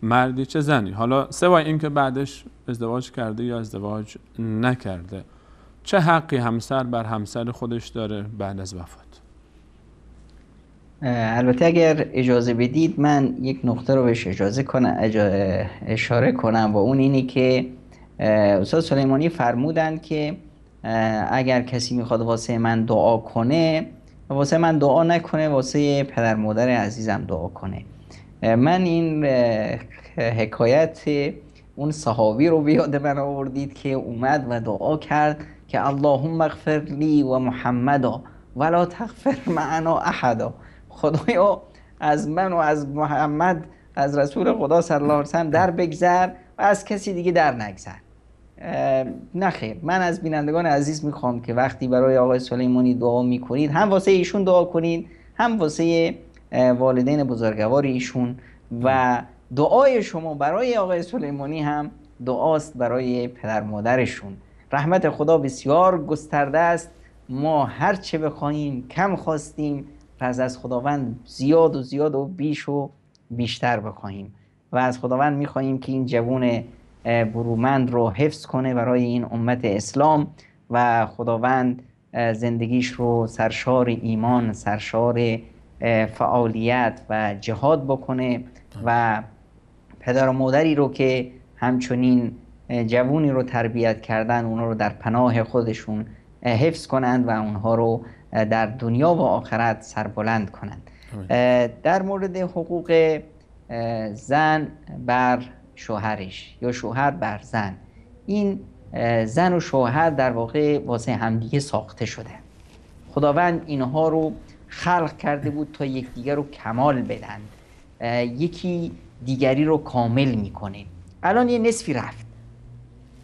مردی چه زنی، حالا سوای این که بعدش ازدواج کرده یا ازدواج نکرده، چه حقی همسر بر همسر خودش داره بعد از وفات؟ البته اگر اجازه بدید من یک نقطه رو بهش اشاره کنم و اون اینه که استاد سلیمانی فرمودن که اگر کسی میخواد واسه من دعا کنه، واسه من دعا نکنه، واسه پدر مادر عزیزم دعا کنه. من این حکایت اون صحابی رو به یاد من آوردید که اومد و دعا کرد که اللهم اغفر لی و محمدا ولا تغفر معنا احدا. خدایا از من و از محمد، از رسول خدا صلی الله علیه و سلم در بگذر و از کسی دیگه در نگذر. نه خیر، من از بینندگان عزیز میخوام که وقتی برای آقای سلیمانی دعا میکنید هم واسه ایشون دعا کنید، هم واسه والدین بزرگوار ایشون و دعای شما برای آقای سلیمانی هم دعاست برای پدر مادرشون. رحمت خدا بسیار گسترده است، ما هر چه بخواهیم کم خواستیم، پس از خداوند زیاد و زیاد و بیش و بیشتر بخواهیم و از خداوند میخواهیم که این جوان برومند رو حفظ کنه برای این امت اسلام و خداوند زندگیش رو سرشار ایمان، سرشار فعالیت و جهاد بکنه و پدر و مادری رو که همچنین جوونی رو تربیت کردن اونها رو در پناه خودشون حفظ کنند و اونها رو در دنیا و آخرت سربلند کنند. در مورد حقوق زن بر شوهرش یا شوهر بر زن، این زن و شوهر در واقع واسه همدیگه ساخته شده. خداوند اینها رو خلق کرده بود تا یکدیگر رو کمال بدن، یکی دیگری رو کامل میکنه. الان یه نصفی رفت،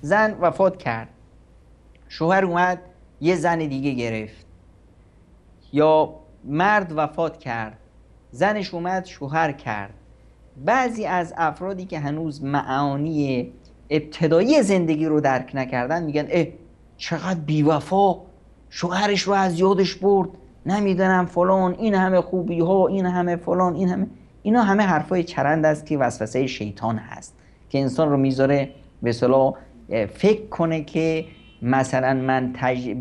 زن وفات کرد، شوهر اومد یه زن دیگه گرفت، یا مرد وفات کرد زنش اومد شوهر کرد. بعضی از افرادی که هنوز معانی ابتدایی زندگی رو درک نکردن میگن چقدر بیوفا، شوهرش رو از یادش برد، نمیدونم فلان، این همه خوبی ها، این همه فلان، این همه. اینا همه حرفای چرند است که وسوسه شیطان هست که انسان رو میذاره به اصطلاح فکر کنه که مثلا من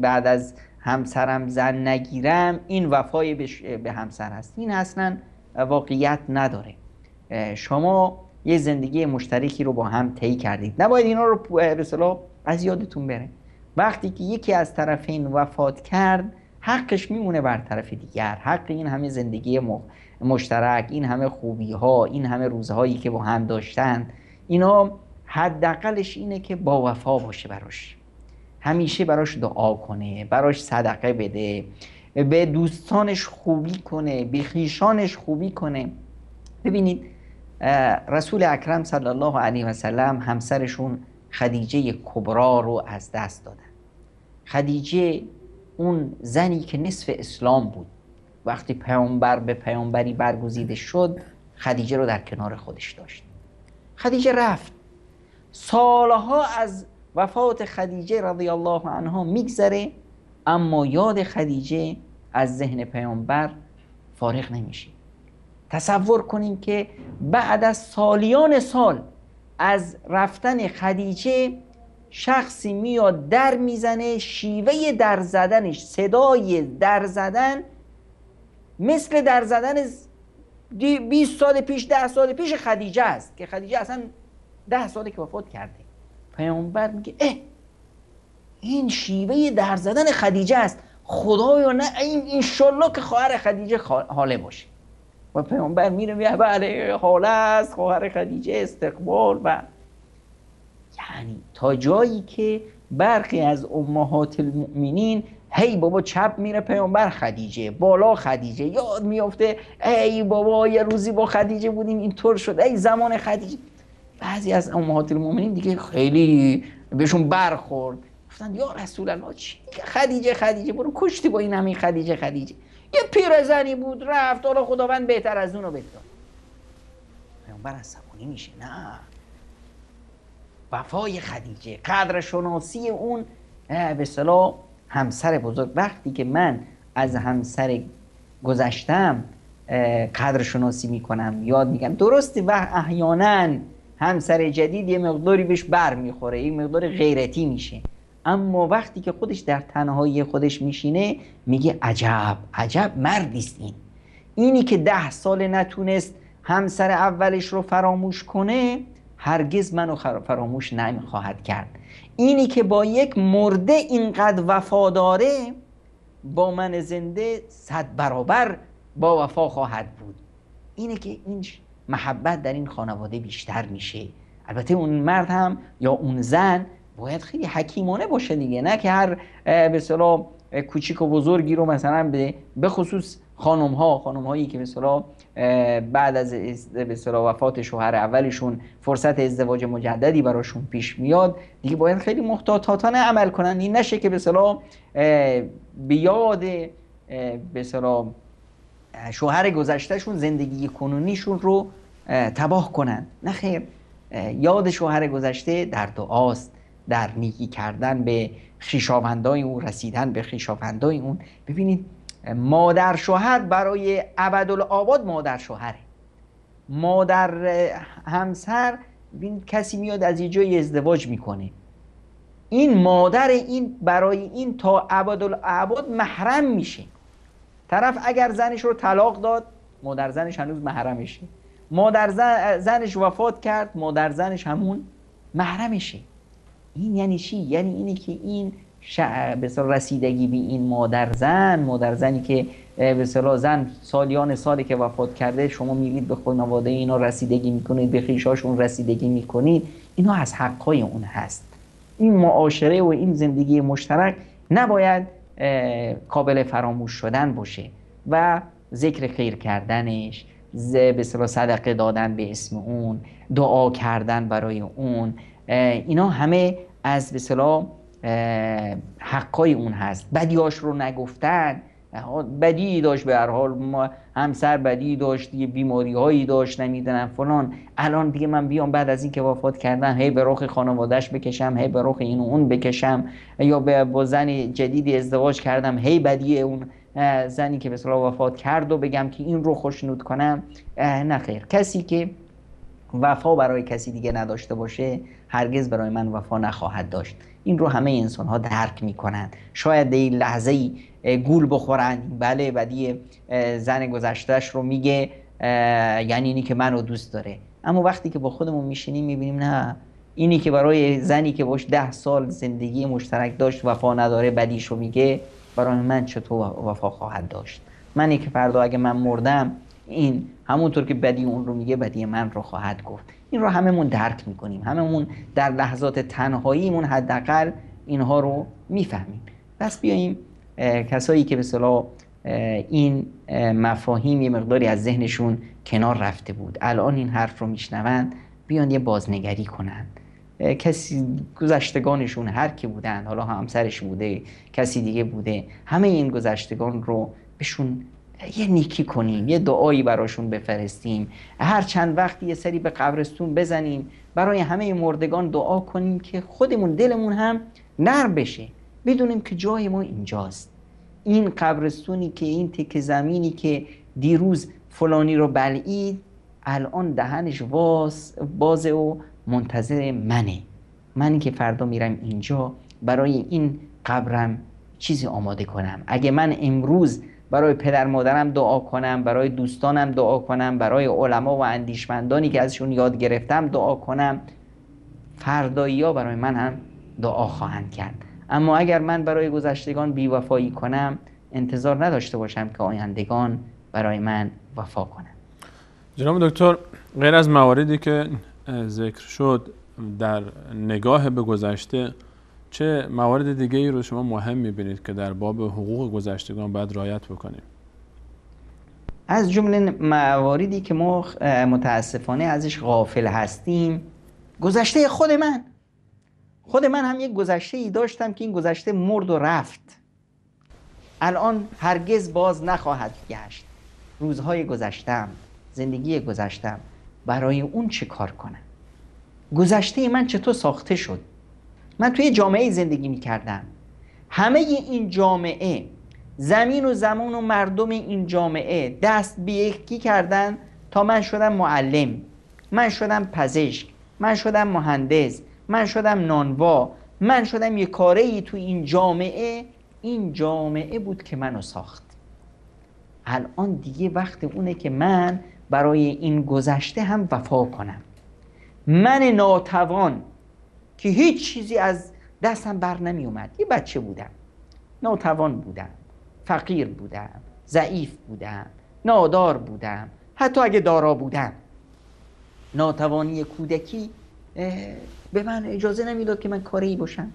بعد از همسرم زن نگیرم این وفای به همسر هست. این اصلا واقعیت نداره. شما یه زندگی مشترکی رو با هم طی کردید، نباید اینا رو به اصطلاح از یادتون بره. وقتی که یکی از طرفین وفات کرد حقش میمونه بر طرف دیگر، حق این همه زندگی مشترک، این همه خوبی ها، این همه روزهایی که با هم داشتن، اینا حداقلش اینه که با وفا باشه براش، همیشه براش دعا کنه، براش صدقه بده، به دوستانش خوبی کنه، به خویشانش خوبی کنه. ببینید رسول اکرم صلی الله علیه و سلم همسرشون خدیجه کبرا رو از دست دادن. خدیجه اون زنی که نصف اسلام بود، وقتی پیامبر به پیامبری برگزیده شد خدیجه رو در کنار خودش داشت. خدیجه رفت، سالها از وفات خدیجه رضی الله عنها میگذره، اما یاد خدیجه از ذهن پیامبر فارغ نمیشه. تصور کنیم که بعد از سالیان سال از رفتن خدیجه شخصی میاد در میزنه، شیوه در زدنش، صدای در زدن مثل در زدن 20 سال پیش، 10 سال پیش خدیجه است که خدیجه اصلا 10 ساله که وفات کرده. پیامبر میگه این شیوه در زدن خدیجه است، خدایا نه این انشالله که خواهر خدیجه حاله باشه. و پیامبر میره میگه بله حاله است، خواهر خدیجه، استقبال. و یعنی تا جایی که برخی از امهات المؤمنین هی بابا چپ میره پیامبر خدیجه، بالا خدیجه، یاد میفته ای بابا یه روزی با خدیجه بودیم اینطور شد، ای زمان خدیجه. بعضی از امهات المؤمنین دیگه خیلی بهشون برخورد، گفتن یا رسول الله چی خدیجه برو کشتی با این همین خدیجه یه پیرزنی بود رفت، حالا خداوند بهتر از اونو بهتر. پیامبر عصبانی میشه، نه، وفای خدیجه، قدر شناسی اون به اصطلاح همسر بزرگ. وقتی که من از همسر گذشتم قدر شناسی میکنم، یاد میگم. درسته و احیانا همسر جدید یه مقداری بهش بر میخوره، یه مقدار غیرتی میشه، اما وقتی که خودش در تنهایی خودش میشینه میگه عجب مردیست اینی که 10 سال نتونست همسر اولش رو فراموش کنه هرگز منو فراموش نمیخواهد کرد. اینی که با یک مرده اینقدر وفاداره با من زنده 100 برابر با وفا خواهد بود. اینه که این محبت در این خانواده بیشتر میشه. البته اون مرد هم یا اون زن باید خیلی حکیمانه باشه دیگه، نه که هر به اصطلاح کوچیک و بزرگی رو مثلا به خصوص خانم‌هایی که به اصطلاح بعد از به اصطلاح وفات شوهر اولشون فرصت ازدواج مجددی براشون پیش میاد دیگه باید خیلی محتاطانه عمل کنن. این نشه که به اصطلاح به یاد به اصطلاح شوهر گذشتهشون زندگی کنونیشون رو تباه کنند. نه خیر، یاد شوهر گذشته در دعاست، در نیکی کردن به خویشاوندای اون، رسیدن به خویشاوندای اون. ببینید مادر شوهر برای ابدالآباد مادر شوهره. مادر همسر، ببینید کسی میاد از یه جایی ازدواج میکنه، این مادر این برای این تا ابدالآباد محرم میشه. طرف اگر زنش رو طلاق داد، مادر زنش هنوز محرمشه. مادر زنش وفات کرد، مادر زنش همون محرمشه. این یعنی چی؟ یعنی اینه که این به اصطلاح رسیدگی به این مادر زنی که به اصطلاح زن سالیان سالی که وفات کرده، شما میرید به خانواده اینا رسیدگی میکنید، به خویشاشون رسیدگی میکنید، اینا از حقای اون هست. این معاشره و این زندگی مشترک نباید قابل فراموش شدن باشه و ذکر خیر کردنش، به اصطلاح صدقه دادن به اسم اون، دعا کردن برای اون، اینا همه از به اصطلاح حقای اون هست. بدیاش رو نگفتن، بدی داشت به هر حال، همسر بدی داشت، یه بیماری هایی داشت، نمیدونم فلان، الان دیگه من بیام بعد از این که وفات کردن هی به رخ خانوادهش بکشم، هی به رخ این و اون بکشم، یا با زن جدیدی ازدواج کردم هی بدی اون زنی که به اصطلاح وفات کرد و بگم که این رو خوشنود کنم. نه خیر، کسی که وفا برای کسی دیگه نداشته باشه هرگز برای من وفا نخواهد داشت. این رو همه انسان ها درک میکنن. شاید در این لحظه ای گول بخورن، بله بدی زن گذشتهش رو میگه یعنی اینی که منو دوست داره، اما وقتی که با خودمون میشینیم میبینیم نه، اینی که برای زنی که باش 10 سال زندگی مشترک داشت وفا نداره بدیش رو میگه، برای من چطور وفا خواهد داشت؟ منی که فردا اگه من مردم این همونطور که بدی اون رو میگه بدی من رو خواهد گفت. این رو هممون درک میکنیم، هممون در لحظات تنهاییمون حداقل اینها رو میفهمیم. پس بیاییم کسایی که به اصطلاح این مفاهیم یه مقداری از ذهنشون کنار رفته بود، الان این حرف رو میشنوند، بیان یه بازنگری کنن. کسی گذشتگانشون هر کی بودن، حالا همسرش بوده، کسی دیگه بوده، همه این گذشتگان رو بهشون یه نیکی کنیم، یه دعایی براشون بفرستیم، هر چند وقت یه سری به قبرستون بزنیم، برای همه مردگان دعا کنیم که خودمون دلمون هم نرم بشه، بدونیم که جای ما اینجاست. این قبرستونی که، این تکه زمینی که دیروز فلانی رو بلعید، الان دهنش بازه و منتظر منه. منی که فردا میرم اینجا برای این قبرم چیزی آماده کنم. اگه من امروز برای پدر مادرم دعا کنم، برای دوستانم دعا کنم، برای علما و اندیشمندانی که ازشون یاد گرفتم دعا کنم، فردایی‌ها برای من هم دعا خواهند کرد. اما اگر من برای گذشتگان بی‌وفایی کنم، انتظار نداشته باشم که آیندگان برای من وفا کنند. جناب دکتر، غیر از مواردی که ذکر شد در نگاه به گذشته، چه موارد دیگه ای رو شما مهم می‌بینید که در باب حقوق گذشتگان باید رعایت بکنیم؟ از جمله مواردی که ما متاسفانه ازش غافل هستیم، گذشته خود من هم یک گذشته ای داشتم که این گذشته مرد و رفت، الان هرگز باز نخواهد گشت. روزهای گذشتم، زندگی گذشتم، برای اون چه کار کنم؟ گذشته من چطور ساخته شد؟ من توی جامعه زندگی می کردم، همه این جامعه، زمین و زمان و مردم این جامعه دست به یکی کردن تا من شدم معلم، من شدم پزشک، من شدم مهندس، من شدم نانوا، من شدم یک کاره‌ای تو این جامعه بود که منو ساخت. الان دیگه وقت اونه که من برای این گذشته هم وفا کنم. من ناتوان که هیچ چیزی از دستم بر نمی اومد، یه بچه بودم، ناتوان بودم، فقیر بودم، ضعیف بودم، نادار بودم، حتی اگه دارا بودم، ناتوانی کودکی به من اجازه نمیداد که من کاری باشم.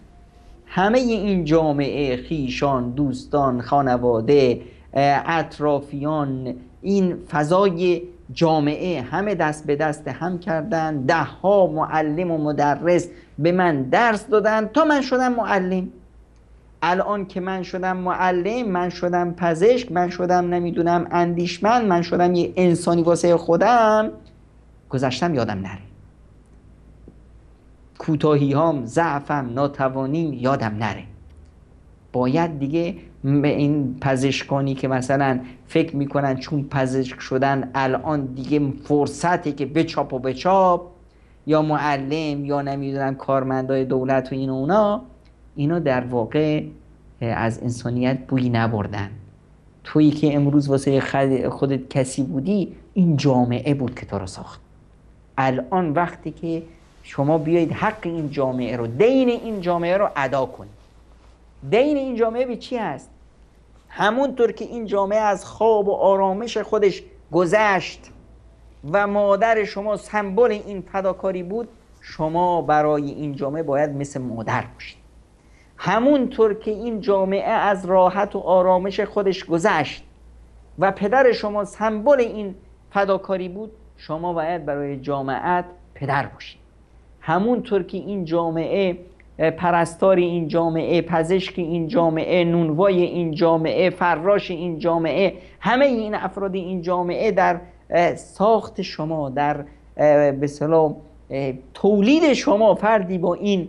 همه این جامعه، خیشان، دوستان، خانواده، اطرافیان، این فضای جامعه همه دست به دست هم کردن، 10 ها معلم و مدرس به من درس دادن تا من شدم معلم. الان که من شدم معلم، من شدم پزشک، من شدم نمیدونم اندیشمند، من شدم یه انسانی واسه خودم، گذشتم یادم نره، کوتاهی هام، ضعفم، ناتوانیم یادم نره. باید دیگه به این پزشکانی که مثلا فکر میکنن چون پزشک شدن الان دیگه فرصته که بچاپ و بچاپ، یا معلم یا نمیدونم کارمندای دولت و این و اونا، اینا در واقع از انسانیت بوی نبردن. تویی که امروز واسه خودت کسی بودی، این جامعه بود که تو رو ساخت. الان وقتی که شما بیایید حق این جامعه رو، دین این جامعه رو ادا کنید. دین این جامعه به چی هست؟ همونطور که این جامعه از خواب و آرامش خودش گذشت و مادر شما سمبل این فداکاری بود، شما برای این جامعه باید مثل مادر باشید. همونطور که این جامعه از راحت و آرامش خودش گذشت و پدر شما سمبل این فداکاری بود، شما باید برای جامعه پدر باشید. همونطور که این جامعه پرستار این جامعه، پزشک این جامعه، نونوای این جامعه، فراش این جامعه، همه این افراد این جامعه در ساخت شما، در به اصطلاح تولید شما، فردی با این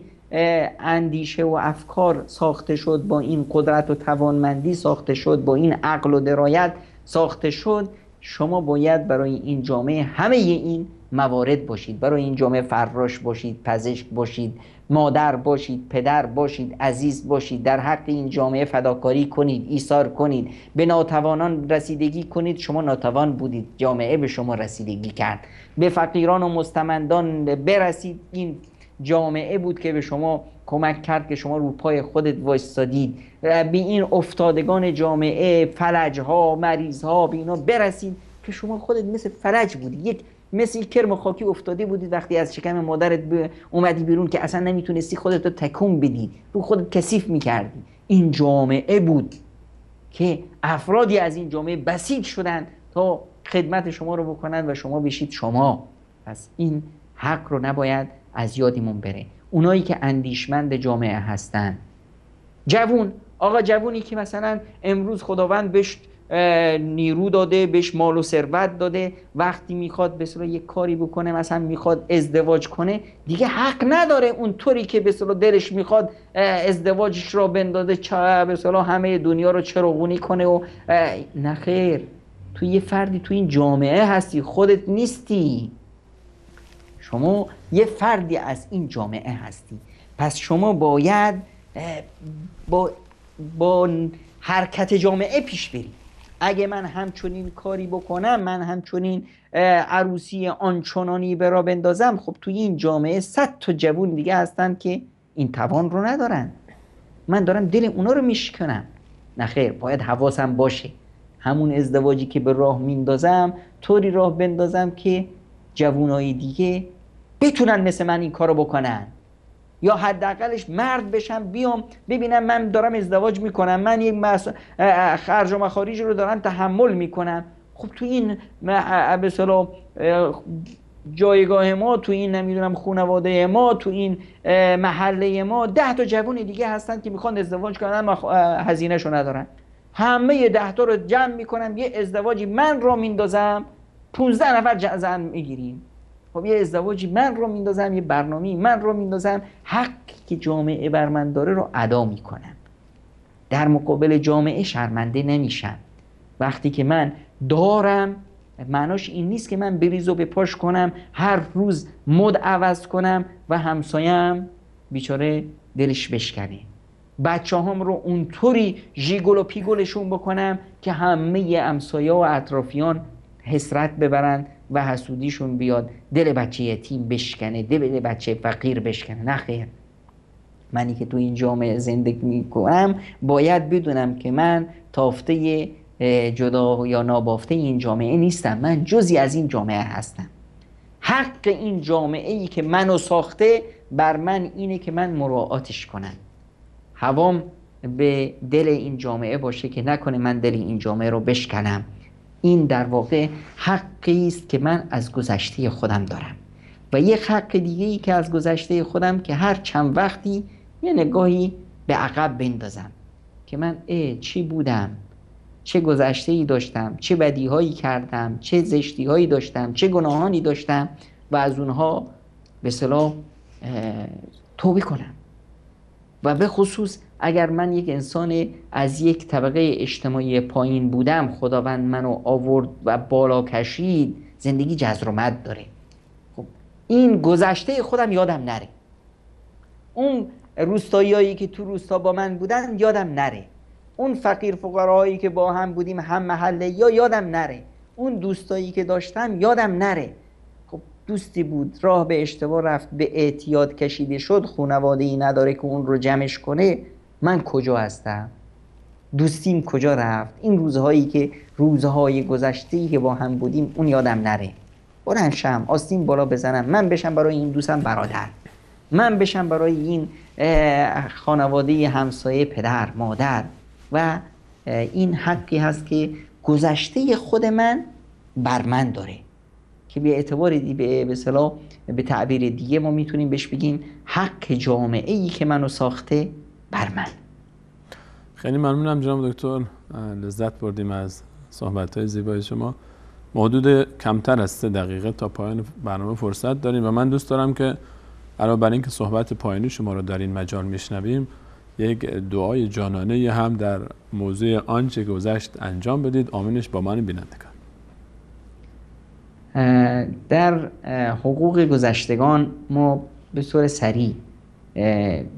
اندیشه و افکار ساخته شد، با این قدرت و توانمندی ساخته شد، با این عقل و درایت ساخته شد. شما باید برای این جامعه همه این موارد باشید. برای این جامعه فراش باشید، پزشک باشید، مادر باشید، پدر باشید، عزیز باشید. در حق این جامعه فداکاری کنید، ایثار کنید، به ناتوانان رسیدگی کنید. شما ناتوان بودید، جامعه به شما رسیدگی کرد. به فقیران و مستمندان برسید، این جامعه بود که به شما کمک کرد که شما رو پای خودت وایستادید. به این افتادگان جامعه، فلج‌ها، مریض‌ها، به اینا برسید که شما خودت مثل فلج بودی، مثل کرم خاکی افتاده بودی وقتی از شکم مادرت اومدی بیرون که اصلا نمیتونستی خودت رو تکون بدی، رو خودت کثیف میکردی. این جامعه بود که افرادی از این جامعه بسیج شدن تا خدمت شما رو بکنن و شما بشید شما. پس این حق رو نباید از یادمون بره. اونایی که اندیشمند جامعه هستن، جوون، آقا جوونی که مثلا امروز خداوند بهش نیرو داده، بهش مال و ثروت داده، وقتی میخواد به اصطلاح یک کاری بکنه، مثلا میخواد ازدواج کنه، دیگه حق نداره اونطوری که به اصطلاح دلش میخواد ازدواجش را بندازه، به اصطلاح همه دنیا رو چراغونی کنه و نه خیر. تو یه فردی تو این جامعه هستی، خودت نیستی. شما یه فردی از این جامعه هستی. پس شما باید با حرکت جامعه پیش برید. اگه من همچنین کاری بکنم، من همچنین عروسی آنچنانی به راه بندازم، خب توی این جامعه 100 تا جوون دیگه هستن که این توان رو ندارن. من دارم دل اونا رو میشکنم. نه خیر، باید حواسم باشه همون ازدواجی که به راه میندازم طوری راه بندازم که جوونای دیگه بتونن مثل من این کارو بکنن، یا حداقلش مرد بشم، بیام ببینم من دارم ازدواج میکنم، من یک خرج و مخارج رو دارم تحمل میکنم. خب تو این به اصطلاح جایگاه ما، تو این نمیدونم خانواده ما، تو این محله ما 10 تا جوون دیگه هستن که میخوان ازدواج کنن، هزینه‌شو ندارن. همه 10 تا رو جمع میکنم، یه ازدواجی من رو میندازم، 15 نفر زن میگیریم. خب یه ازدواجی من رو میندازم، یه برنامه‌ای من رو میندازم، حقی که جامعه بر من داره رو ادا میکنم. در مقابل جامعه شرمنده نمیشم. وقتی که من دارم، معناش این نیست که من بریز و بپاش کنم، هر روز مد عوض کنم و همسایم بیچاره دلش بشکنه. بچه هم رو اونطوری ژیگل و پیگلشون بکنم که همه همسایه و اطرافیان حسرت ببرن و حسودیشون بیاد، دل بچه یتیم بشکنه، دل بچه فقیر بشکنه. نه خیر. منی که تو این جامعه زندگی میکنم باید بدونم که من تافته جدا یا نابافته این جامعه نیستم، من جزئی از این جامعه هستم. حق این جامعه ای که منو ساخته بر من اینه که من مراعاتش کنم. هوام به دل این جامعه باشه که نکنه من دل این جامعه رو بشکنم. این در واقع حقی است که من از گذشته خودم دارم. و یک حق دیگه ای که از گذشته خودم که هر چند وقتی یه نگاهی به عقب بندازم که من چی بودم، چه گذشته‌ای داشتم، چه بدیهایی کردم، چه زشتی‌هایی داشتم، چه گناهانی داشتم و از اونها به اصطلاح توبه کنم. و به خصوص اگر من یک انسان از یک طبقه اجتماعی پایین بودم، خداوند منو آورد و بالا کشید، زندگی جذر و مد داره. خب این گذشته خودم یادم نره، اون روستاییایی که تو روستا با من بودن یادم نره، اون فقیر فقراهایی که با هم بودیم هم محله یا یادم نره، اون دوستایی که داشتم یادم نره. خب دوستی بود راه به اشتباه رفت، به اعتیاد کشیده شد، خانواده‌ای نداره که اون رو جمعش کنه، من کجا هستم؟ دوستیم کجا رفت؟ این روزهای گذشته‌ای که با هم بودیم اون یادم نره. بلند شم، آستین بالا بزنم، من بشم برای این دوستم برادر، من بشم برای این خانواده همسایه پدر مادر. و این حقی هست که گذشته خود من بر من داره، که به اعتبار به اصطلاح به تعبیر دیگه ما میتونیم بهش بگیم حق جامعه‌ای که منو ساخته بر من. خیلی ممنونم جناب دکتر، لذت بردیم از صحبت‌های زیبای شما. حدود کمتر از 3 دقیقه تا پایان برنامه فرصت داریم و من دوست دارم که علاوه بر اینکه صحبت پایانی شما رو در این مجال میشنویم، یک دعای جانانه هم در موضوع آنچه گذشت انجام بدید. آمینش با من بینندگان. در حقوق گذشتگان ما به صورت سریع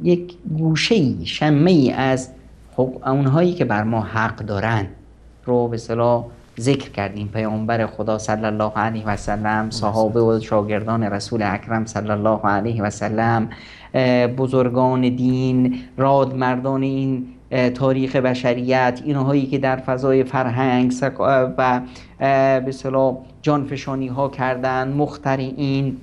یک گوشه‌ای، شمه‌ای از اونهایی که بر ما حق دارن رو به اصطلاح ذکر کردیم. پیامبر خدا صلی الله علیه و سلم، صحابه و شاگردان رسول اکرم صلی الله علیه و سلم، بزرگان دین، رادمردان این تاریخ بشریت، اینهایی که در فضای فرهنگ و به اصطلاح جانفشانی ها کردن، مخترعین،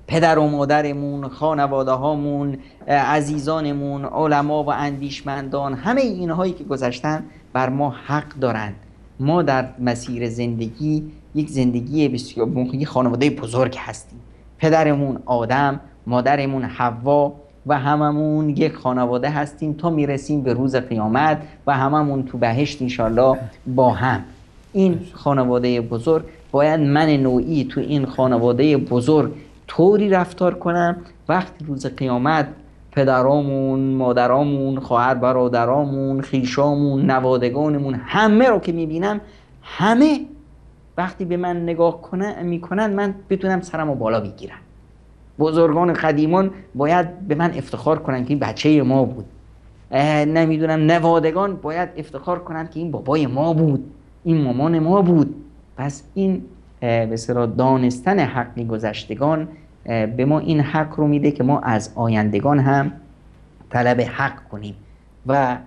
پدر و مادرمون، خانواده هامون، عزیزانمون، علما و اندیشمندان، همه اینهایی که گذشتن بر ما حق دارند. ما در مسیر زندگی یک زندگی بسیار خانواده بزرگ هستیم. پدرمون آدم، مادرمون حوا و هممون یک خانواده هستیم تا میرسیم به روز قیامت و هممون تو بهشت انشالله با هم. این خانواده بزرگ باید من نوعی تو این خانواده بزرگ طوری رفتار کنم وقتی روز قیامت پدرامون، مادرامون، خواهر برادرامون، خیشامون، نوادگانمون، همه رو که میبینم، همه وقتی به من نگاه میکنن من بتونم سرمو بالا بگیرم. بزرگان قدیمان باید به من افتخار کنن که این بچه ما بود. نمیدونم نوادگان باید افتخار کنن که این بابای ما بود، این مامان ما بود. پس این به اصطلاح دانستن حق گذشتگان به ما این حق رو میده که ما از آیندگان هم طلب حق کنیم و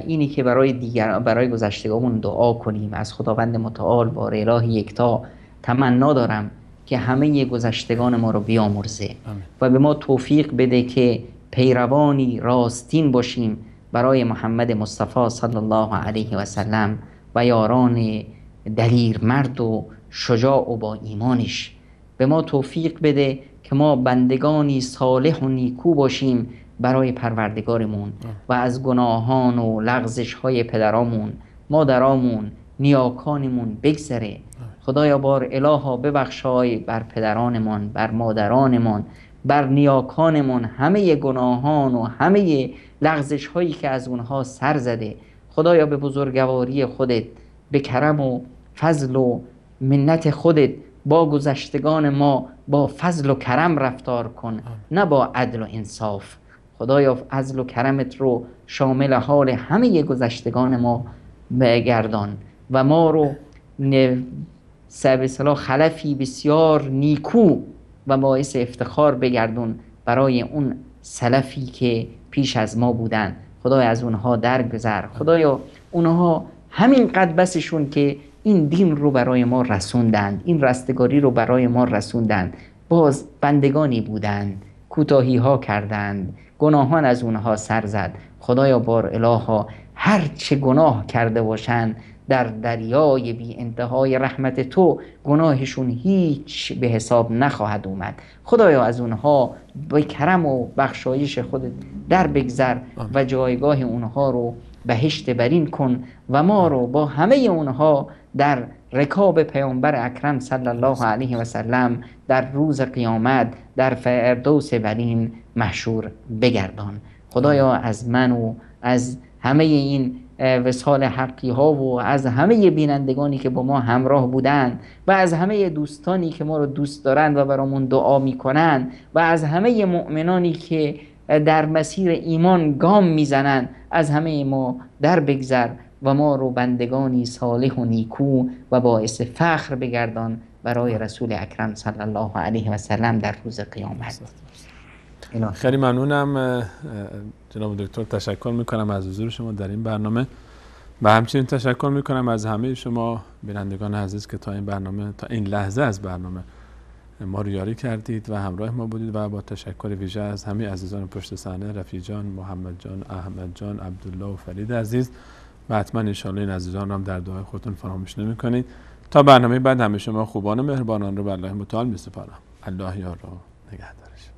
اینی که برای گذشتگانمون دعا کنیم. از خداوند متعال بار الهی یکتا تمنا دارم که همه گذشتگان ما رو بیامرزه و به ما توفیق بده که پیروانی راستین باشیم برای محمد مصطفی صلی الله علیه و سلم و یاران دلیر مرد و شجاع و با ایمانش. به ما توفیق بده که ما بندگانی صالح و نیکو باشیم برای پروردگارمون و از گناهان و لغزش های پدرامون، مادرامون، نیاکانمون بگذره. خدایا بار الها ببخشای بر پدرانمان، بر مادرانمان، بر نیاکانمون همه گناهان و همه لغزش هایی که از اونها سر زده. خدایا به بزرگواری خودت، به کرم و فضل و منت خودت با گذشتگان ما با فضل و کرم رفتار کن، نه با عدل و انصاف. خدایا فضل و کرمت رو شامل حال همه گذشتگان ما بگردان و ما رو خلفی بسیار نیکو و باعث افتخار بگردون برای اون سلفی که پیش از ما بودن. خدایا از اونها درگذر. خدایا اونها همین قد بسشون که این دین رو برای ما رسوندند، این رستگاری رو برای ما رسوندند، باز بندگانی بودند، کوتاهی ها کردند، گناهان از اونها سر زد. خدایا بار الها هر چه گناه کرده باشند در دریای بی انتهای رحمت تو گناهشون هیچ به حساب نخواهد اومد. خدایا از اونها به کرم و بخشایش خودت در بگذر و جایگاه اونها رو بهشت برین کن و ما رو با همه اونها در رکاب پیامبر اکرم صلی الله علیه و سلم در روز قیامت در فردوس برین محشور بگردان. خدایا از من و از همه این وصال حقی ها و از همه بینندگانی که با ما همراه بودند و از همه دوستانی که ما رو دوست دارند و برامون دعا میکنند و از همه مؤمنانی که در مسیر ایمان گام میزنند، از همه ما در بگذر و ما رو بندگانی صالح و نیکو و باعث فخر بگردان برای رسول اکرم صلی الله علیه و سلم در روز قیامت. خیلی ممنونم جناب دکتر، تشکر میکنم از حضور شما در این برنامه و همچنین تشکر میکنم از همه شما بینندگان عزیز که تا این برنامه، تا این لحظه از برنامه ما رو یاری کردید و همراه ما بودید و با تشکر ویژه از همه عزیزان پشت صحنه، رفیع جان، محمد جان، احمد جان، عبدالله و فرید عزیز و حتما ان شاء الله این عزیزان رو هم در دعای خودتون فراموش نمی‌کنید. تا برنامه بعد همه شما خوبان و مهربانان رو به الله متعال می‌سپارم. الله یار و نگهدارش.